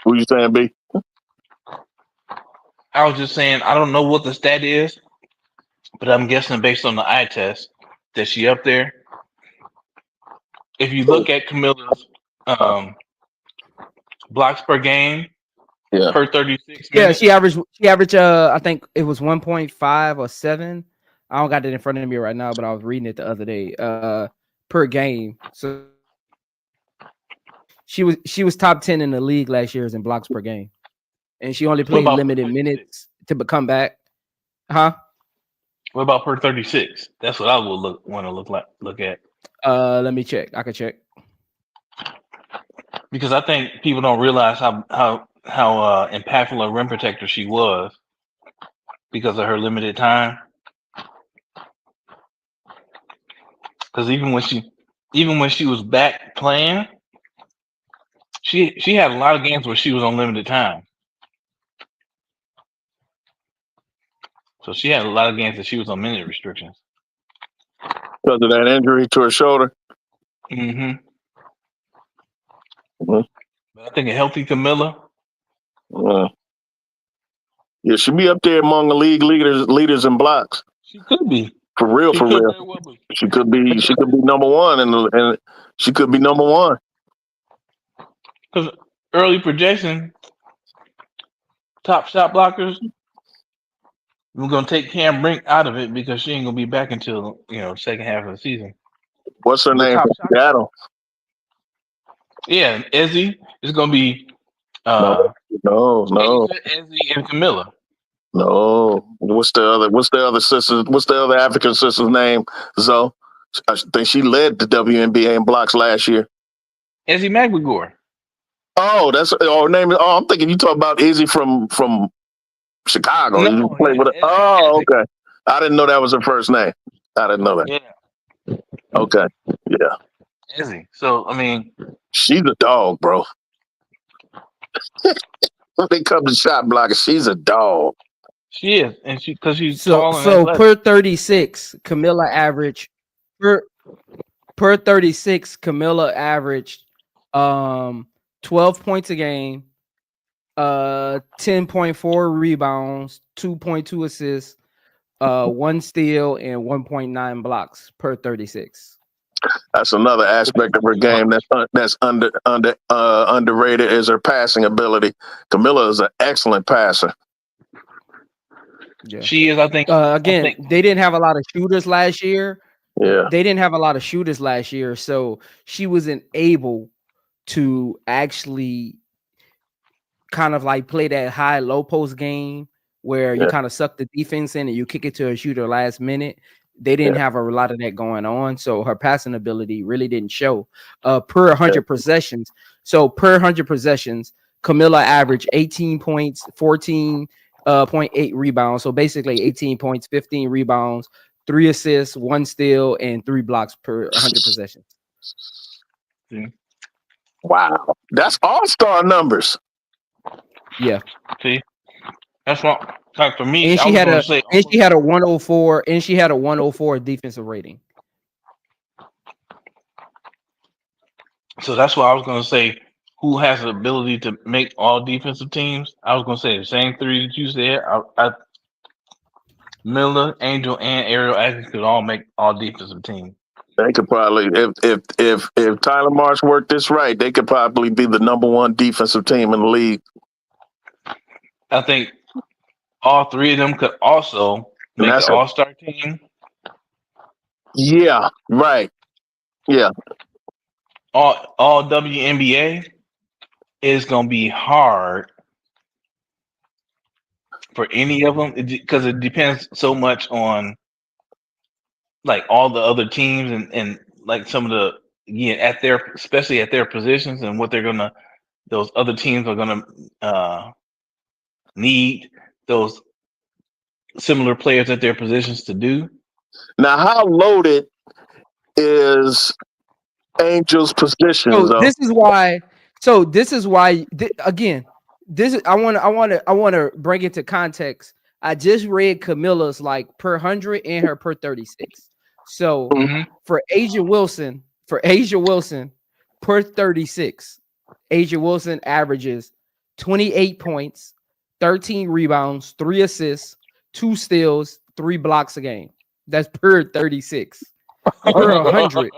What you saying, B?
I was just saying I don't know what the stat is, but I'm guessing based on the eye test that she up there. If you look at Camilla's blocks per game, per 36 minutes.
She averaged I think it was 1.5 or 7. I don't got it in front of me right now, but I was reading it the other day. Per game. So she was top 10 in the league last year in blocks per game. And she only played limited minutes to come back. Huh?
What about per 36? That's what I would look at.
Let me check. I can check.
because I think people don't realize how impactful a rim protector she was because of her limited time. Because even when she was back playing, she had a lot of games where she was on limited time. So she had a lot of games that she was on minute restrictions
because of that injury to her shoulder.
Mm-hmm.
Mm-hmm.
But I think a healthy Kamilla.
Yeah, she be up there among the leaders in blocks.
She could be.
For real.
Very well be.
She could be number one, and she could be number one.
Because early projection, top shot blockers, we're gonna take Cam Brink out of it because she ain't gonna be back until second half of the season.
What's her name from Seattle?
Yeah, Ezzy is gonna be.
No.
Ezzy and Kamilla.
No. What's the other sister? What's the other African sister's name? Zoe. I think she led the WNBA in blocks last year.
Ezzy McGregor.
Oh, that's her name. Oh, I'm thinking you talk about Izzy from Chicago.
No,
you play with her. Oh, okay. I didn't know that was her first name. I didn't know that.
Yeah.
Okay. Yeah.
Izzy. So I mean,
she's a dog, bro. When it comes to shot blocking, she's a dog.
She is, and because she's
so
tall and
so
athletic.
per 36, Kamilla averaged per 36, Kamilla averaged 12 points a game, 10.4 rebounds, 2.2 assists, 1 steal, and 1.9 blocks per 36.
That's another aspect of her game that's underrated is her passing ability. Kamilla is an excellent passer.
Yeah.
She is, I think.
Again, they didn't have a lot of shooters last year.
Yeah.
They didn't have a lot of shooters last year, so she wasn't able to actually kind of like play that high low post game where you kind of suck the defense in and you kick it to a shooter last minute. They didn't have a lot of that going on, so her passing ability really didn't show. Per 100 possessions, so per 100 possessions, Kamilla averaged 18 points, 14.8 rebounds. So basically 18 points, 15 rebounds, 3 assists, 1 steal, and 3 blocks per 100 possessions.
Wow, that's all-star numbers.
Yeah.
See, that's what for me.
And she had a 104, and she had a 104 defensive rating.
So that's why I was going to say, who has the ability to make all defensive teams? I was going to say the same three that you said. Miller, Angel, and Ariel Atkins could all make all defensive teams.
They could probably, if Tyler Marsh worked this right, they could probably be the number one defensive team in the league.
I think all three of them could also make the all-star team.
Yeah, right. Yeah.
All WNBA is going to be hard for any of them because it depends so much on like all the other teams and like some of the especially at their positions and what those other teams are gonna need those similar players at their positions to do.
Now, how loaded is Angel's position?
This is why. So this is why. Again, this is. I want to bring it to context. I just read Kamilla's like per 100 and her per 36. So for Asia Wilson, per 36, Asia Wilson averages 28 points, 13 rebounds, 3 assists, 2 steals, 3 blocks a game. That's per 36. Per 100.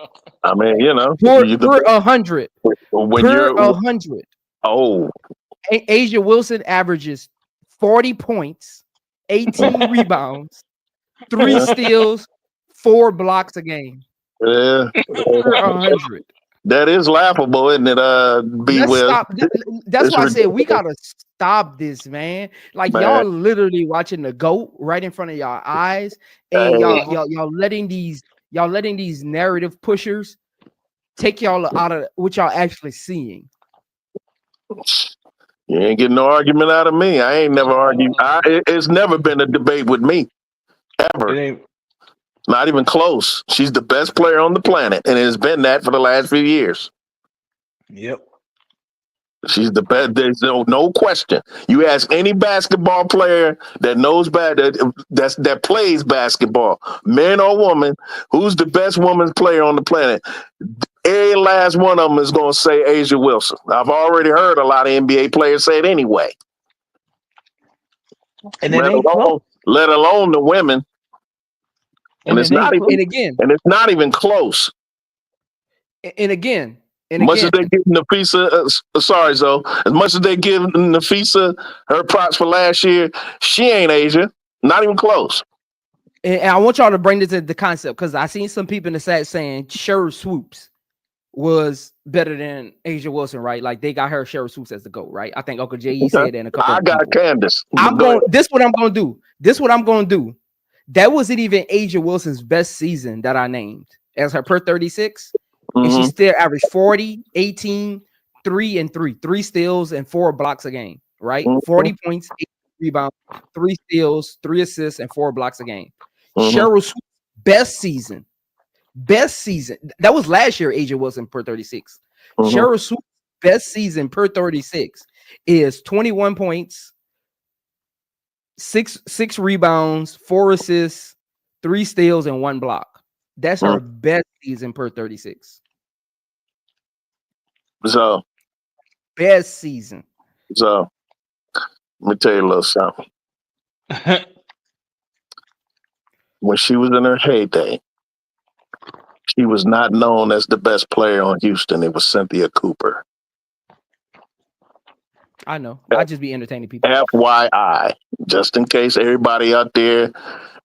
I mean,
per 100.
When
per 100.
Oh.
Asia Wilson averages 40 points, 18 rebounds, 3 steals, 4 blocks a game.
Yeah.
Per 100.
That is laughable, isn't it? BWill.
That's why I said we gotta stop this, man. Like y'all literally watching the GOAT right in front of y'all eyes, and y'all letting these narrative pushers take y'all out of what y'all actually seeing.
You ain't getting no argument out of me. I ain't never argued. It's never been a debate with me,
It
ever.
ain't.
Not even close. She's the best player on the planet, and it has been that for the last few years.
Yep.
She's the best. There's no question. You ask any basketball player that knows that plays basketball, man or woman, who's the best women's player on the planet? Every last one of them is going to say Asia Wilson. I've already heard a lot of NBA players say it anyway.
And it ain't close.
Let alone the women. And it's not even.
And again,
And it's not even close.
and again,
As much as they give Nafisa, sorry, Zoe. As much as they give Nafisa her props for last year, she ain't Asia. Not even close.
and I want y'all to bring this to the concept because I seen some people in the chat saying Cheryl Swoops was better than Asia Wilson, right? Like they got her Cheryl Swoops as the GOAT, right? I think Uncle J.E. said that in a couple.
I got Candace.
This what I'm gonna do. This what I'm gonna do. That wasn't even Asia Wilson's best season that I named as her per 36. And she still averaged 40, 18, 3 and 3 steals and 4 blocks a game, right? 40 points, 8 rebounds, 3 steals, 3 assists, and 4 blocks a game. Cheryl Swoops' best season. That was last year, Asia Wilson per 36. Cheryl Swoops' best season per 36 is 21 points, 6 rebounds, 4 assists, 3 steals, and 1 block. That's her best season per 36.
So
best season.
So let me tell you a little something. When she was in her heyday, she was not known as the best player on Houston. It was Cynthia Cooper.
I know. I just be entertaining people.
FYI, just in case everybody out there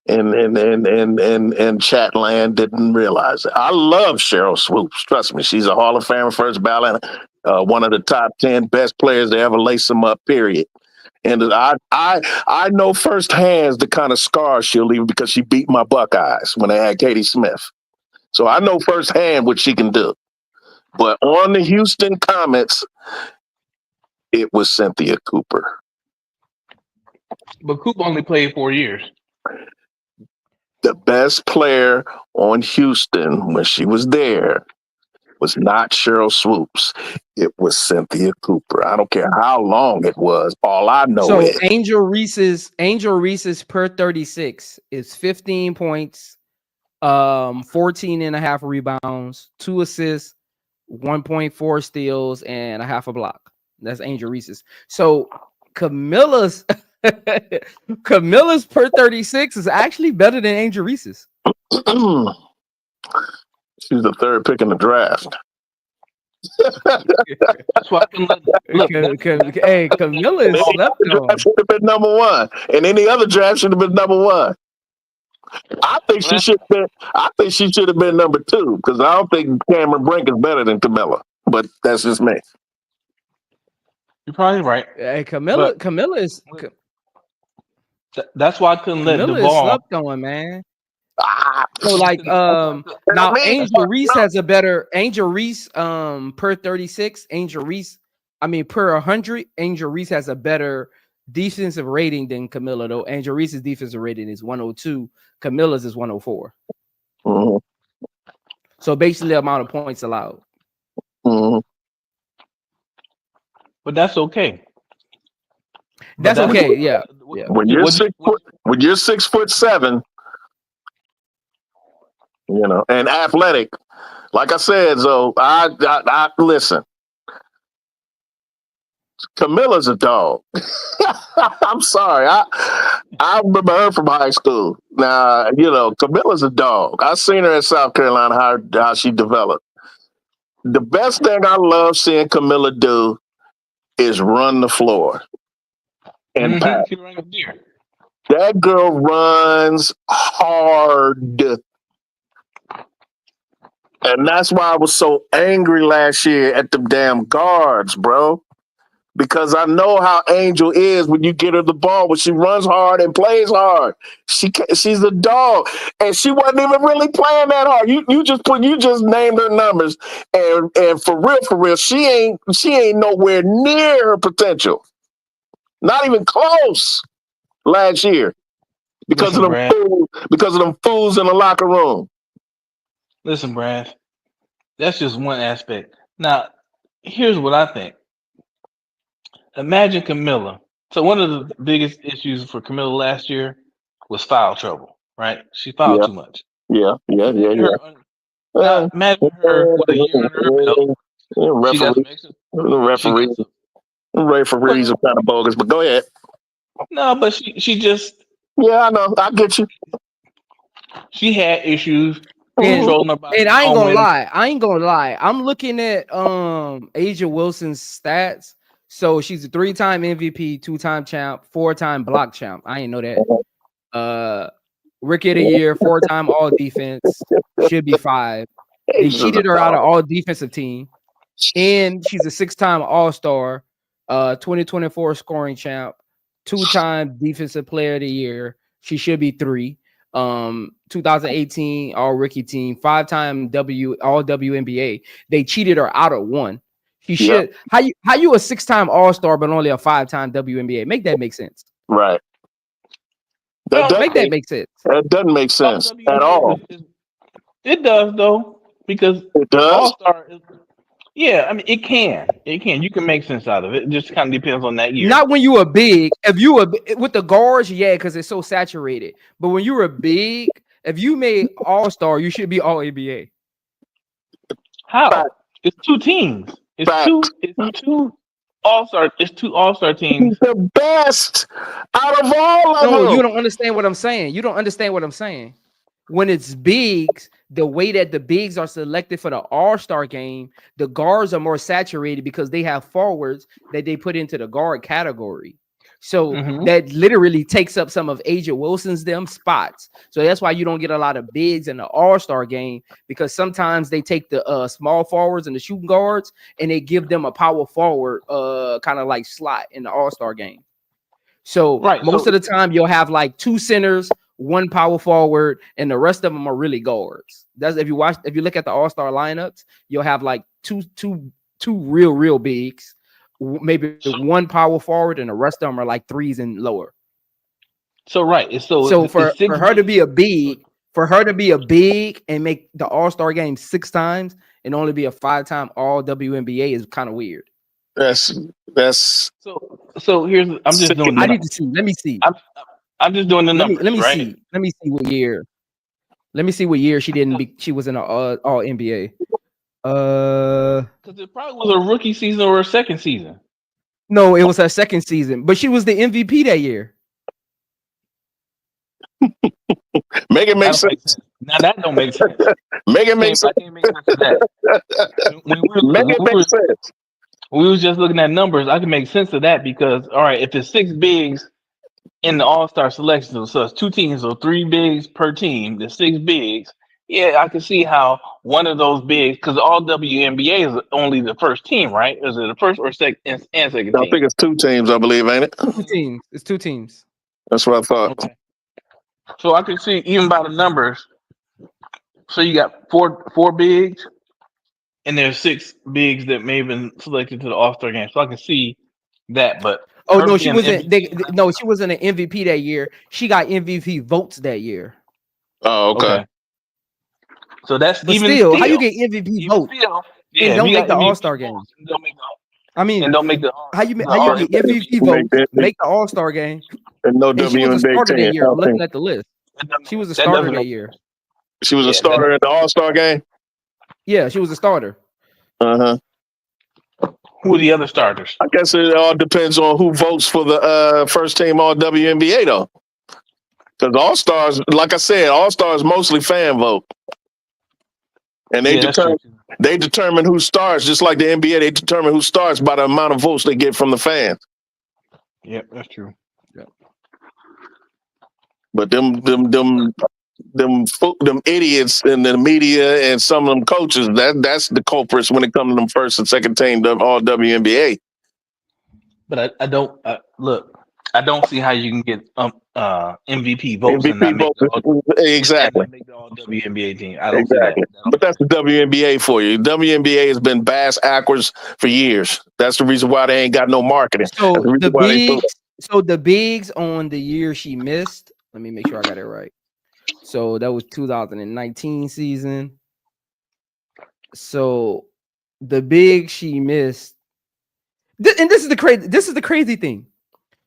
in chat land didn't realize it. I love Cheryl Swoops. Trust me, she's a Hall of Fame first ballot, one of the top 10 best players to ever lace them up. Period. And I know firsthand the kind of scars she'll leave because she beat my Buckeyes when they had Katie Smith. So I know firsthand what she can do. But on the Houston Comets, it was Cynthia Cooper.
But Coop only played 4 years.
The best player on Houston when she was there was not Cheryl Swoops. It was Cynthia Cooper. I don't care how long it was. All I know is
Angel Reese's per 36 is 15 points, 14 and a half rebounds, 2 assists, 1.4 steals, and a half a block. That's Angel Reese's. So Kamilla's per 36 is actually better than Angel Reese's.
She's the third pick in the draft.
That's why I can look.
Hey, Kamilla is slept on.
Should have been number 1, and any other draft should have been number 1. I think she should have been number 2 because I don't think Cameron Brink is better than Kamilla. But that's just me.
You're probably right.
Hey, Kamilla is.
That's why I couldn't let
Kamilla
Duvall.
is slept on, man. So like now Angel Reese has a better per 36. Angel Reese, per 100, Angel Reese has a better defensive rating than Kamilla, though. Angel Reese's defensive rating is 102. Camilla's is 104. So basically the amount of points allowed.
But that's okay.
That's okay, yeah.
When you're 6'7", and athletic, like I said, so I listen. Camilla's a dog. I'm sorry. I remember her from high school. Now, Camilla's a dog. I seen her in South Carolina, how she developed. The best thing I love seeing Kamilla do is run the floor and pass. That girl runs hard. And that's why I was so angry last year at the damn guards, bro. because I know how Angel is when you get her the ball, when she runs hard and plays hard. She's a dog, and she wasn't even really playing that hard. You just named her numbers, and for real, she ain't nowhere near her potential. Not even close last year because
Listen,
of them fools in the locker room.
Listen, Brad. That's just one aspect. Now, here's what I think. Imagine Kamilla. So one of the biggest issues for Kamilla last year was foul trouble, right? She fouled
Yeah,
too much.
yeah.
Now imagine her with a year under her belt. She got some extra.
Referees are kind of bogus, but go ahead.
No, but she just.
Yeah, I know. I get you.
She had issues
And,
controlling her body.
and I ain't gonna lie. I'm looking at Asia Wilson's stats. So she's a 3-time MVP, 2-time champ, 4-time block champ. I ain't know that. Rookie of the year, 4-time all defense, should be 5. They cheated her out of all defensive team. And she's a 6-time all-star, 2024 scoring champ, 2-time defensive player of the year. She should be 3. 2018 all rookie team, 5-time all WNBA. They cheated her out of 1. She should. How you a 6-time all-star but only a 5-time WNBA? Make that make sense.
Right.
Make that make sense.
That doesn't make sense at all.
It does though, because
it does.
All-star is, yeah, I mean it can. You can make sense out of it. It just kind of depends on that year.
Not when you are big. If you were with the guards, yeah, because it's so saturated. But when you were big, if you made all-star, you should be all NBA.
How? Fact. It's 2 teams. It's
Fact.
two all-star. It's 2 all-star teams.
The best out of all of them.
No, you don't understand what I'm saying. You don't understand what I'm saying. When it's bigs, the way that the bigs are selected for the all-star game, the guards are more saturated because they have forwards that they put into the guard category. So that literally takes up some of Asia Wilson's them spots. So that's why you don't get a lot of bigs in the all-star game, because sometimes they take the small forwards and the shooting guards and they give them a power forward kind of like slot in the all-star game. So most of the time you'll have like 2 centers, 1 power forward, and the rest of them are really guards. That's if you look at the all-star lineups, you'll have like two real bigs, maybe 1 power forward, and the rest of them are like 3s and lower.
So
for her to be a big, and make the all-star game 6 times and only be a 5-time all WNBA is kind of weird.
That's
so here's I'm just doing.
I need to see. Let me see.
I'm just doing the numbers.
Let me
right?
see. Let me see what year. Let me see what year she didn't be. She was in an all NBA.
Because it probably was a rookie season or a second season.
No, it was her second season, but she was the MVP that year.
Make it make sense.
Now that don't make sense.
Make it make sense.
I can't make sense of that. Make it make sense. We was just looking at numbers. I can make sense of that because, all right, if it's 6 bigs in the All-Star selection, so it's 2 teams, so 3 bigs per team, the 6 bigs. Yeah, I can see how one of those bigs, because all WNBA is only the first team, right? Is it the first or second and second team?
I think it's 2 teams, I believe, ain't it?
2 teams. It's 2 teams.
That's what I thought.
Okay. So I can see even by the numbers. So you got four bigs, and there's 6 bigs that may have been selected to the All-Star game. So I can see that, but
no, she wasn't. No, she wasn't an MVP that year. She got MVP votes that year.
Oh, okay.
So that's
but
even
still, how you get MVP votes and don't make the All-Star game? I mean,
don't make the
how you get MVP votes, make the All-Star game,
and no WNBA
she was a starter that year.
I'm
looking at the list, she was a starter that year.
She was a starter at the All-Star game.
Yeah, she was a starter.
Who are the other starters?
I guess it all depends on who votes for the first team All WNBA though. Because All Stars, like I said, All Stars mostly fan vote, and they determine who starts. Just like the NBA, they determine who starts by the amount of votes they get from the fans.
Yep, that's true. Yep.
But them idiots in the media and some of them coaches, that's the culprits when it comes to them first and second team All WNBA.
But I don't look. I don't see how you can get MVP votes and
MVP
not make
vote.
the all and
Exactly.
not make the all WNBA team. I don't see that.
Exactly. But that's the WNBA for you. WNBA has been bass backwards for years. That's the reason why they ain't got no marketing.
So
That's the reason
the
why they do it.
bigs, so the bigs on the year she missed. Let me make sure I got it right. So that was 2019 season. So the big she missed, and this is the crazy. This is the crazy thing.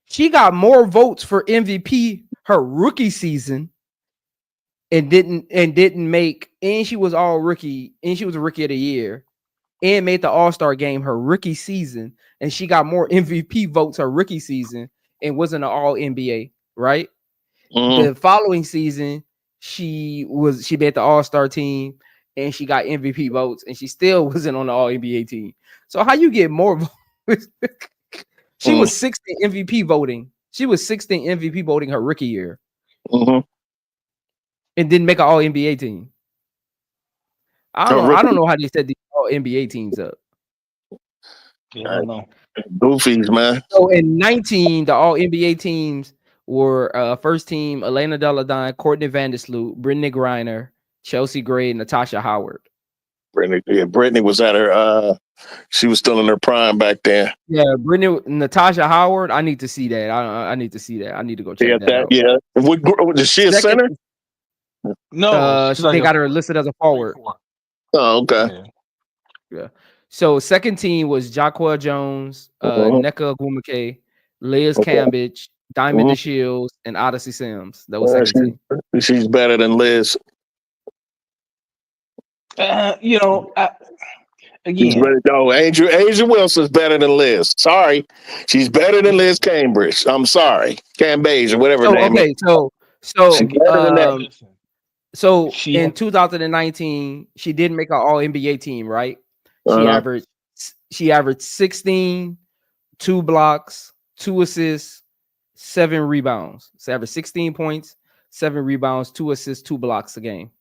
She got more votes for MVP her rookie season, and didn't make. And she was all rookie, and she was a rookie of the year, and made the All-Star game her rookie season, and she got more MVP votes her rookie season, and wasn't an All NBA. Right.
Mhm.
The following season, she made the All-Star team and she got MVP votes, and she still wasn't on the All NBA team. So how you get more votes? She was 16 MVP voting. She was 16 MVP voting her rookie year,
Mhm.
and didn't make an All NBA team. I don't know how they set these All NBA teams up.
Yeah, I don't know.
Goofies, man.
So in 19, the All NBA teams were first team Elena Deladine, Courtney Vandersloot, Brittany Griner, Chelsea Gray, and Natasha Howard.
Brittany was at her. She was still in her prime back then.
Yeah, Brittany, Natasha Howard. I need to see that. I need to see that. I need to go check that out.
Yeah. Is she a center?
No, she's like
they got her listed as a forward.
Oh, okay.
Yeah. So second team was Jacqua Jones, Nneka Ogwumike, Liz Cambridge, Diamond DeShields, and Odyssey Sims. That was second team.
She's better than Liz.
Again,
Angel Wilson's better than Liz. Sorry, she's better than Liz Cambridge. I'm sorry, Cambage or whatever her name is.
So
she's better than that.
So in 2019, she didn't make an All NBA team, right? She averaged 16, 2 blocks, 2 assists, 7 rebounds. So averaged 16 points, 7 rebounds, 2 assists, 2 blocks a game.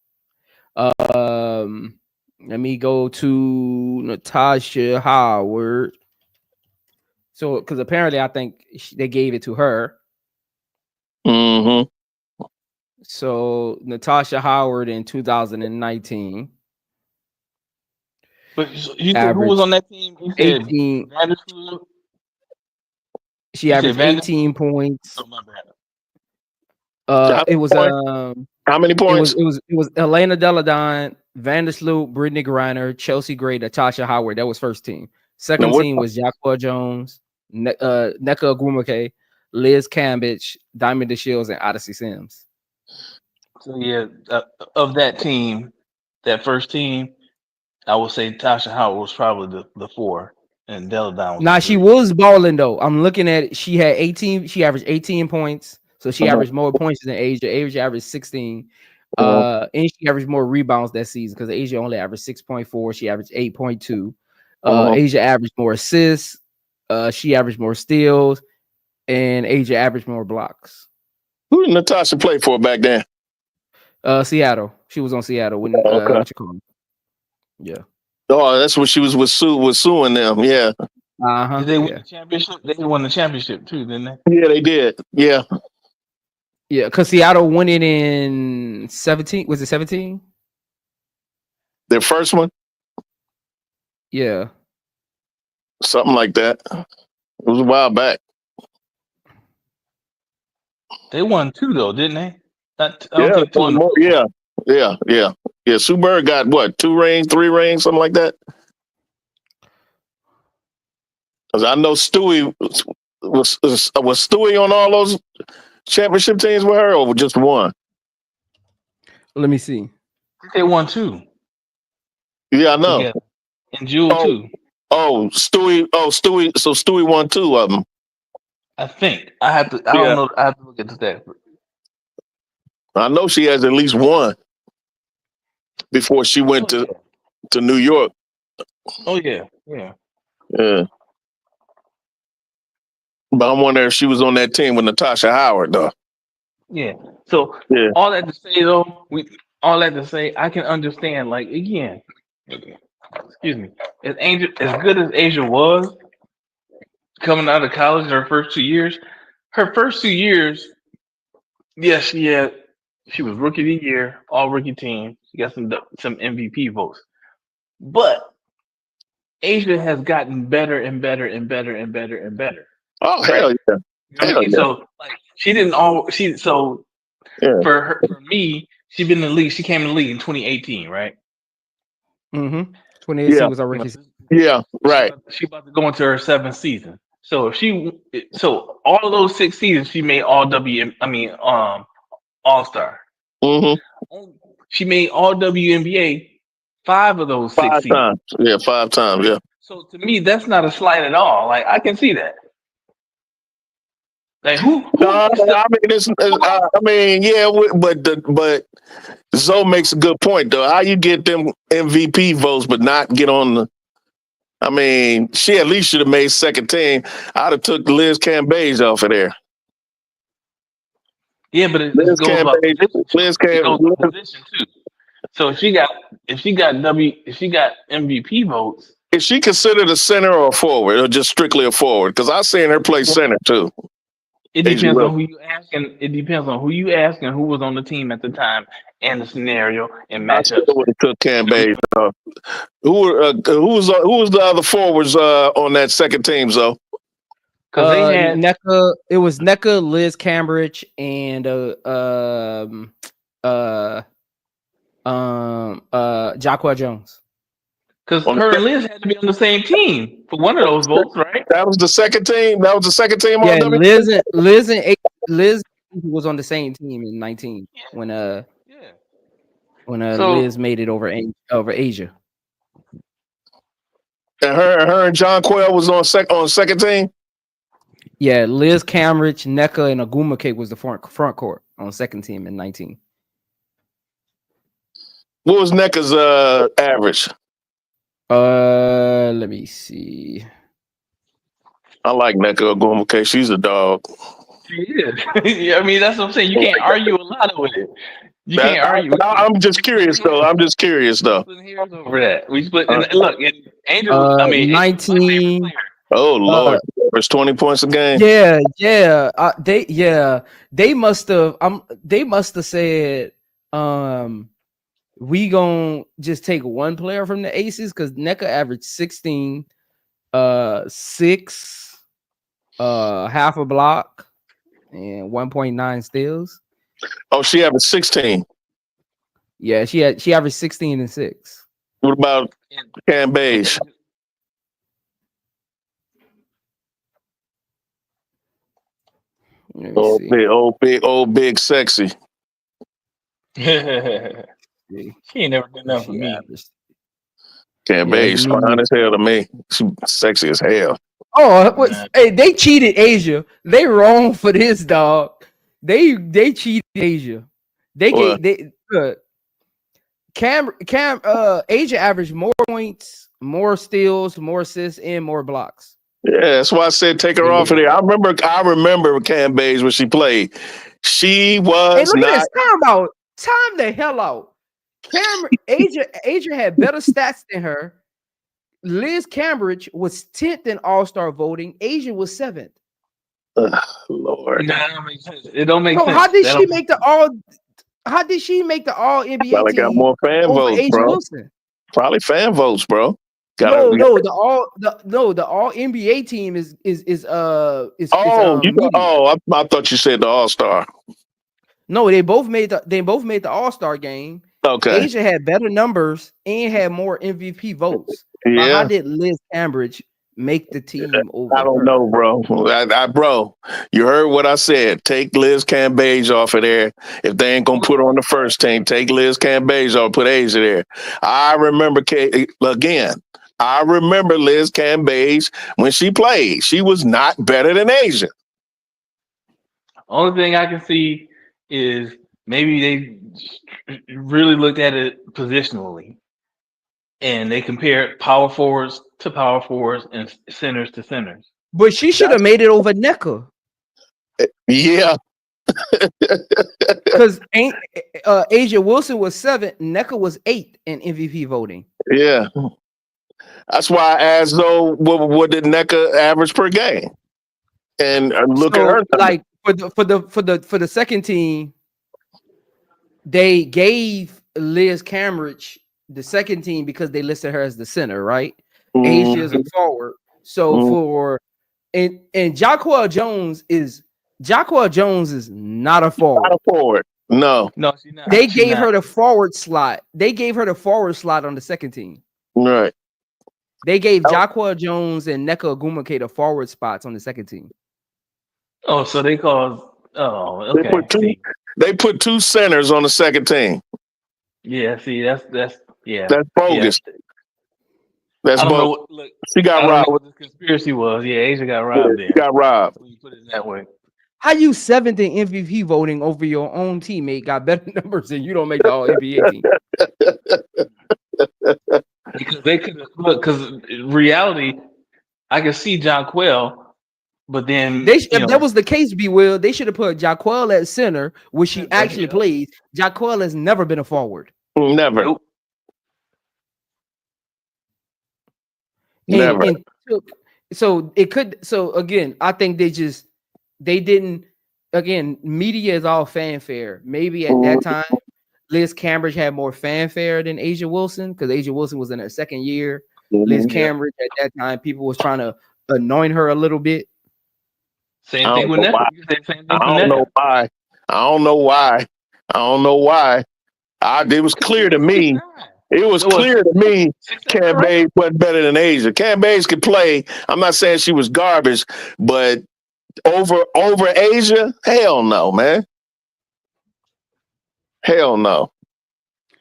Let me go to Natasha Howard. So, because apparently, I think they gave it to her.
Mm-hmm.
So Natasha Howard in 2019.
But you said who was on that team? You said
18. She averaged 18 points.
Oh, my bad.
It was
how many points?
It was Elena Deladine, Vandersloot, Brittany Griner, Chelsea Gray, Natasha Howard. That was first team. Second team was Jacqua Jones, Nneka Ogwumike, Liz Cambridge, Diamond DeShields, and Odyssey Sims.
So yeah, of that team, that first team, I would say Tasha Howard was probably the 4, and Deladine was.
Now she was balling though. I'm looking at it. She had 18. She averaged 18 points. So she averaged more points than Asia. Asia averaged 16. And she averaged more rebounds that season because Asia only averaged 6.4. She averaged 8.2. Asia averaged more assists. She averaged more steals, and Asia averaged more blocks.
Who did Natasha play for back then?
Seattle. She was on Seattle when what you call them? Yeah.
Oh, that's what she was with Sue and them. Yeah.
Did they win the championship? They won the championship too, didn't they?
Yeah, they did. Yeah.
Yeah, because Seattle won it in 17. Was it 17?
Their first one?
Yeah.
Something like that. It was a while back.
They won 2 though, didn't they?
Yeah. Sue Bird got what? 2 rings, 3 rings, something like that. Because I know Stewie was Stewie on all those championship teams with her, or just one?
Let me see.
They won 2.
Yeah, I know.
Together. And Jewel too.
Stewie. So Stewie won 2 of them.
I think I have to. I don't know. I have to look at the stats.
I know she has at least 1 before she went to New York.
Oh yeah.
Yeah. But I'm wondering if she was on that team with Natasha Howard, though.
Yeah. So all that to say, though, I can understand. Like again, excuse me, as good as Asia was,
coming out of college, her first 2 years. Her first 2 years, yes, she was rookie of the year, all rookie team. She got some MVP votes, but Asia has gotten better and better and better and better and better.
Oh
Right?
hell yeah,
You know what I
hell
mean?
yeah,
So like she didn't all she so
yeah.
for me, she been in the league. She came in the league in 2018, right?
Mm-hmm.
Yeah,
2018 was our
You know,
rookie.
yeah, right.
she about to go into her seventh season. So so all of those 6 seasons, she made all All Star.
Mm-hmm.
She made all WNBA 5 of those 6
Five
seasons.
times. Yeah, 5 times. Yeah.
So to me, that's not a slight at all. Like I can see that. Like
No,
who gets the
I mean I mean, yeah, but Zoe makes a good point though. How you get them MVP votes but not get on the? I mean, she at least should have made second team. I'd have took Liz Cambage off of there.
yeah, but it
Liz
goes by
Cambage,
position too.
Liz
It
Cam,
goes by position too. So if she got MVP votes,
is she considered a center or a forward, or just strictly a forward? Because I seen her play center too.
it
Asia
depends on
Wilson.
who you asking. It depends on who you asking, who was on the team at the time, and the scenario and
I still
matchups.
would have took
You know what I
Cambage.
mean?
Who was the other forwards on that second team? So
Because they had
NECA. It was NECA, Liz Cambridge, and Jacqua Jones.
because
on the
her and Liz had to be on the same team for one of those votes, right?
that was the second team. That was the second team
Yeah,
on W.
Liz was on the same team in 19 when
Yeah.
Liz
So
made it over Asia.
And her and John Quayle was on second team.
Yeah, Liz Cambridge, NECA, and Aguma Cake was the front court on second team in 19.
What was NECA's average?
Let me see.
I like NECA Ogumake. She's a dog.
she is. Yeah, I mean, that's what I'm saying. You can't argue a lot with it. You
That,
can't argue.
I'm just curious though. I'm just curious though.
Splitting hairs over that. We split. And look, and Angel. I mean, Angel's my favorite
19.
player.
Oh Lord, there's 20 points a game.
They must have said we gonna just take one player from the Aces because NECA averaged 16, 6, half a block, and 1.9 steals.
Oh, she averaged 16.
Yeah, she averaged 16 and 6.
What about Cam Beige? Oh, big, sexy.
She ain't never done nothing for me.
Cam Beige fine as hell to me. She sexy as hell.
Oh, hey, they cheated Asia. They wrong for this, dog. They cheated Asia. Asia averaged more points, more steals, more assists, and more blocks.
Yeah, that's why I said take her off of there. I remember Cam Beige when she played. She was not.
Time the hell out. Asia had better stats than her. Liz Cambridge was 10th in All-Star voting. Asia was 7th.
Lord,
that don't make sense. It don't make sense.
How did she make the All? How did she make the All NBA
probably
team?
Got more fan votes,
Asia
bro.
Wilson?
Probably fan votes, bro.
The All NBA team is.
I thought you said the All-Star.
No, they both made the All-Star game.
Okay.
Asia had better numbers and had more MVP votes.
Yeah.
But how did Liz Cambridge make the team over?
I don't know, bro. Bro, you heard what I said. Take Liz Cambage off of there. If they ain't gonna put her on the first team, take Liz Cambage off, put Asia there. I remember Liz Cambage when she played. She was not better than Asia.
Only thing I can see is maybe they really looked at it positionally, and they compared power forwards to power forwards and centers to centers.
But she should have made it over NECA.
Yeah.
Because Asia Wilson was 7th, NECA was 8th in MVP voting.
Yeah. That's why I asked though, what did NECA average per game? And look at her.
Like for the second team, they gave Liz Cambridge the second team because they listed her as the center, right? Asia is a forward. So for and Jacquel Jones is not a forward.
Not a forward. No,
she's not.
They gave her the forward slot. They gave her the forward slot on the second team.
right.
They gave Jacquel Jones and Nneka Ogwumike the forward spots on the second team.
Oh, so they called. Oh, okay.
They put two centers on the second team.
Yeah, see, that's
That's bogus.
Yeah.
That's
I don't
bogus.
know. Look,
She got robbed.
What the conspiracy was. Yeah, Asia got robbed there.
She got robbed.
When you put it that way.
How you seventh in MVP voting over your own teammate got better numbers and you don't make the All NBA team?
Because they could look. Because in reality, I could see Jonquel, but then
If that was the case, BWill, they should have put Jacquel at center, which she actually plays. Jacquel has never been a forward.
Never.
Nope.
Never.
So it could. So again, I think they didn't. Again, media is all fanfare. Maybe at that time, Liz Cambridge had more fanfare than Asia Wilson because Asia Wilson was in her second year. Liz Cambridge at that time, people was trying to anoint her a little bit.
Same thing with Netflix.
I don't know why. It was clear to me. It was clear to me Cam Bays wasn't better than Asia. Cam Bays could play. I'm not saying she was garbage, but over Asia, hell no, man. Hell no.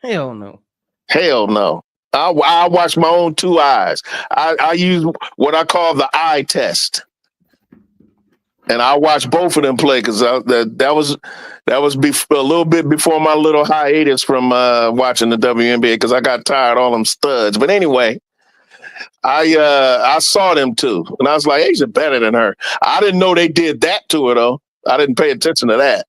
Hell no.
Hell no. I watch my own two eyes. I use what I call the eye test. And I watched both of them play because that was a little bit before my little hiatus from watching the WNBA because I got tired of all them studs. But anyway, I saw them too, and I was like, Asia better than her. I didn't know they did that to her though. I didn't pay attention to that.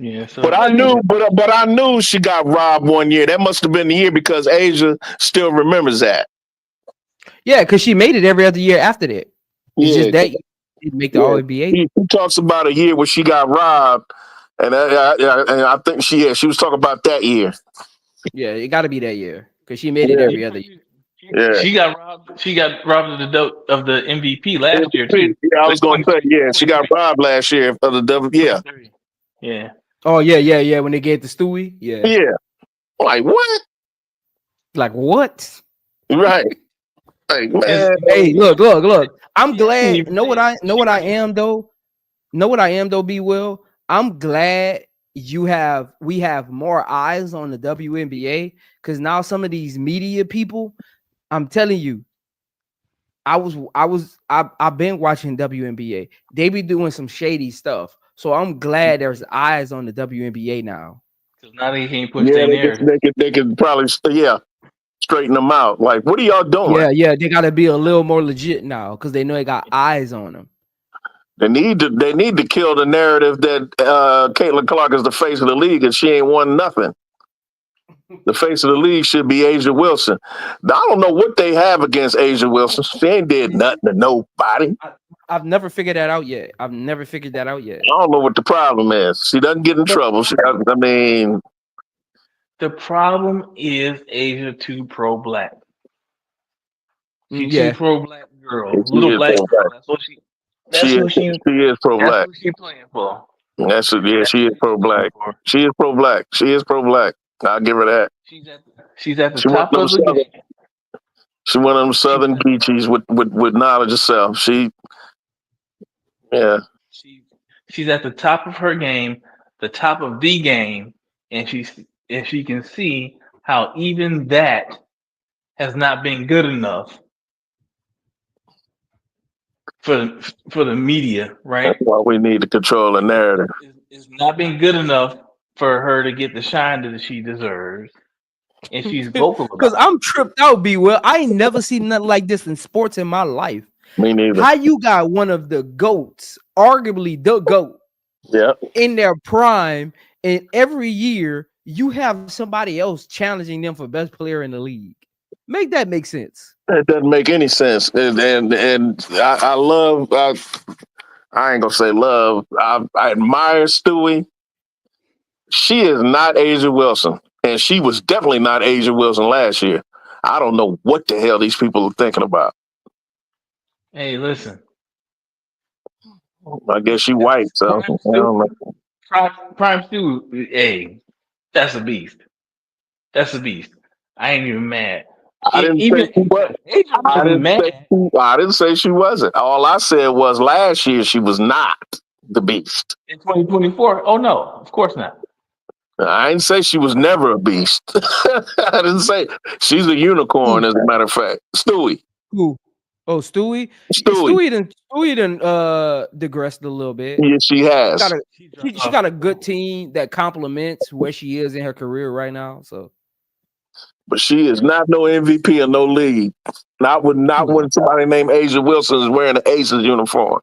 Yeah, so
but I knew she got robbed one year. That must have been the year because Asia still remembers that.
Yeah, because she made it every other year after that. It's just that didn't make the All NBA.
He talks about a year where she got robbed, and I think she was talking about that year.
Yeah, it got to be that year because she made it every other year.
Yeah,
she got robbed. She got robbed of the MVP last year too.
Yeah, I was going to say she got robbed last year of the W.
Yeah.
Oh yeah. When they gave the Stewie,
yeah. Like what?
Like what?
Right. Like, man.
Hey, look. I'm glad. Know what I am though, BWill. I'm glad we have more eyes on the WNBA because now some of these media people, I'm telling you, I've been watching WNBA. They be doing some shady stuff. So I'm glad there's eyes on the WNBA now.
Because now they can't push their narrative.
They could probably straighten them out. Like, what are y'all doing?
Yeah, they gotta be a little more legit now because they know they got eyes on them.
They need to kill the narrative that Caitlin Clark is the face of the league and she ain't won nothing. The face of the league should be Asia Wilson. I don't know what they have against Asia Wilson. She ain't did nothing to nobody.
I've never figured that out yet. I don't
know what the problem is. She doesn't get in trouble. The
problem is Asia too pro-black. She's too pro-black girl. Little black girl. That's what she
is pro-black.
That's what she's playing for.
She is pro-black. She is pro-black. I'll give her that.
She's at the top of the game.
She's one of them Southern geechies with knowledge of self. She's
at the top of her game, the top of the game, and she can see how even that has not been good enough for the media, right?
That's why we need to control the narrative.
It's not been good enough for her to get the shine that she deserves. And she's vocal about it.
Because I'm tripped out, BWill. I ain't never seen nothing like this in sports in my life.
Me neither.
How you got one of the GOATs, arguably the GOAT, in their prime, and every year you have somebody else challenging them for best player in the league. Make that make sense.
It doesn't make any sense. And I love. I ain't gonna say love. I admire Stewie. She is not Asia Wilson, and she was definitely not Asia Wilson last year. I don't know what the hell these people are thinking about.
Hey, listen.
I guess she white, so
Prime
I don't know.
Stew, Prime Stew, hey, that's a beast. That's a beast. I ain't even mad.
I didn't say
Even
she was.
Asia
I
wasn't
didn't say
mad.
I didn't say she wasn't. All I said was last year she was not the beast.
In 2024. Oh no, of course not.
I didn't say she was never a beast. I didn't say she's a unicorn, as a matter of fact. Stewie.
Who? Oh, Stewie.
Stewie.
Stewie done digressed a little bit.
Yes, she has.
She got a good team that complements where she is in her career right now. So,
But she is not no MVP or no league. Not when somebody named Asia Wilson is wearing an Aces uniform.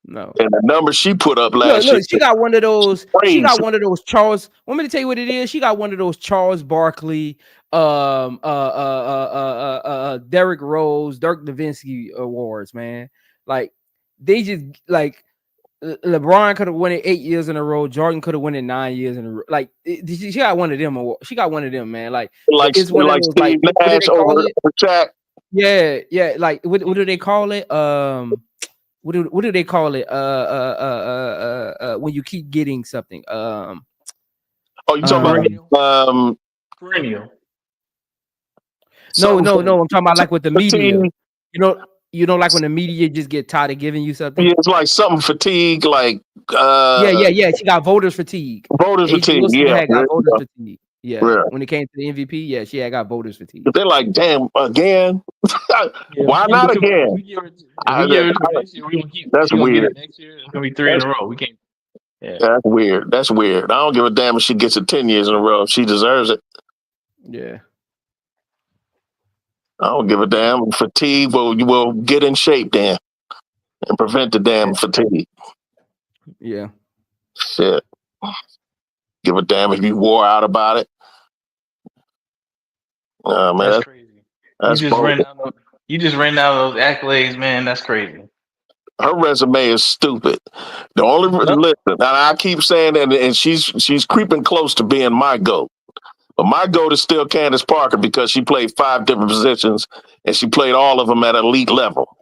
No.
And the number she put up last year.
Look, she got one of those.
Crazy.
She got one of those Charles. Want me to tell you what it is? She got one of those Charles Barkley, Derrick Rose, Dirk Nowitzki awards, man. Like they just like LeBron could have won it 8 years in a row. Jordan could have won it 9 years in a row. Like she got one of them awards. She got one of them, man. Like it's one of those. Like what do they call it? Yeah. Like what do they call it? What do they call it? When you keep getting something.
Oh, you talking about
perennial?
No. I'm talking about like with the media. You know, like when the media just get tired of giving you something.
Yeah, it's like something fatigue, like
yeah. She got voters fatigue.
Voters fatigue.
Got voters fatigue. Yeah. When it came to the MVP, yeah, she had got voters fatigue.
But they're like, damn, again? Why not again? That's weird.
Next year, it's gonna be 3 in a row. We can't. Yeah.
That's weird. That's weird. I don't give a damn if she gets it 10 years in a row. She deserves it.
Yeah.
I don't give a damn. Fatigue will get in shape then and prevent the damn fatigue.
Yeah.
Shit. Give a damn if you wore out about it. Man,
that's crazy.
That's
you just ran out of those accolades, man. That's crazy.
Her resume is stupid. The only listen, and I keep saying that, and she's creeping close to being my GOAT. But my GOAT is still Candace Parker because she played 5 different positions and she played all of them at elite level.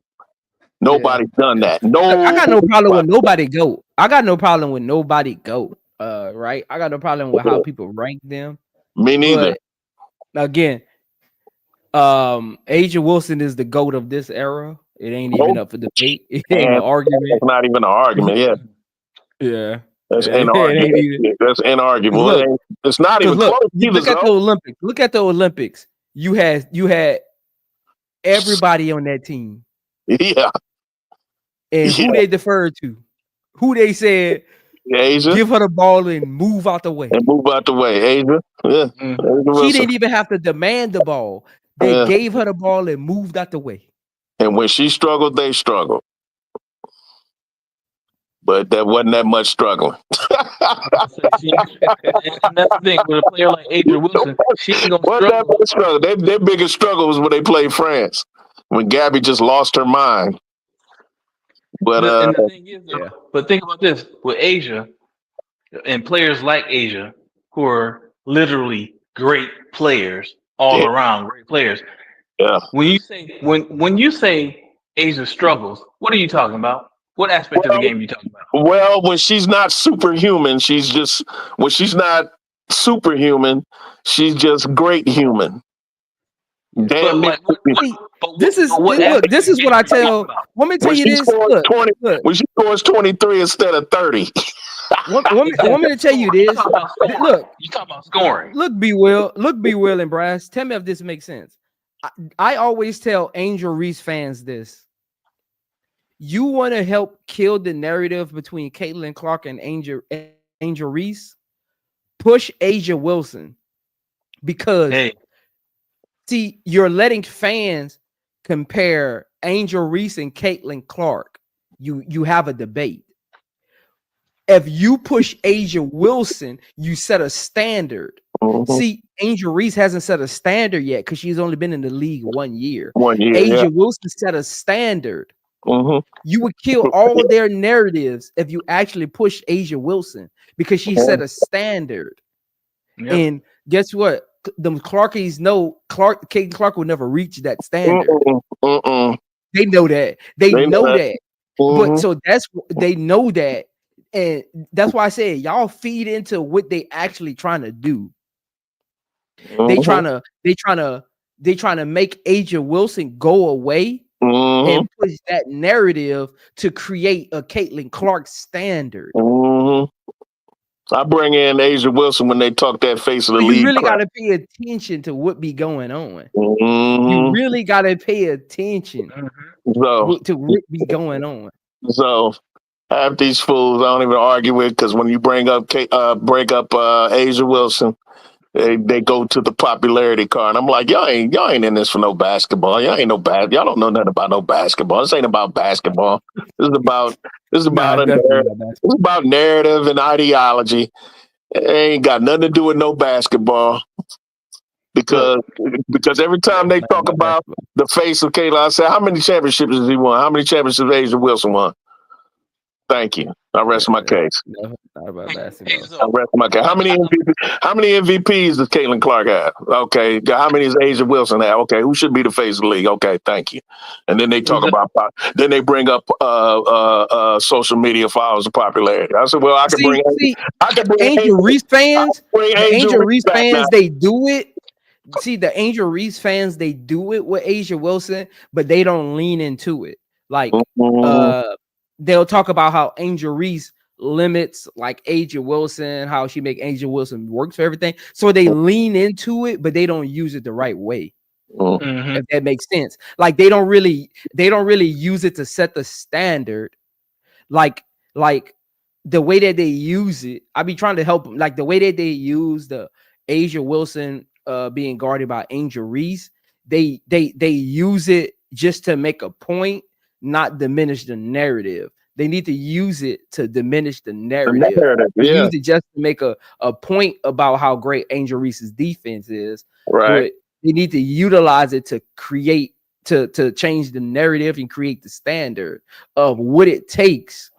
Nobody's done that.
I got no problem with nobody GOAT. I got no problem with nobody GOAT. Right? I got no problem with how people rank them.
Me neither.
But, again, Asia Wilson is the GOAT of this era. It ain't even up for debate. It ain't an argument.
It's not even an argument. Yeah.
Yeah.
That's inarguable. That's inarguable.
Look,
it's not even close.
Look at the Olympics. Look at the Olympics. You had everybody on that team.
Yeah.
And who they deferred to? Who they said,
Asia,
give her the ball and move out the way.
Asia. Yeah.
She didn't even have to demand the ball. They gave her the ball and moved out the way.
And when she struggled, they struggled. But there wasn't that much struggling.
And that's the thing with a player like Asia Wilson, she ain't gonna struggle.
Their biggest struggle was when they played France, when Gabby just lost her mind. But
and the thing is, but think about this with Asia and players like Asia who are literally great players all around, great players.
Yeah.
When you say Asia struggles, what are you talking about? What aspect of the game are you talking about?
Well, when she's not superhuman, she's just great human. Damn.
This is what I tell. Let me tell you this. Look.
When she scores 23 instead of 30.
Want me to tell you this? Look,
you talking about scoring.
Look, BWill and Brass. Tell me if this makes sense. I always tell Angel Reese fans this. You want to help kill the narrative between Caitlin Clark and Angel Reese? Push Asia Wilson. Because see, you're letting fans compare Angel Reese and Caitlin Clark. You have a debate. if you push Asia Wilson, you set a standard.
Mm-hmm.
See, Angel Reese hasn't set a standard yet because she's only been in the league 1 year.
1 year,
Asia
yeah.
Wilson set a standard.
Mm-hmm.
You would kill all their narratives if you actually push Asia Wilson because she set a standard.
Yep.
And guess what? The Clarkies know Kaden Clark will never reach that standard. They know that. They know that. But so they know that, and that's why I said y'all feed into what they actually trying to do. They trying to make Asia Wilson go away and push that narrative to create a Caitlin Clark standard.
I bring in Asia Wilson when they talk that face of the league.
You really got to pay attention to what be going on. You really got to pay attention to what be going on.
So half these fools I don't even argue with, because when you bring up Asia Wilson, they go to the popularity card. I'm like, y'all ain't in this for no basketball. Y'all don't know nothing about no basketball. This ain't about basketball. This is about narrative and ideology. It ain't got nothing to do with no basketball. Because every time they talk about the face of Kayla, I say, how many championships has he won? How many championships Asia Wilson won? Thank you. I rest my case.
No, not about basketball.
I rest my case. How many MVPs does Caitlin Clark have? Okay. How many does Asia Wilson have? Okay. Who should be the face of the league? Okay. Thank you. And then they talk about, then they bring up social media followers of popularity. I said, well, I can bring
Angel Reese fans.
Angel
Reese fans, they do it. See, the Angel Reese fans, they do it with Asia Wilson, but they don't lean into it. Like, they'll talk about how Angel Reese limits like Asia Wilson, how she make Angel Wilson works for everything. So they lean into it, but they don't use it the right way. If that makes sense. Like they don't really use it to set the standard. Like the way that they use it, I be trying to help them. Like the way that they use the Asia Wilson being guarded by Angel Reese, they use it just to make a point, not diminish the narrative. They need to use it to diminish the narrative. Use it just to make a point about how great Angel Reese's defense is.
Right.
But they need to utilize it to create to change the narrative and create the standard of what it takes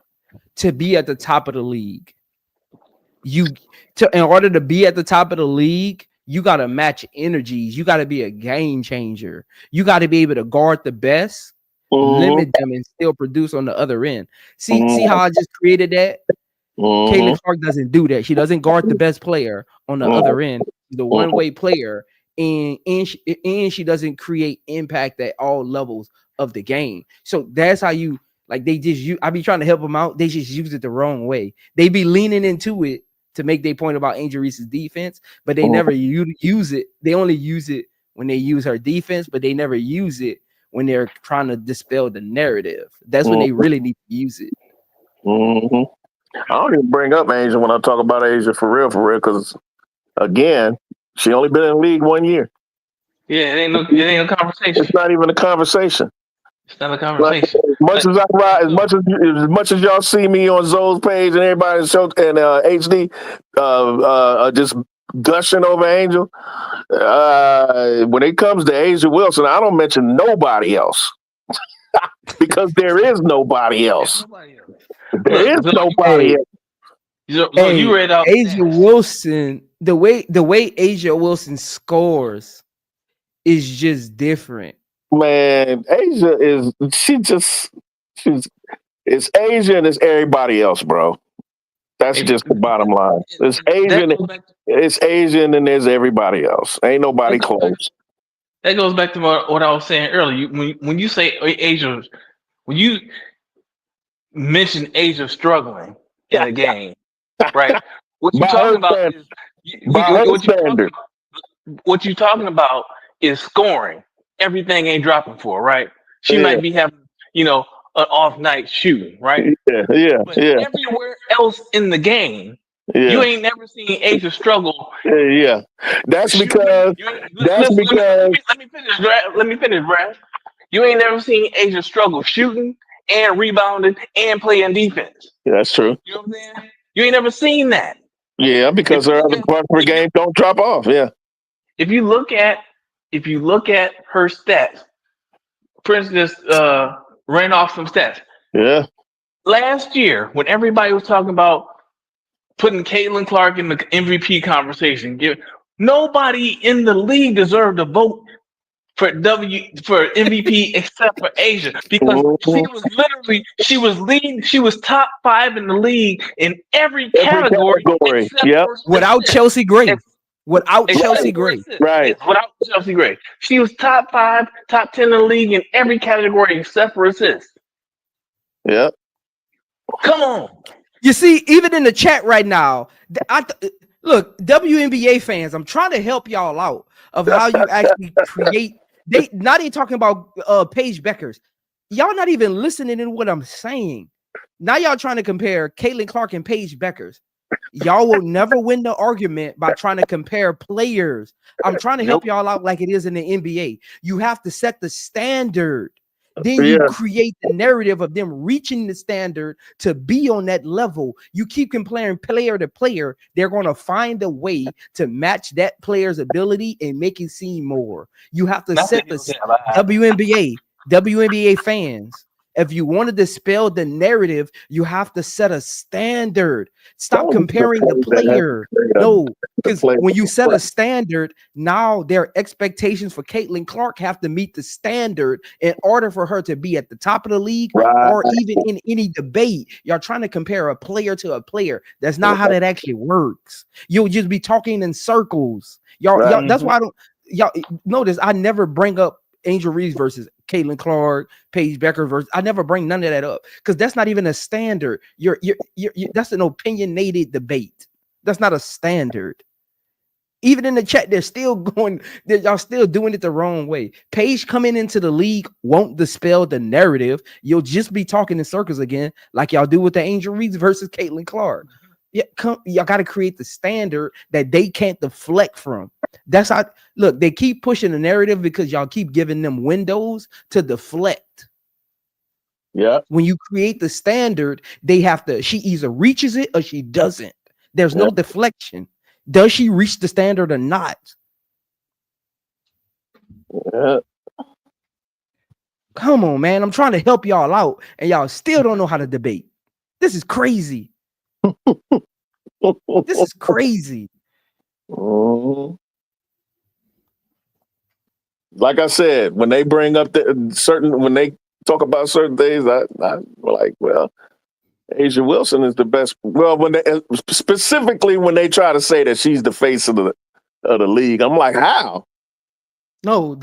to be at the top of the league. In order to be at the top of the league, you got to match energies. You got to be a game changer. You got to be able to guard the best, limit them, and still produce on the other end. See how I just created that? Caitlin Clark doesn't do that. She doesn't guard the best player on the other end, the one-way player, and she doesn't create impact at all levels of the game. So that's how you like. I be trying to help them out. They just use it the wrong way. They be leaning into it to make their point about Angel Reese's defense, but they never use it. They only use it when they use her defense, but they never use it when they're trying to dispel the narrative. That's when they really need to use it.
I don't even bring up Angel when I talk about Asia for real, because again, she only been in the league 1 year.
Yeah, it ain't no conversation.
It's not even a conversation.
It's not a conversation.
As much as y'all see me on Zoe's page and everybody show and HD, just gushing over Angel. When it comes to Asia Wilson, I don't mention nobody else because there is nobody else. There is nobody else.
You read out
Asia Wilson. The way Asia Wilson scores is just different.
Man, Asia it's Asia and it's everybody else, bro. That's just the bottom line. It's Asian and there's everybody else. Ain't nobody close.
That goes back to what I was saying earlier. When you say Asia, when you mention Asia struggling in a game, right? What you're talking about is what you're talking about is scoring. Everything ain't dropping for her, right? She might be having, an off night shooting, right? But everywhere else in the game, you ain't never seen Asia struggle.
That's because
let me finish, Brad. You ain't never seen Asia struggle shooting and rebounding and playing defense.
That's true.
You know what I'm saying?
You ain't never seen that.
Yeah, because her other parts per game don't drop off. Yeah.
If you look at her stats, for instance, ran off some stats.
Yeah.
Last year, when everybody was talking about putting Caitlin Clark in the MVP conversation, nobody in the league deserved a vote for MVP except for Asia, because she was top 5 in the league in every category.
Yep.
Without Chelsea Gray. Without Chelsea Gray.
Right.
Without Chelsea Gray. She was top 5, top 10 in the league in every category except for assists.
Yep.
Come on.
You see, even in the chat right now, look, WNBA fans, I'm trying to help y'all out of how you actually create. They not even talking about Paige Beckers. Y'all not even listening to what I'm saying. Now y'all trying to compare Caitlin Clark and Paige Beckers. Y'all will never win the argument by trying to compare players. I'm trying to help y'all out like it is in the NBA. You have to set the standard. Then you create the narrative of them reaching the standard to be on that level. You keep comparing player to player, they're going to find a way to match that player's ability and make it seem more. You have to set the WNBA fans. If you want to dispel the narrative, you have to set a standard. Stop comparing the player. No, because when you set a standard, now their expectations for Caitlin Clark have to meet the standard in order for her to be at the top of the league or even in any debate. Y'all trying to compare a player to a player. That's not how that actually works. You'll just be talking in circles. Y'all, that's why y'all notice I never bring up Angel Reese versus Caitlin Clark, Paige Becker versus. I never bring none of that up because that's not even a standard. You're that's an opinionated debate. That's not a standard. Even in the chat, they're still going. Y'all still doing it the wrong way. Paige coming into the league won't dispel the narrative. You'll just be talking in circles again, like y'all do with the Angel Reese versus Caitlin Clark. Yeah, y'all got to create the standard that they can't deflect from. That's how. Look, they keep pushing the narrative because y'all keep giving them windows to deflect.
Yeah.
When you create the standard, they have to. She either reaches it or she doesn't. There's no deflection. Does she reach the standard or not?
Yeah.
Come on, man. I'm trying to help y'all out, and y'all still don't know how to debate. This is crazy. This is crazy.
Like I said, when they bring up when they talk about certain things, I like, well, Asia Wilson is the best. Well, when they specifically when they try to say that she's the face of the league, I'm like, how?
No,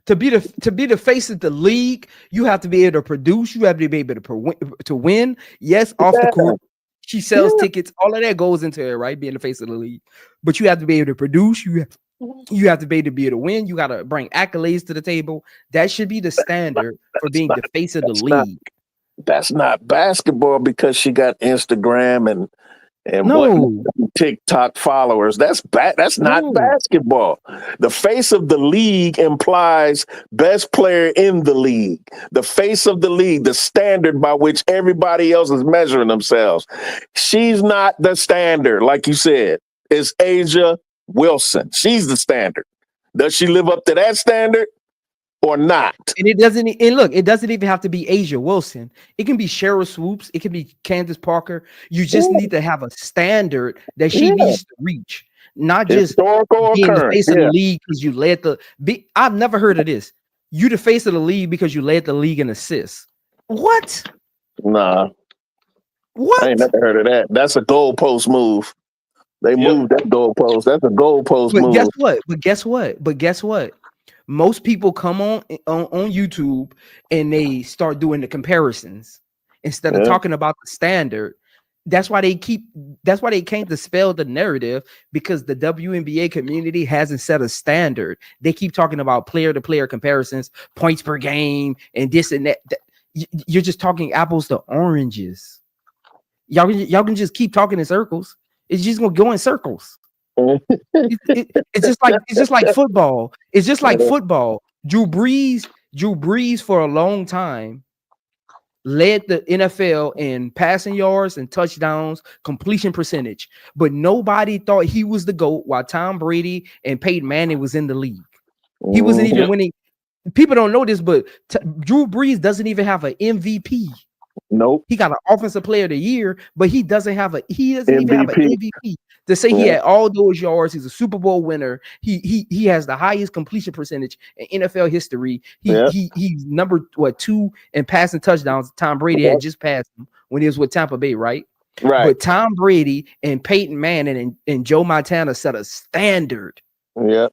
to be the face of the league, you have to be able to produce. You have to be able to win. Yes, off the court, she sells tickets. All of that goes into it, right? Being the face of the league, but you have to be able to produce. You have to be able to win. You got to bring accolades to the table. That should be the standard for being the face of the league.
That's not basketball because she got Instagram and TikTok followers. That's not basketball. The face of the league implies best player in the league. The face of the league, the standard by which everybody else is measuring themselves. She's not the standard, like you said. It's Asia Wilson. She's the standard. Does she live up to that standard or not?
And it doesn't. And look, it doesn't even have to be Asia Wilson. It can be Cheryl Swoops. It can be Candace Parker. You just need to have a standard that she needs to reach, not just being the face of the league because you led the. I've never heard of this. You the face of the league because you led the league in assists. What?
Nah.
What?
I ain't never heard of that. That's a goalpost move. They moved that goalpost. That's a goalpost move.
Guess what? Most people come on YouTube and they start doing the comparisons instead of talking about the standard. That's why they can't dispel the narrative because the WNBA community hasn't set a standard. They keep talking about player to player comparisons, points per game, and this and that. You're just talking apples to oranges. Y'all can just keep talking in circles. It's just gonna go in circles. It's just like football. It's just like football. Drew Brees for a long time led the NFL in passing yards and touchdowns, completion percentage, but nobody thought he was the GOAT while Tom Brady and Peyton Manning was in the league. He wasn't even winning. People don't know this, but Drew Brees doesn't even have an MVP.
Nope.
He got an offensive player of the year, but he doesn't even have an MVP. To say he
Yeah.
had all those yards, he's a Super Bowl winner. He has the highest completion percentage in NFL history. He's number 2 in passing touchdowns. Tom Brady had just passed him when he was with Tampa Bay, right?
Right.
But Tom Brady and Peyton Manning and Joe Montana set a standard.
Yeah.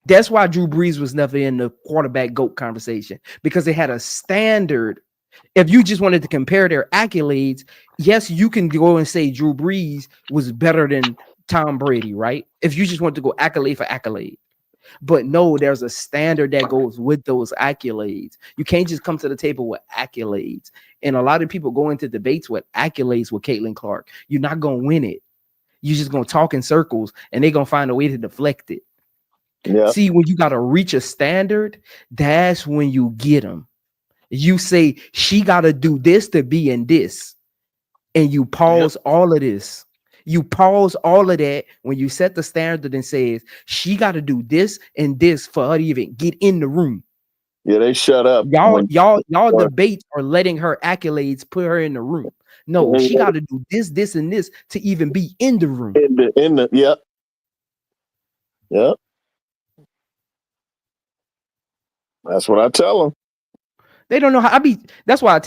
That's why Drew Brees was never in the quarterback GOAT conversation, because they had a standard. If you just wanted to compare their accolades, yes, you can go and say Drew Brees was better than Tom Brady, right? If you just want to go accolade for accolade. But no, there's a standard that goes with those accolades. You can't just come to the table with accolades. And a lot of people go into debates with accolades with Caitlin Clark. You're not going to win it. You're just going to talk in circles, and they're going to find a way to deflect it.
Yeah.
See, when you got to reach a standard, that's when you get them. You say she got to do this to be in this, and you pause all of this. You pause all of that when you set the standard and says she got to do this and this for her to even get in the room.
Yeah, they shut up.
Y'all debates are letting her accolades put her in the room. No, she got to do this, and this to even be in the room.
Yep. That's what I tell them.
They don't know how that's why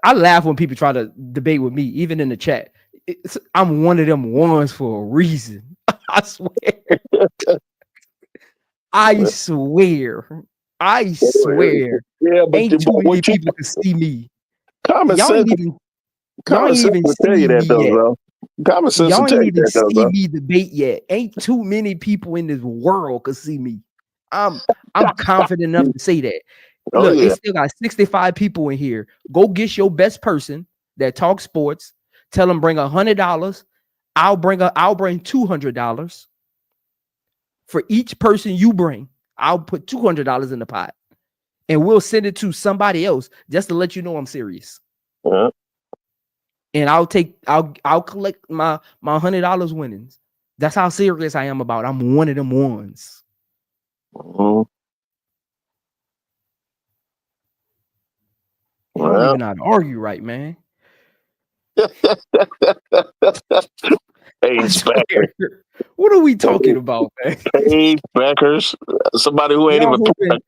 I laugh when people try to debate with me, even in the chat. I'm one of them ones for a reason. I swear. I swear.
Yeah, but
ain't too many people can see me.
Common sense.
Y'all ain't even
will tell you that though, bro. Common sense
y'all
will tell
ain't
you
even
that though,
see
bro.
me debate yet. Ain't too many people in this world can see me. I'm confident enough to say that. Look, they still got 65 people in here. Go get your best person that talks sports. Tell them bring $100. I'll bring $200 for each person you bring. I'll put $200 in the pot, and we'll send it to somebody else just to let you know I'm serious. And I'll collect my $100 winnings. That's how serious I am about it. I'm one of them ones. I don't even know how to argue right, man.
Page backers.
What are we talking about, man?
Page backers. Somebody who ain't even playing.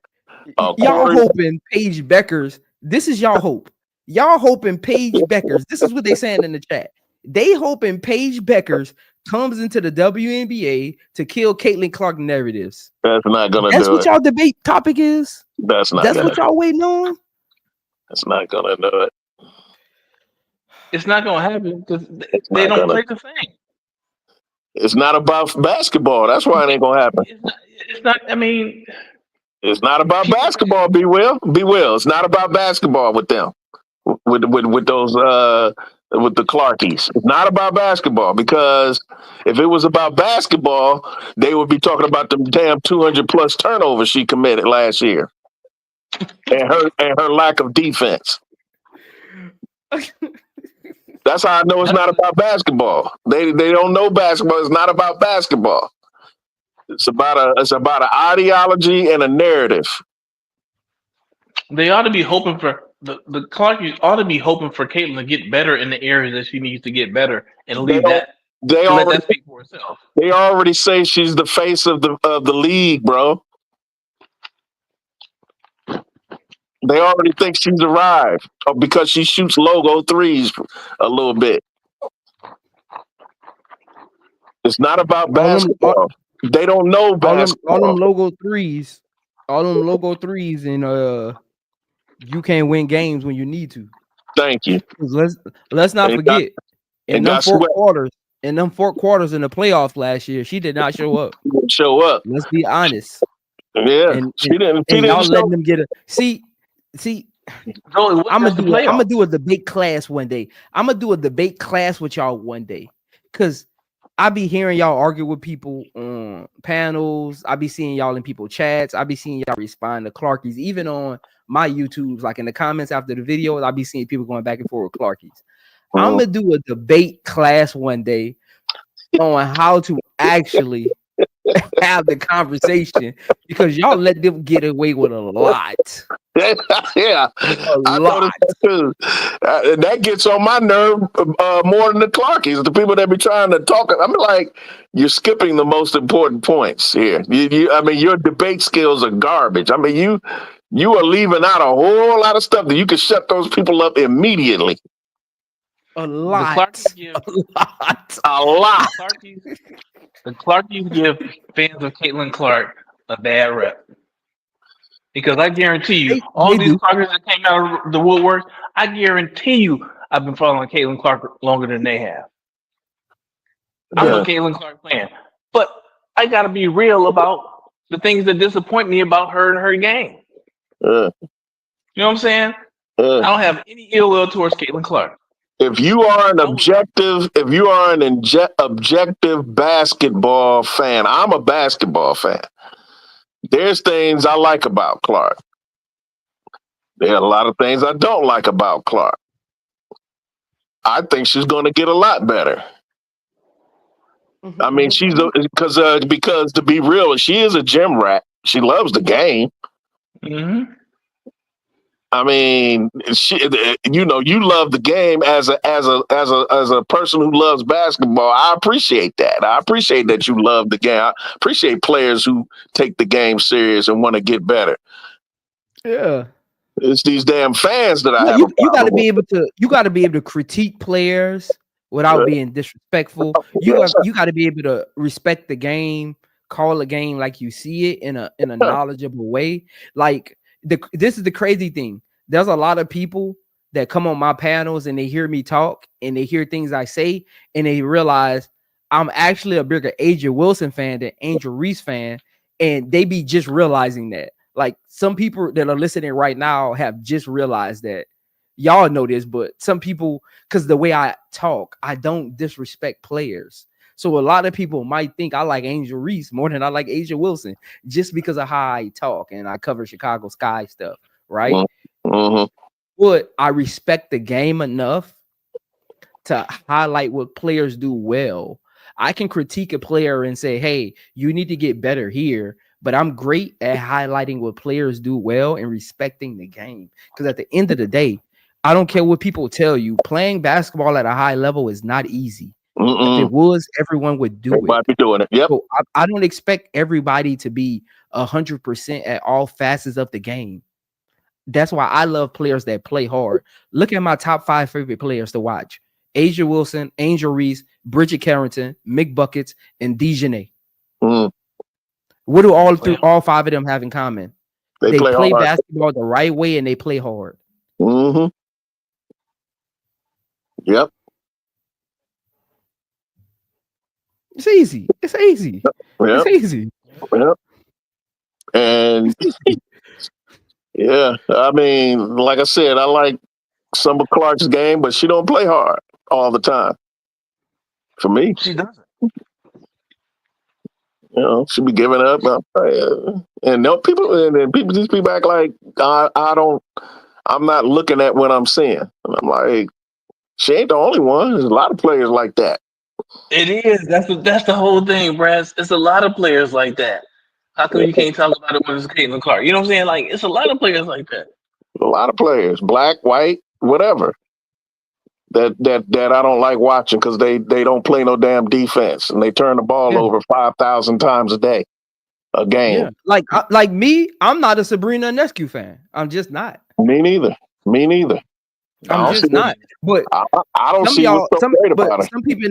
Y'all hoping Paige Beckers. This is y'all hope. Y'all hoping Paige Beckers. This is what they saying in the chat. They hoping Paige Beckers comes into the WNBA to kill Caitlin Clark narratives.
That's not gonna do it.
That's what y'all debate topic is.
That's
what y'all waiting on.
That's not gonna do it.
It's not gonna happen because they don't play the same.
It's not about basketball. That's why it ain't gonna happen.
It's not. I mean,
it's not about basketball. BWill. It's not about basketball with them. With those with the Clarkies. It's not about basketball, because if it was about basketball, they would be talking about the damn 200 plus turnovers she committed last year, and her lack of defense. That's how I know it's not about basketball. They don't know basketball. It's not about basketball. It's about an ideology and a narrative.
They ought to be hoping for the Clarkies ought to be hoping for Caitlin to get better in the areas that she needs to get better, and leave that. Let that speak for itself.
They already say she's the face of the league, bro. They already think she's arrived because she shoots logo threes a little bit. It's not about basketball. They don't know basketball.
All them logo threes, and you can't win games when you need to.
Thank you.
Let's not forget in them four quarters in the playoffs last year, she did not show up. Let's be honest.
Yeah,
and
she didn't.
Y'all letting them get a see. I'm gonna do a debate class one day. I'm gonna do a debate class with y'all one day, because I be hearing y'all argue with people on panels. I be seeing y'all in people chats. I be seeing y'all respond to Clarkies, even on my YouTubes, like in the comments after the videos. I be seeing people going back and forth with Clarkies. I'm gonna do a debate class one day on how to actually have the conversation, because y'all let them get away with a lot.
Yeah, I noticed that too. That gets on my nerve more than the Clarkies, the people that be trying to talk. I'm like, you're skipping the most important points here. I mean, your debate skills are garbage. I mean, you are leaving out a whole lot of stuff that you can shut those people up immediately.
A lot.
A lot.
The Clarkies give fans of Caitlin Clark a bad rep. Because I guarantee you, all these Clarkies that came out of the woodwork, I guarantee you I've been following Caitlin Clark longer than they have. I'm a Caitlin Clark fan. But I got to be real about the things that disappoint me about her and her game. You know what I'm saying? I don't have any ill will towards Caitlin Clark.
If you are an objective basketball fan, I'm a basketball fan. There's things I like about Clark. There are a lot of things I don't like about Clark. I think she's going to get a lot better. I mean, because to be real, she is a gym rat. She loves the game.
Mm-hmm.
I mean, you love the game as a person who loves basketball. I appreciate that. I appreciate that you love the game. I appreciate players who take the game serious and want to get better.
Yeah.
It's these damn fans that I have.
You got to be able to critique players without being disrespectful. You got to be able to respect the game, call a game like you see it in a knowledgeable way. Like this is the crazy thing. There's a lot of people that come on my panels and they hear me talk and they hear things I say and they realize I'm actually a bigger AJ Wilson fan than Angel Reese fan, and they be just realizing that. Like some people that are listening right now have just realized that. Y'all know this, but some people, because the way I talk, I don't disrespect players. So a lot of people might think I like Angel Reese more than I like AJ Wilson just because of how I talk and I cover Chicago Sky stuff, right?
Mm-hmm.
But I respect the game enough to highlight what players do well. I can critique a player and say, hey, you need to get better here. But I'm great at highlighting what players do well and respecting the game. Because at the end of the day, I don't care what people tell you. Playing basketball at a high level is not easy. If it was, everyone would do it.
Be doing it. Yep.
So I don't expect everybody to be 100% at all facets of the game. That's why I love players that play hard. Look at my top 5 favorite players to watch: Asia Wilson, Angel Reese, Bridget Carrington, Mick Buckets, and Dejanay. What do all 5 of them have in common? They play basketball the right way and they play hard.
Mm-hmm. Yep.
It's easy. It's easy. Yep. It's easy.
Yep. And yeah, I mean, like I said, I like some of Clark's game, but she don't play hard all the time. For me,
she doesn't.
You know, she be giving up, and these people act like I'm not looking at what I'm seeing. And I'm like, she ain't the only one. There's a lot of players like that.
It is. That's the whole thing, Brass. It's a lot of players like that. How come you can't talk about it when it's Caitlin Clark? You know what I'm saying? Like, it's a lot of players like that.
A lot of players, black, white, whatever. That I don't like watching because they don't play no damn defense and they turn the ball over 5,000 times a game.
Yeah. Like me, I'm not a Sabrina Ionescu fan. I'm just not.
Me neither.
I'm just not. But
I don't see what's so great about it.
Some people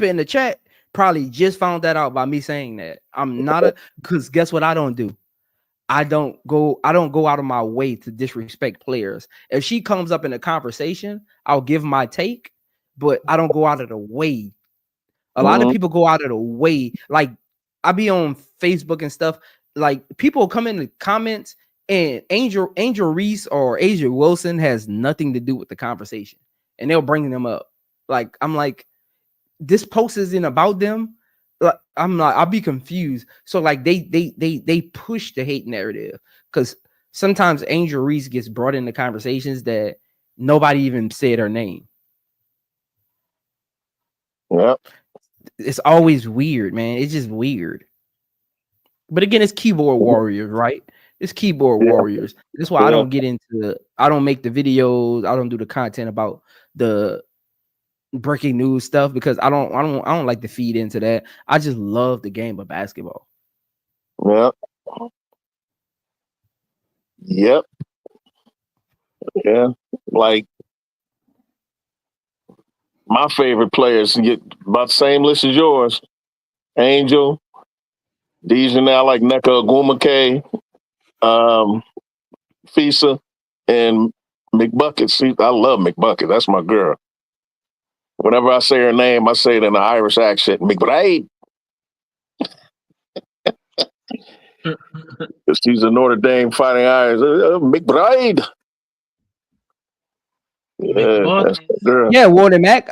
in the chat probably just found that out by me saying that. I'm not because guess what I don't do? I don't go out of my way to disrespect players. If she comes up in a conversation, I'll give my take, but I don't go out of the way. A lot of people go out of the way. Like I be on Facebook and stuff. Like people come in the comments and Angel Reese or Asia Wilson has nothing to do with the conversation, and they'll bring them up. Like I'm like, this post isn't about them, like, I'll be confused. So like they push the hate narrative because sometimes Angel Reese gets brought into conversations that nobody even said her name.
Yep.
It's always weird, man. It's just weird. But again, it's keyboard warriors, right? It's keyboard warriors. That's why I don't get into. I don't make the videos. I don't do the content about the breaking news stuff because I don't like to feed into that. I just love the game of basketball.
Yep. Yep. Yeah. Like my favorite players get about the same list as yours. Angel, Dejan, I like Neka Agumake, Fisa, and McBucket. See, I love McBucket. That's my girl. Whenever I say her name, I say it in an Irish accent. McBride. She's a Notre Dame Fighting Irish. McBride. Yeah, that's the girl.
Yeah, Warden Mac.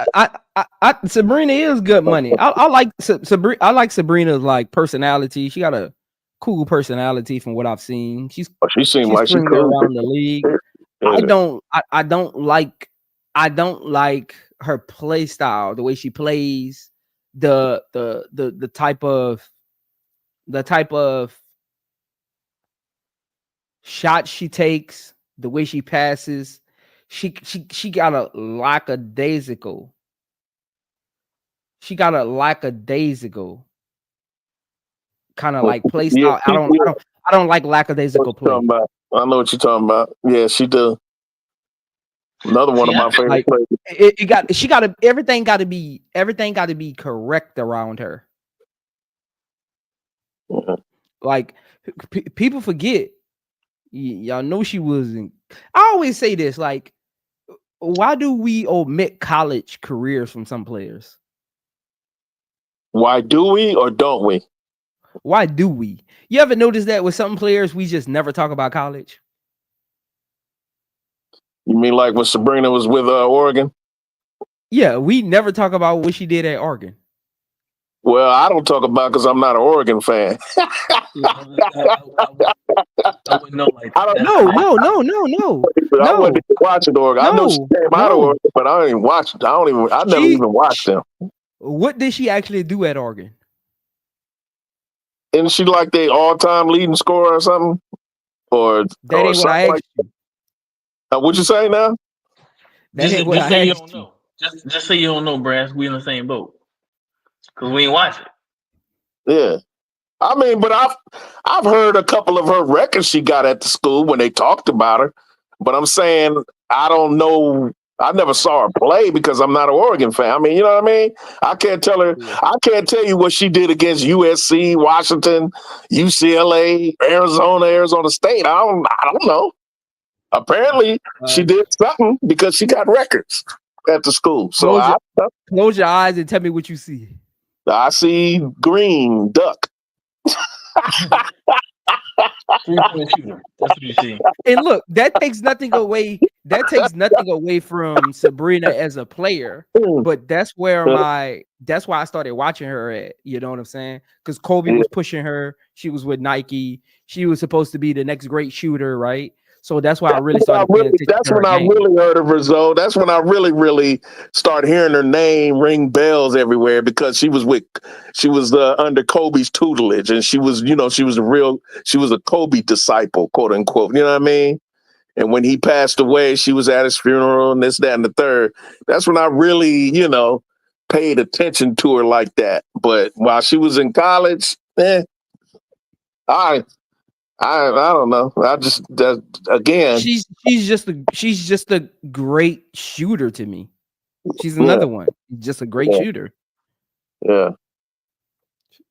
Sabrina is good money. I like Sabrina. I like Sabrina's like personality. She got a cool personality from what I've seen. She
seems like she's cool
around the league. Yeah. I don't like her play style, the way she plays, the type of shot she takes, the way she passes. She got a lackadaisical. She got a lackadaisical kind of like play style. I don't like lackadaisical play.
I know what you're talking about. Yeah, she do. Another one of my favorite players.
Everything got to be correct around her.
Yeah.
Like people forget. Y'all know she wasn't. I always say this, like, why do we omit college careers from some players?
Why do we or don't we?
Why do we? You ever notice that with some players we just never talk about college?
You mean like when Sabrina was with Oregon?
Yeah, we never talk about what she did at Oregon.
Well, I don't talk about because I'm not an Oregon fan.
I wouldn't know like that.
No.
I wasn't even watching Oregon. I know she came out of Oregon, but I don't even watch. I never even watched them.
What did she actually do at Oregon?
Isn't she like the all-time leading scorer or something? Or
that ain't what I asked you.
What'd you say now?
Just say you don't know. Just say you don't know, Brass. We in the same boat. Because we ain't watch it.
Yeah. I mean, but I've heard a couple of her records she got at the school when they talked about her. But I'm saying I don't know. I never saw her play because I'm not an Oregon fan. I mean, you know what I mean? I can't tell her. I can't tell you what she did against USC, Washington, UCLA, Arizona State. I don't know. Apparently, she did something because she got records at the school. So
close your eyes and tell me what you see.
I see green duck.
3-point shooter. That's what you see.
And look, that takes nothing away. That takes nothing away from Sabrina as a player. But that's why I started watching her at. You know what I'm saying? Because Kobe was pushing her. She was with Nike. She was supposed to be the next great shooter, right? So that's why I really started.
That's when I really heard of her. So that's when I really started hearing her name ring bells everywhere because she was under Kobe's tutelage, and she was a Kobe disciple, quote unquote. You know what I mean? And when he passed away, she was at his funeral and this, that, and the third. That's when I really, paid attention to her like that. But while she was in college, I don't know. I just again,
she's just a great shooter to me. She's another one, just a great shooter.
Yeah,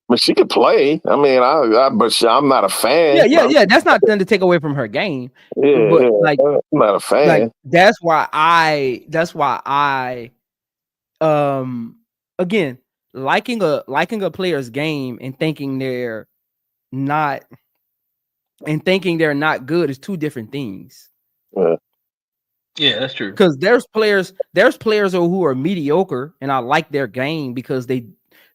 but she could play. I mean, but I'm not a fan.
Yeah. That's not nothing to take away from her game.
But like, I'm not a fan.
Like, that's why I again liking a player's game and thinking they're not. And thinking they're not good is two different things.
Yeah.
Yeah, that's true.
Because there's players who are mediocre, and I like their game because they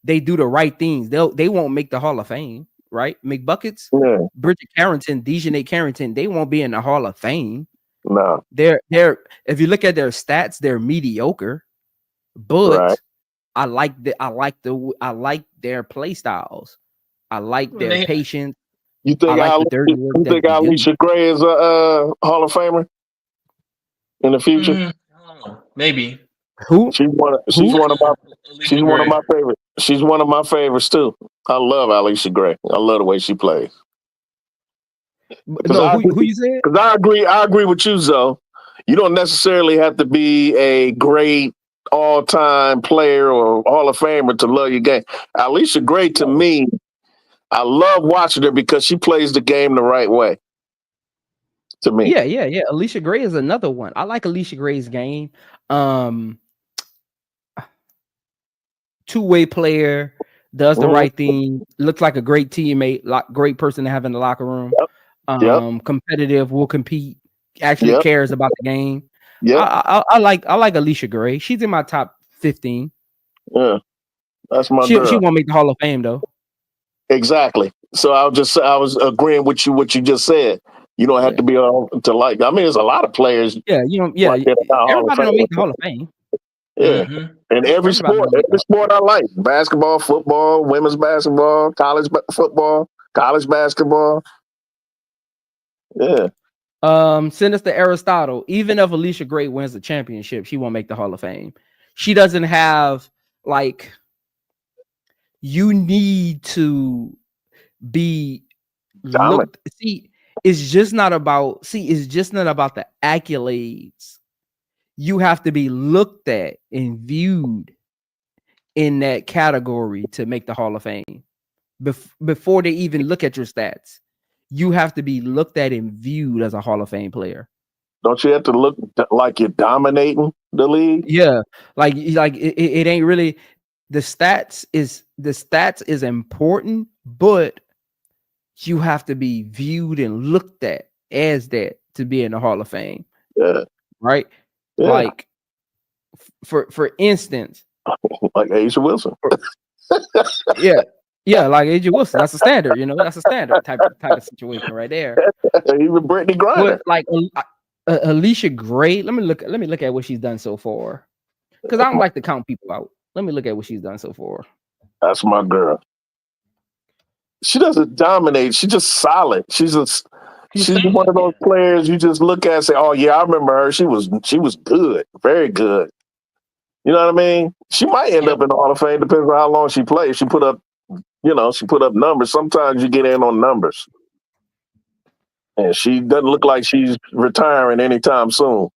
do the right things. They won't make the Hall of Fame, right? McBuckets,
Yeah,
Bridget Carrington, Dejanay Carrington, they won't be in the Hall of Fame.
no,
They're if you look at their stats, they're mediocre,
right.
but I like their play styles. I like their
They,
patience.
You
I
think
like the dirty work that they do.
Alicia Gray is a Hall of Famer in the future?
I don't know. Maybe.
Who?
She's one of my
Alicia Gray.
favorites. She's one of my favorites too. I love Alicia Gray. I love the way she plays.
No, who you said?
Because I agree with you, Zoe. You don't necessarily have to be a great all-time player or Hall of Famer to love your game. Alicia Gray, to me, I love watching her because she plays the game the right way. To me,
Yeah. Alicia Gray is another one. I like Alicia Gray's game. Two-way player, does the right thing, looks like a great teammate, great person to have in the locker room. Competitive, will compete, actually cares about the game. I like Alicia Gray. She's in my top 15.
Yeah, that's my girl.
She won't make the Hall of Fame though.
Exactly. So I was agreeing with you what you just said. You don't have to be all to like. I mean, there's a lot of players.
Everybody don't make the Hall of Fame.
Yeah, and every sport I like: basketball, football, women's basketball, college football, college basketball. Yeah.
Send us to Aristotle. Even if Alicia Gray wins the championship, she won't make the Hall of Fame. She doesn't have like. You need to be looked. It's just not about the accolades. You have to be looked at and viewed in that category to make the Hall of Fame. Before they even look at your stats, you have to be looked at and viewed as a Hall of Fame player.
Don't you have to look like you're dominating the league?
Yeah, like it ain't really the stats is important, but you have to be viewed and looked at as that to be in the Hall of Fame.
Yeah.
Right.
Yeah.
Like for instance,
like A'ja Wilson.
Yeah, like A'ja Wilson. That's a standard, that's a standard type of situation right there.
Even Brittany Griner.
But like Alicia Gray, let me look at what she's done so far. Because I don't like to count people out. Let me look at what she's done so far.
That's my girl. She doesn't dominate. She's just solid. She's one of those players you just look at and say, "Oh yeah, I remember her. She was good, very good." You know what I mean? She might end up in the Hall of Fame. Depends on how long she plays. She put up numbers. Sometimes you get in on numbers, and she doesn't look like she's retiring anytime soon.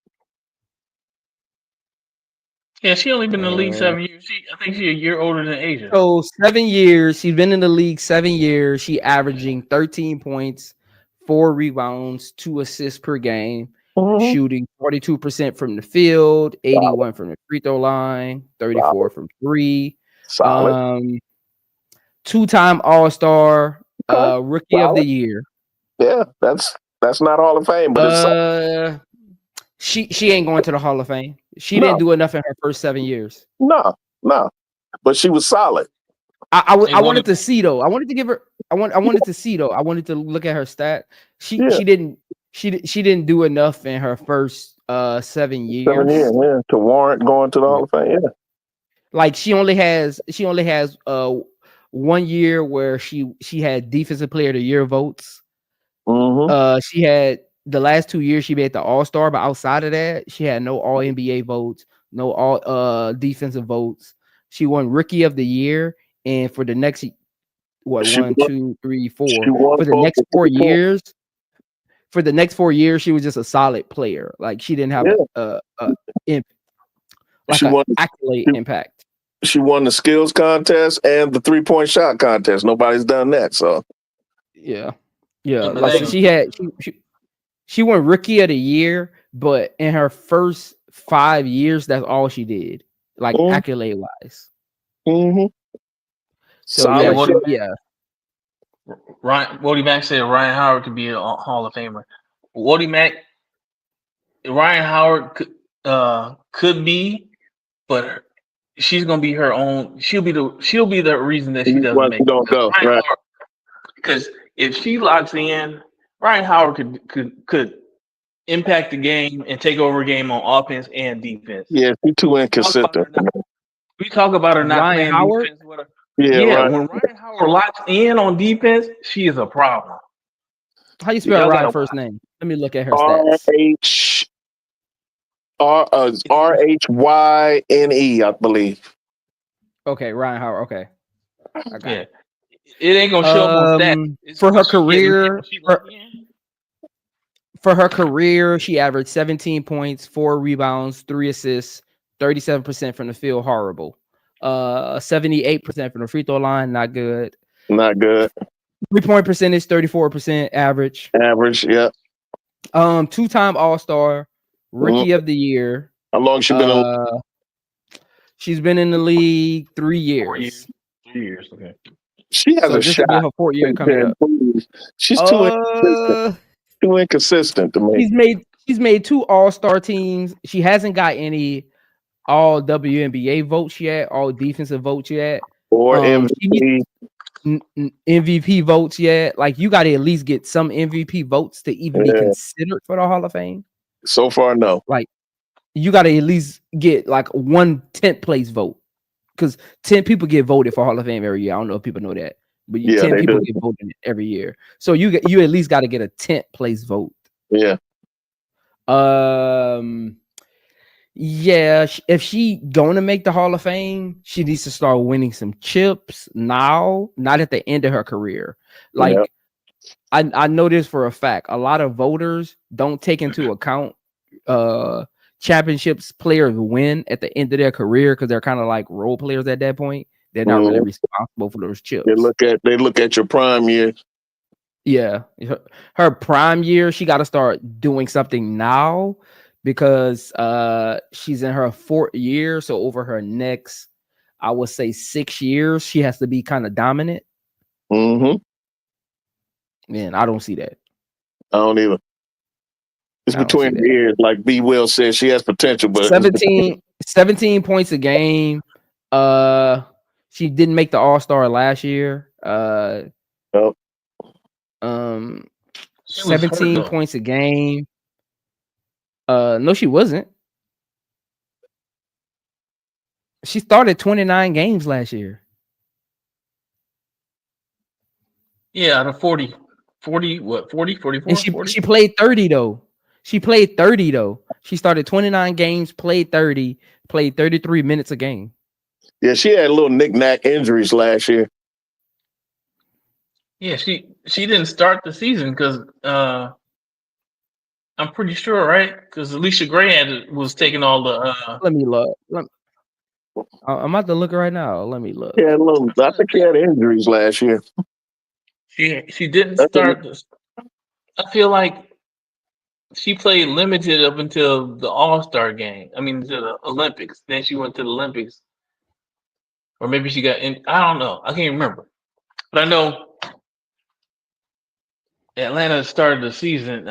Yeah, she only been in the league 7 years. I think she's a year older than A'ja.
So 7 years. She's been in the league 7 years. She averaging 13 points, 4 rebounds, 2 assists per game, shooting 42% from the field, 81 from the free throw line, 34 from 3.
Solid.
2-time All-Star, Rookie of the Year.
Yeah, that's not Hall of Fame, but
she ain't going to the Hall of Fame. She didn't do enough in her first 7 years.
No, but she was solid.
I wanted to see though. I wanted to give her. I wanted to see though. I wanted to look at her stat. She didn't do enough in her first 7 years.
7 years, to warrant going to the Hall of Fame. Yeah.
Like she only has 1 year where she had Defensive Player of the Year votes. She had the last 2 years she made the All-Star, but outside of that, she had no All NBA votes, no All defensive votes. She won Rookie of the Year, and for the next 1, 2, 3, 4 for the next 4 years. For the next 4 years, she was just a solid player. Like she didn't have accolade impact.
She won the skills contest and the 3-point shot contest. Nobody's done that, so
yeah. Like she won Rookie of the Year, but in her first 5 years, that's all she did, like accolade wise. So
Wody Mack said Ryan Howard could be a Hall of Famer. Wody Mack Ryan Howard could be, but she's gonna be her own. She'll be the reason that she doesn't
Well,
make
you
it.
don't go right.
Because if she locks in, Ryan Howard could impact the game and take over a game on offense and defense.
Yeah, she's too inconsistent.
We talk about her not
Ryan
playing
Howard?
defense with her.
Yeah,
Yeah,
right.
when Ryan Howard locks in on defense, she is a problem.
How you spell
Y'all
Ryan
gotta
first name? Let me look at her
R
stats.
H RHYNE, I believe.
Okay, Ryan Howard. Okay. I got
Yeah, it ain't gonna show up on stats. It's
for her
what she getting in,
career,
what she locking in.
for her career, she averaged 17 points, 4 rebounds, 3 assists, 37% from the field, horrible. 78% from the free throw line, not good.
Not good.
3-point percentage, 34% average.
Average, yeah.
2-time All-Star, Rookie of the Year.
How long she been in?
She's been in the league 3 years.
4 years. 3 years, okay.
She has a
this will
shot.
be her 4th year coming up.
She's too inconsistent to me.
She's made 2 All-Star teams. She hasn't got any all WNBA votes yet, all defensive votes yet,
or MVP.
MVP votes yet. Like, you got to at least get some MVP votes to even be considered for the Hall of Fame.
So far, no.
Like, you got to at least get like 1 10th place vote, because 10 people get voted for Hall of Fame every year. I don't know if people know that, but 10 people get voted every year. So you at least got to get a 10th place vote.
Yeah.
Yeah, if she gonna make the Hall of Fame, she needs to start winning some chips now, not at the end of her career. Like, I know this for a fact. A lot of voters don't take into account championships players win at the end of their career, because they're kind of like role players at that point. They're not really responsible for those chips.
They look at your prime years.
Yeah, her prime year, she got to start doing something now, because she's in her 4th year. So over her next, I would say 6 years, she has to be kind of dominant. Man, I don't see that.
I don't either. It's between her ears, like BWill says. She has potential, but
17 points a game. She didn't make the All-Star last year. 17 points a game. No, she wasn't. She started 29 games last year.
Yeah, out of 40, 44?
And she played 30 though. She started 29 games, played 30, played 33 minutes a game.
Yeah, she had little knick-knack injuries last year.
Yeah, she didn't start the season because I'm pretty sure, right? Because Alicia Gray was taking all the.
Let me look. I'm about to look right now. Let me look.
Yeah, I think she had injuries last year.
She didn't start this. I feel like she played limited up until the All-Star game. I mean, to the Olympics. Then she went to the Olympics, or maybe she got in. I don't know. I can't remember, but I know Atlanta started the season.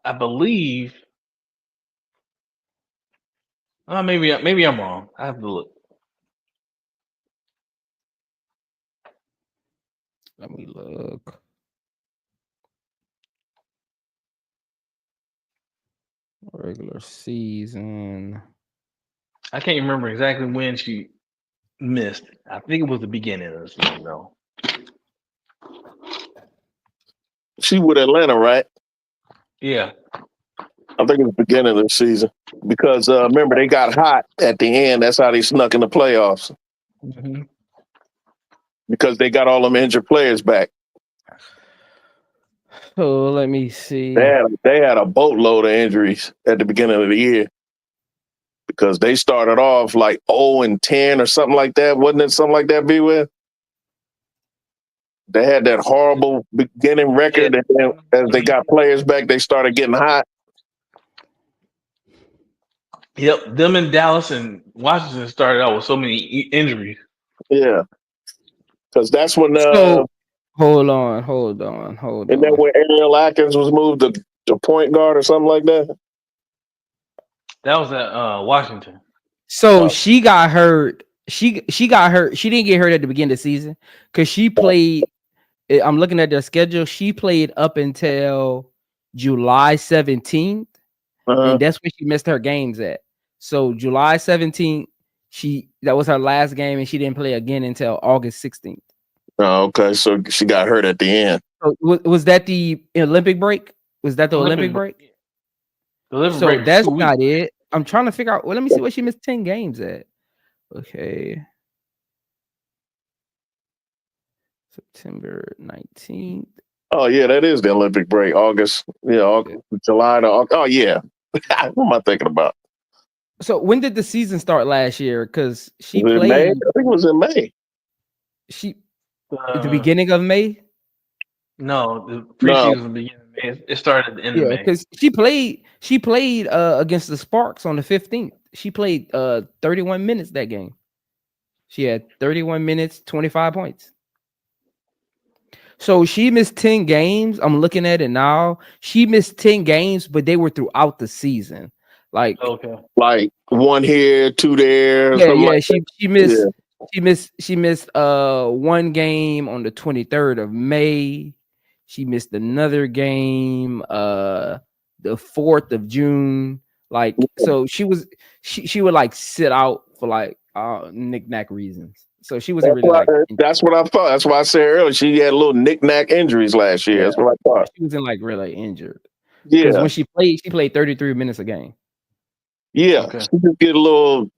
I believe. Maybe I'm wrong. I have to look.
Let me look. Regular season.
I can't remember exactly when she missed. I think it was the beginning of the season, though.
She with Atlanta, right?
Yeah.
I think it was the beginning of the season. Because remember, they got hot at the end. That's how they snuck in the playoffs.
Mm-hmm.
Because they got all them injured players back.
So let me see.
They had a boatload of injuries at the beginning of the year. Because they started off like 0-10 or something like that. Wasn't it something like that, BWill? They had that horrible beginning record, and then as they got players back, they started getting hot.
Yep, them in Dallas and Washington started out with so many injuries.
Yeah, because that's when.
Hold on.
And then when Ariel Atkins was moved to point guard or something like that.
That was at Washington.
So she got hurt. She got hurt. She didn't get hurt at the beginning of the season because she played. I'm looking at their schedule. She played up until July 17th, and that's when she missed her games at. So July 17th, that was her last game, and she didn't play again until August 16th.
Oh, okay. So she got hurt at the end.
So was that the Olympic break? Was that the Olympic break?
The Olympic
so
break.
That's not it. I'm trying to figure out. Well, let me see what she missed 10 games at. Okay. September 19th.
Oh yeah, that is the Olympic break. August, July to August. Oh yeah. What am I thinking about?
So when did the season start last year? Because she
Was it
played.
May? I think it was in May.
At the beginning of May.
No, the preseason beginning of May. It started at the end of May.
Because she played against the Sparks on the 15th. She played 31 minutes that game. She had 31 minutes, 25 points. So she missed 10 games. I'm looking at it now. She missed 10 games, but they were throughout the season. Like
one here, two there.
Yeah.
Like
she missed. Yeah. She missed one game on the 23rd of May. She missed another game the 4th of June. Like, so she would like sit out for like knick-knack reasons. So she wasn't really
that's what I thought. That's why I said earlier she had little knick-knack injuries last year. Yeah. That's what I thought.
She wasn't like really injured.
Yeah.
Because when she played 33 minutes a game.
Yeah. Okay. She could get a little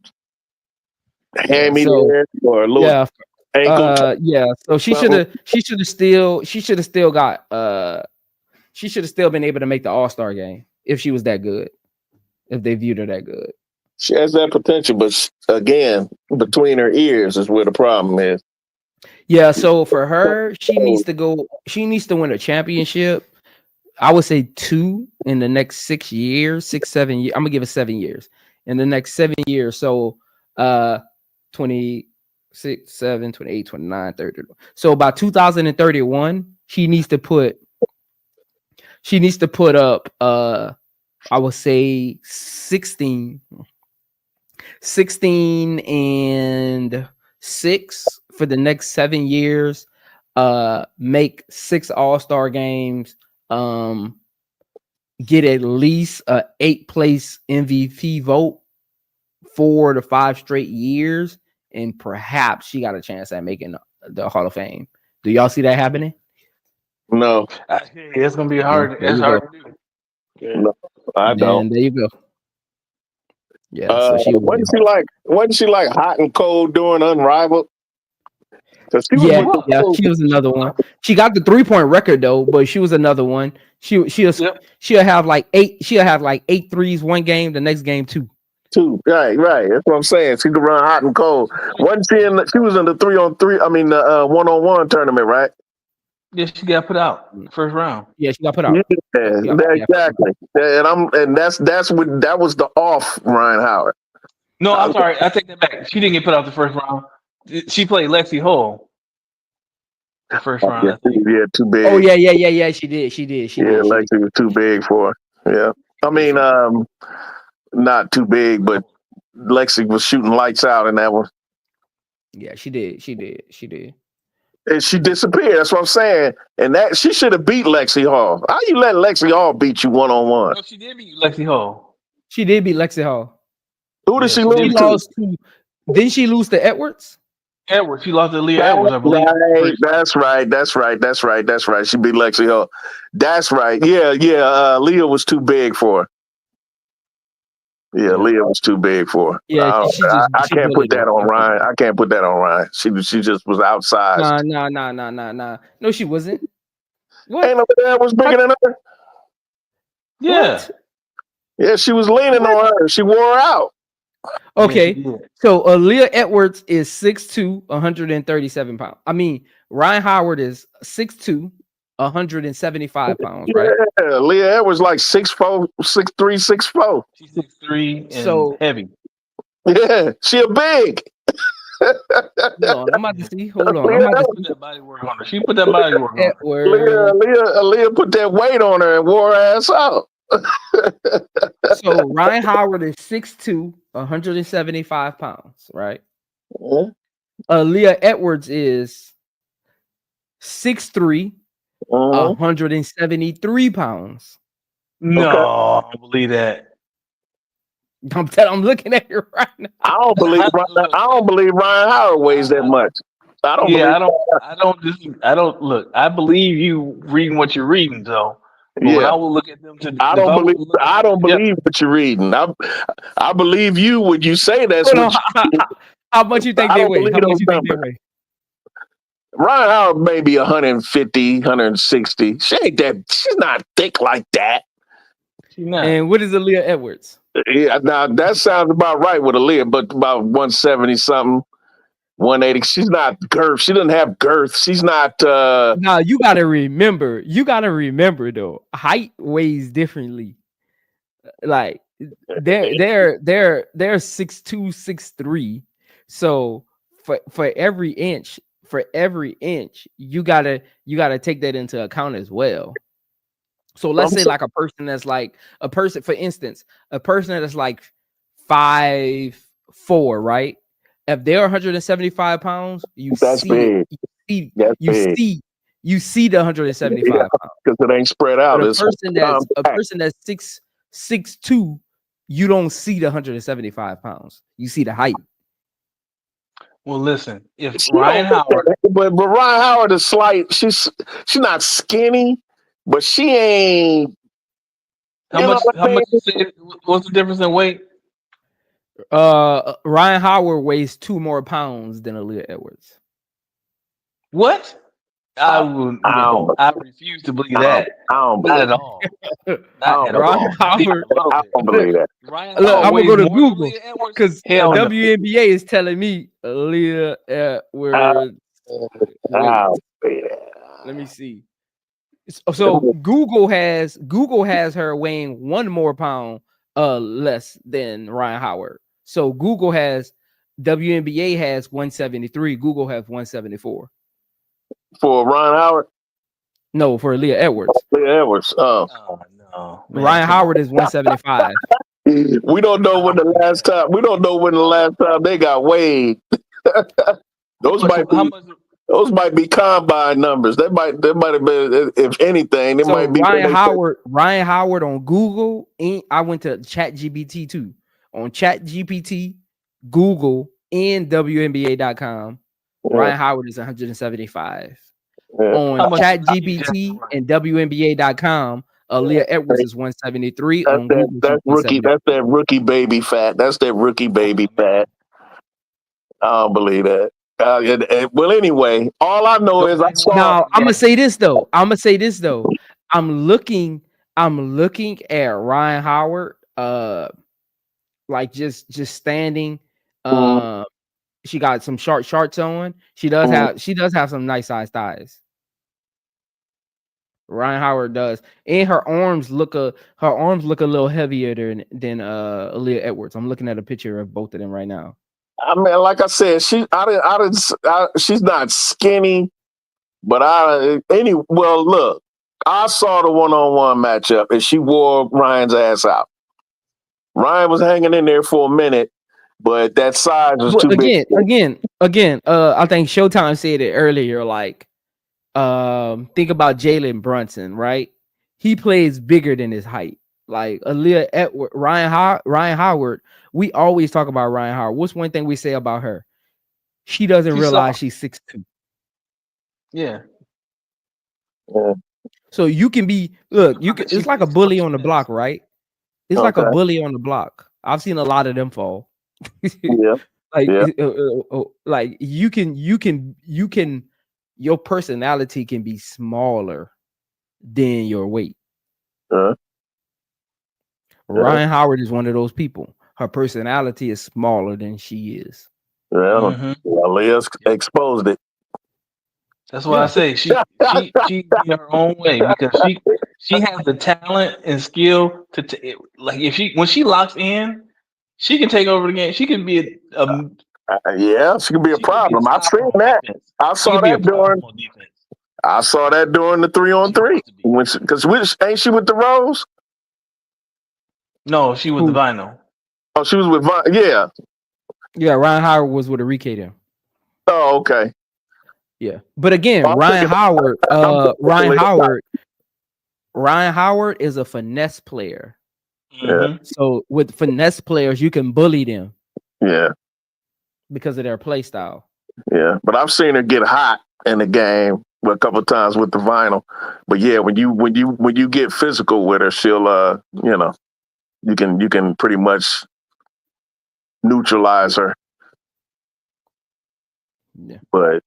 hammy there or a little ankle.
So she should have still been able to make the All-Star game if she was that good. If they viewed her that good.
She has that potential, but again, between her ears is where the problem is.
Yeah, so for her, she needs to win a championship. I would say 2 in the next 6 years, 7 years. I'm gonna give it 7 years. In the next 7 years. So 26, 7, 28, 29, 30. So by 2031, she needs to put up I would say 16 and 6 for the next 7 years. Make 6 All-Star games. Get at least a 8th place MVP vote 4 to 5 straight years, and perhaps she got a chance at making the Hall of Fame. Do y'all see that happening?
No.
It's gonna be hard. It's hard to do.
Yeah. No, I don't.
There you go. Yeah. So
wasn't she like hot and cold during Unrivaled?
She was another one. She got the 3-point record though, but she was another one. She'll have like 8. She'll have like 8 threes one game, the next game 2.
Right. That's what I'm saying. She could run hot and cold. Wasn't she she was in the 3-on-3? I mean the 1-on-1 tournament, right?
Yeah, she got put out first round.
Yeah, she got put out.
Yeah, exactly. And that was the off Ryan Howard.
No, I'm sorry. I take that back. She didn't get put out the first round. She played Lexi Hull the first round.
Yeah, too big.
Oh yeah. She did.
Lexi was too big for her. Yeah. I mean, not too big, but Lexi was shooting lights out in that one.
Yeah, she did.
And she disappeared. That's what I'm saying. And that she should have beat Lexi Hall. How you let Lexi Hall beat you 1-on-1?
No, she did beat Lexi Hall.
She did beat Lexi Hall.
Who did she lose to?
Didn't she lose to Edwards?
Edwards. She lost to Leah Edwards, I believe.
Right. That's right. She beat Lexi Hall. That's right. Yeah. Leah was too big for her. Yeah, Leah was too big for her.
Yeah,
I can't put that on Ryan. I can't put that on Ryan. She just was outsized.
Nah. No, she wasn't. What?
Ain't nobody that was bigger than her.
Yeah.
What? Yeah, she was leaning on her. She wore her out.
Okay, so Leah Edwards is 6'2", 137 pounds. I mean, Ryan Howard is 6'2", 175 pounds, right?
Yeah, Leah Edwards like 6'4", 6'3", 6'4".
She's 6'3" and heavy.
Yeah, she a big.
Hold on, I'm about to see. Hold on. I'm about to
put that body work on her. She put that body work on her.
Leah put that weight on her and wore her ass out.
So Ryan Howard is 6'2", 175 pounds, right? Leah Edwards is 6'3", 173 pounds.
No, I don't believe that.
I'm looking at you right now.
I don't believe Ryan Howard weighs that much. I don't believe.
I don't look. I believe you reading what you're reading, though. But when I will look at them,
I don't believe what you're reading. I believe you when you say that's what.
How much you think they weigh? How much you think they weigh?
Ryan Howard may be 150, 160. She ain't that. She's not thick like that.
She's not.
And what is Aaliyah Edwards?
Yeah, now that sounds about right with Aaliyah, but about 170 something, 180. She's not girth. She doesn't have girth. She's not.
Now you gotta remember. Though, height weighs differently. Like they're 6'2", 6'3". So for every inch, you gotta take that into account as well. So let's say like a person that's like for instance, a person that's like 5'4", right? If they're 175 pounds, you see the 175 pounds
because it ain't spread out.
But a person that's 6'2", you don't see the 175 pounds. You see the height.
Well, listen, if Ryan Howard,
but Ryan Howard is slight. She's not skinny, but she ain't.
How much you say? What's the difference in weight?
Ryan Howard weighs 2 more pounds than Aaliyah Edwards.
What? I refuse to believe that. Not at all.
Ryan Howard.
I don't believe that.
Look, I'm gonna go to Google because WNBA is telling me Aaliyah Edwards. Let me see. So Google has her weighing 1 more pound less than Ryan Howard. So Google has WNBA has 173. Google has 174.
For Ryan Howard?
No, for Aaliyah Edwards.
Aaliyah Edwards.
Oh no.
Ryan Howard is 175.
We don't know when the last time they got weighed. Those might be combine numbers. They might have been, if anything, it might be
Ryan Howard on Google. I went to ChatGPT too. On ChatGPT, Google, and WNBA.com. Ryan Howard is 175. On ChatGPT and WNBA.com, Aaliyah Edwards is 173.
That's that rookie baby fat. That's that rookie baby fat. I don't believe that. Well, anyway, all I know is I saw.
Now I'm gonna say this though. I'm looking at Ryan Howard. Like just standing. She got some short shorts on. She does have some nice sized thighs. Ryan Howard does, and her arms look a little heavier than Aaliyah Edwards. I'm looking at a picture of both of them right now.
I mean, like I said, she's not skinny, but look, I saw the one-on-one matchup, and she wore Ryan's ass out. Ryan was hanging in there for a minute, but that size was too big.
Again, I think Showtime said it earlier. Like, think about Jalen Brunson, right? He plays bigger than his height. Like Aaliyah Edwards, Ryan Howard. We always talk about Ryan Howard. What's one thing we say about her? She doesn't realize she's 6'2".
Yeah.
So you can be it's like a bully on the block, right? It's like a bully on the block. I've seen a lot of them fall.
Yeah.
Like you can your personality can be smaller than your weight. Ryan Howard is one of those people. Her personality is smaller than she is.
Leah's exposed it.
That's why I say she in her own way, because she has the talent and skill to like when she locks in, she can take over the game. She can be
she can be a problem. I've seen that. I saw that during the 3-on-3. Because ain't she with the Rose?
No, she was the vinyl.
Oh, she was with yeah.
Yeah, Ryan Howard was with Enrique then.
Oh, okay.
Yeah, but again,
I'm
Ryan
thinking-
Howard,
I'm
Ryan Howard is a finesse player.
Yeah.
So with finesse players, you can bully them
Yeah.
because of their play style.
Yeah. But I've seen her get hot in the game a couple of times with the vinyl. But yeah, when you get physical with her, she'll you can pretty much neutralize her.
Yeah.
But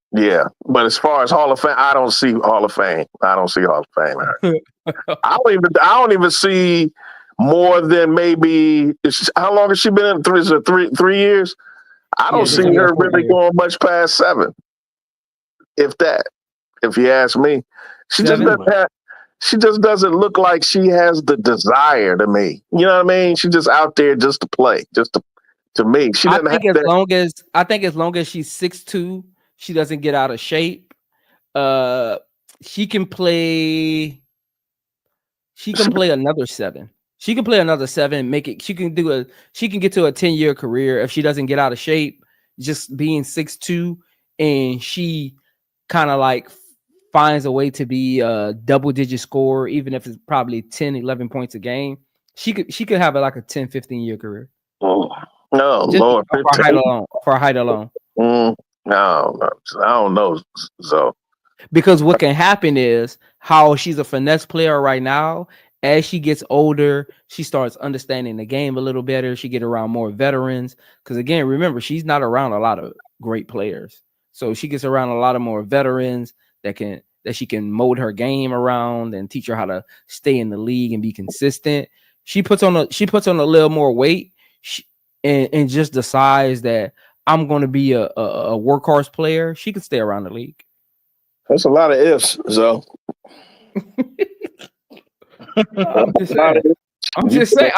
but as far as Hall of Fame, I don't see Hall of Fame. I don't see Hall of Fame. I don't even see more than maybe how long has she been in? Three years? I don't see her really going much past 7, if that. If you ask me, she just doesn't look like she has the desire to me. You know what I mean? She's just out there just to play, to me. She doesn't
I think as long as she's 6'2", she doesn't get out of shape. She can play. She can play another 7. She can play another 7. Make it. She can get to a 10-year career if she doesn't get out of shape. Just being 6'2", and she kind of like finds a way to be a double-digit scorer, even if it's probably 10, 11 points a game. She could have like a 10, 15-year career.
Oh, no,
Just
Lord.
for height alone.
No, I don't know. So
Because what can happen is how she's a finesse player right now. As she gets older, she starts understanding the game a little better. She get around more veterans. Because again, remember, she's not around a lot of great players. So she gets around a lot of more veterans that she can mold her game around and teach her how to stay in the league and be consistent. She puts on a little more weight and just decides that I'm going to be a workhorse player. She can stay around the league.
that's a lot of ifs, so.
I'm just saying.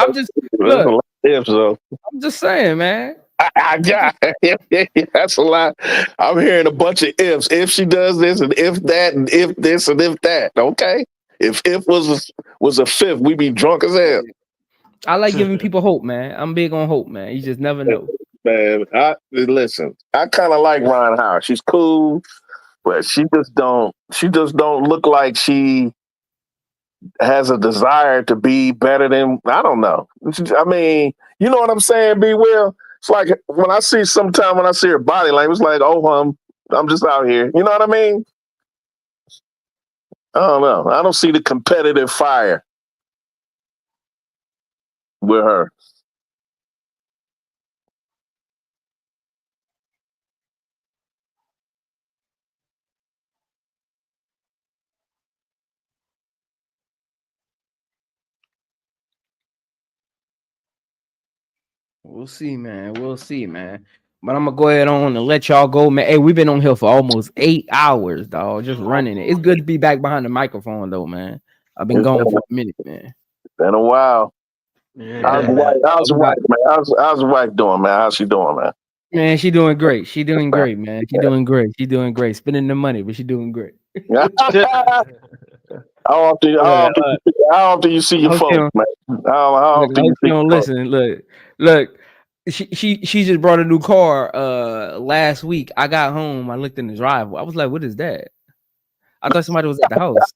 Look.
Ifs, so.
I'm just saying, man.
That's a lot. I'm hearing a bunch of ifs. If she does this, and if that, and if this, and if that. Okay. If was a fifth, we'd be drunk as hell.
I like giving people hope, man. I'm big on hope, man. You just never know.
Man, listen. I kind of like Ryan Howard. She's cool, but she just don't look like she has a desire to be better than, I don't know. I mean, you know what I'm saying, BWill? It's like when I see her body language, it's like, oh, I'm just out here. You know what I mean? I don't know. I don't see the competitive fire with her.
We'll see, man. But I'm gonna go ahead on and let y'all go, man. Hey, we've been on here for almost 8 hours, dog. Just running it. It's good to be back behind the microphone, though, man. I've been gone for a minute, man.
Been a while.
Yeah.
How's the wife, man? How's the wife doing, man? How's she doing, man?
Man, she doing great. She doing great, man. She doing great. Spending the money, but she doing great.
How often you see your folks, man? How often you see your folks?
Listen, look. She just brought a new car last week. I got home. I looked in the driveway. I was like, "What is that?" I thought somebody was at the house.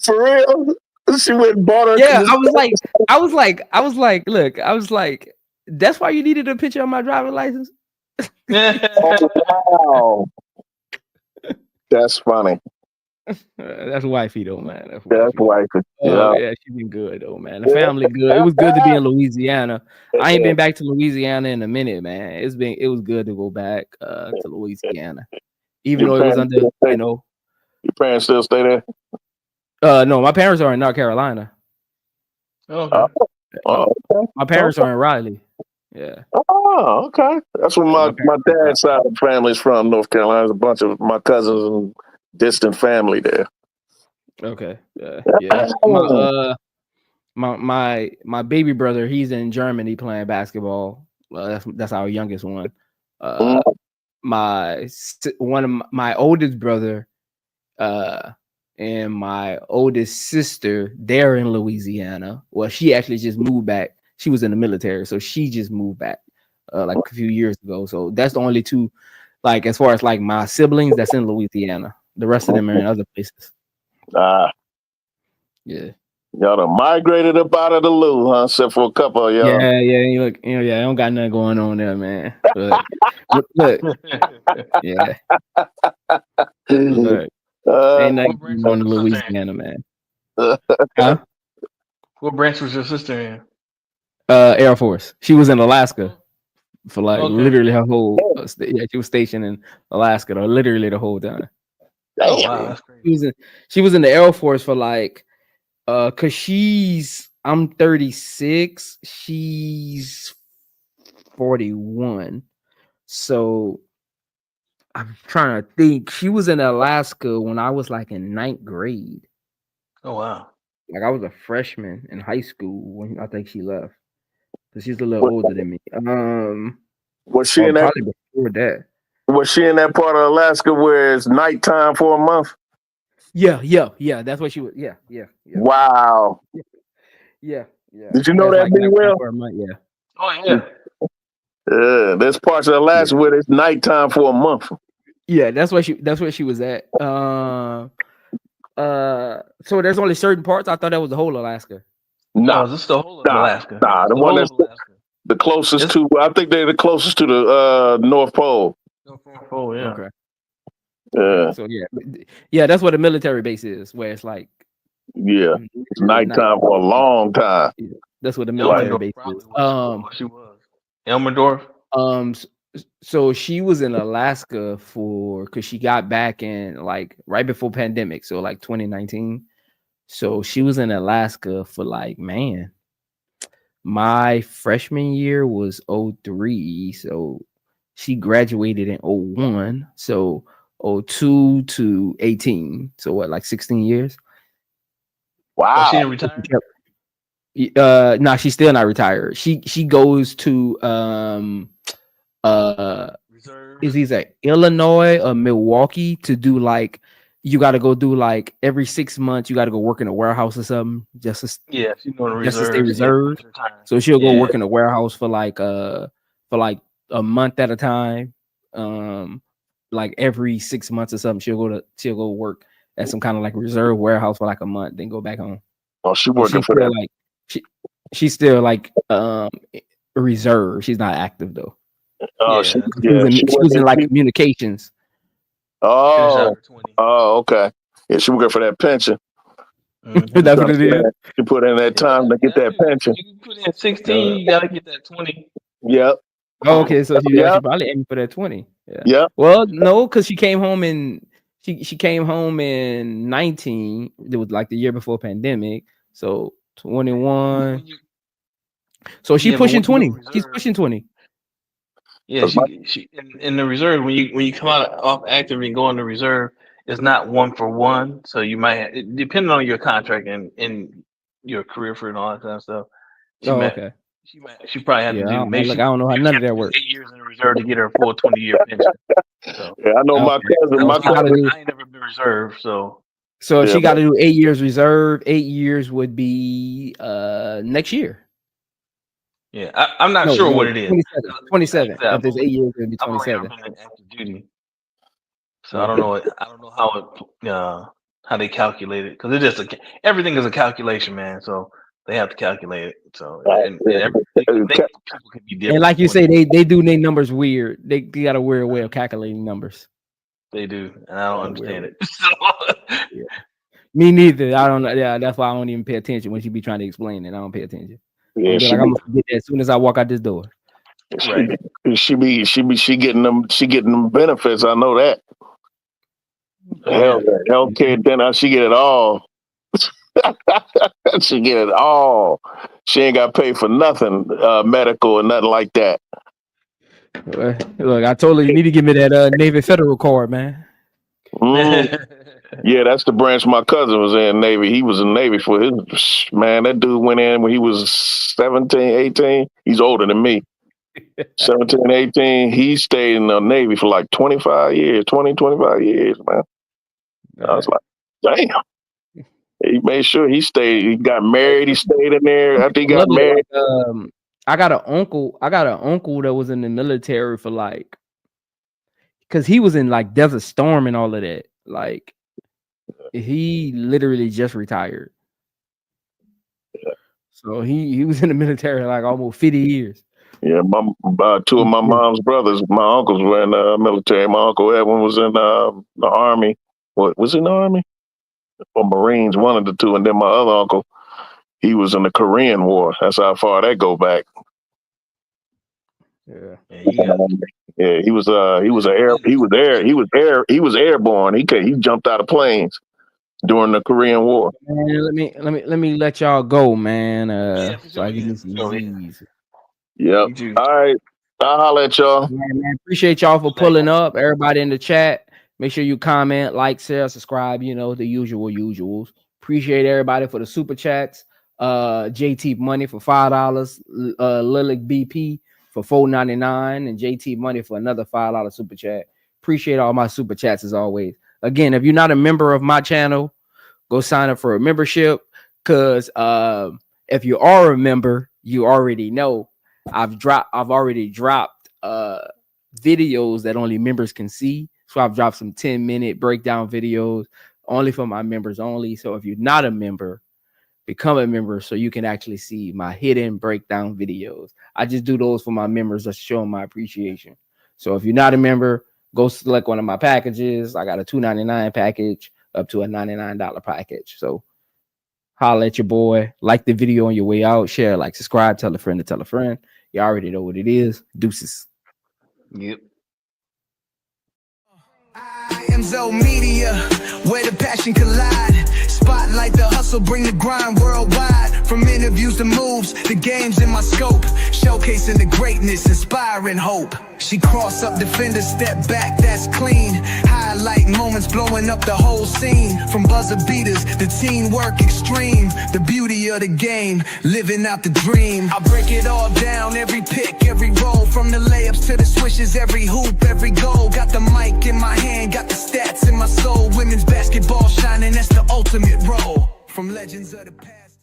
For real? She went and bought her.
Yeah, I was like, that's why you needed a picture of my driver's license.
Oh, wow. That's funny.
That's wifey though, man.
That's wifey.
Yeah, she been good though, man. The family good. It was good to be in Louisiana. I ain't been back to Louisiana in a minute, man. It was good to go back to Louisiana, even though it was under, you know.
Your parents still stay there?
No, my parents are in North Carolina.
Okay.
My parents are in Raleigh. Yeah.
Oh, okay. That's where my dad's side of the family is from, North Carolina. There's a bunch of my cousins and distant family there.
Okay. Yeah. My baby brother, he's in Germany playing basketball. That's our youngest one. One of my oldest brother, and my oldest sister, they're in Louisiana. Well, she actually just moved back. She was in the military, so she just moved back like a few years ago. So that's the only two, like as far as like my siblings, that's in Louisiana. The rest of them are in other places. Yeah.
Y'all done migrated up out of the Lou, huh? Except for a couple of y'all.
Yeah, you look, yeah, I don't got nothing going on there, man. But look, yeah, look, ain't nothing going on in Louisiana, man. Huh?
What branch was your sister in?
Air Force. She was in Alaska for like literally her whole. Yeah, she was stationed in Alaska, literally the whole time.
Oh wow, that's crazy.
She was in the Air Force for like, cause I'm 36, she's 41, so I'm trying to think. She was in Alaska when I was like in 9th grade.
Oh wow.
Like I was a freshman in high school when I think she left. Cause she's a little older than me.
Was she in that?
Probably before that.
Was she in that part of Alaska where it's nighttime for a month?
Yeah. That's what she was. Yeah.
Wow.
Yeah.
Did you know that,
like
BWill?
Yeah.
Oh yeah.
There's parts of Alaska where it's nighttime for a month.
Yeah, that's where she was at. So there's only certain parts. I thought that was the whole Alaska.
No, this is the whole of Alaska.
Nah, the one that's the closest to. I think they're the closest to the North Pole.
North Pole, yeah.
Okay.
Yeah.
So yeah, that's what the military base is, where it's like.
Yeah, it's nighttime for a long time.
Yeah, that's what the military base is.
She was Elmendorf.
So she was in Alaska because she got back in like right before pandemic, so like 2019. So she was in Alaska for like, man, my freshman year was 03, so she graduated in 01, so 02 to 18. So what, like 16 years?
Wow.
She didn't retire?
No, she's still not retired. She goes to is either Illinois or Milwaukee to do like, you got to go do like every 6 months you got to go work in a warehouse or something just to stay reserved. So she'll go work in a warehouse for like a month at a time. Like every 6 months or something, she'll go work at some kind of like reserve warehouse for like a month, then go back home.
Oh, she's working for that.
Like she's still like reserve. She's not active though.
Oh,
she was in like communications.
Oh, okay. Yeah, she working for that pension.
Mm-hmm. That's what it is.
You put in that time to get that pension.
You put in 16, you gotta get that 20.
Yep.
Oh, okay, so she probably aiming for that 20.
Yeah.
Well, no, because she came home in 19. It was like the year before pandemic. So 21. So she's pushing 20. She's pushing 20.
Yeah, she in the reserve, when you come out off active and go into reserve, it's not 1-for-1. So you might, depending on your contract and your career for and all that kind of stuff.
Okay.
She probably had to do.
I don't know how none of that works.
8 years in the reserve to get her full 20-year pension. So,
yeah, I know my cousin.
I ain't never been reserved, so.
So she got to do 8 years reserve. 8 years would be next year.
Yeah, I'm not sure what it is.
27. If there's 8 years, it'd be 27.
I've been in active duty, so I don't know. I don't know how they calculate it, because it just everything is a calculation, man. So they have to calculate it. So people can be different.
And like you say, they do their numbers weird. They got a weird way of calculating numbers.
They do, and I don't understand it.
Yeah. Me neither. I don't know. Yeah, that's why I don't even pay attention when she be trying to explain it. I don't pay attention.
Yeah,
I'm gonna forget that as soon as I walk out this door.
Right. She getting them benefits. I know that. Healthcare, then she get it all. She get it all. She ain't got to pay for nothing, medical or nothing like that.
Look, I told her you need to give me that Navy Federal card, man.
Yeah, that's the branch my cousin was in, Navy. He was in Navy for his, man, that dude went in when he was 17, 18. He's older than me. 17, 18. He stayed in the Navy for like 25 years, man. I was like, Damn. He made sure he stayed. He got married. He stayed in there. After he got married.
I got an uncle that was in the military for like, because he was in like Desert Storm and all of that. Like, he literally just retired. So he was in the military like almost 50 years.
Yeah, two of my mom's brothers, my uncles were in the military. My uncle Edwin was in the Army. What was he in the Army? Or Marines, one of the two. And then my other uncle, he was in the Korean War. That's how far that go back.
Yeah.
He was airborne. He jumped out of planes during the Korean War.
Man, let me let y'all go, man. So I can get some Z's.
Yep. All right. I'll holler at y'all.
Man, appreciate y'all for pulling up. Everybody in the chat. Make sure you comment, like, share, subscribe, you know, the usuals. Appreciate everybody for the super chats. JT Money for $5, Lilac BP for $4.99, and JT Money for another $5 super chat. Appreciate all my super chats as always. Again, if you're not a member of my channel, go sign up for a membership, because if you are a member, you already know I've already dropped videos that only members can see. So I've dropped some 10-minute breakdown videos only for my members only. So if you're not a member, become a member so you can actually see my hidden breakdown videos. I just do those for my members, just showing my appreciation. So if you're not a member, go select one of my packages. I got a $2.99 package up to a $99 package. So holla at your boy. Like the video on your way out. Share, like, subscribe, tell a friend to tell a friend. You already know what it is. Deuces.
Yep.
IAmZoMedia, where the passion collide. Spotlight the hustle, bring the grind worldwide. From interviews to moves, the game's in my scope. Showcasing the greatness, inspiring hope. She cross up defender, step back, that's clean. Highlight moments, blowing up the whole scene. From buzzer beaters, the teamwork extreme. The beauty of the game, living out the dream. I break it all down, every pick, every roll. From the layups to the swishes, every hoop, every goal. Got the mic in my hand, got the stats in my soul. Women's basketball shining, that's the ultimate role. From legends of the past.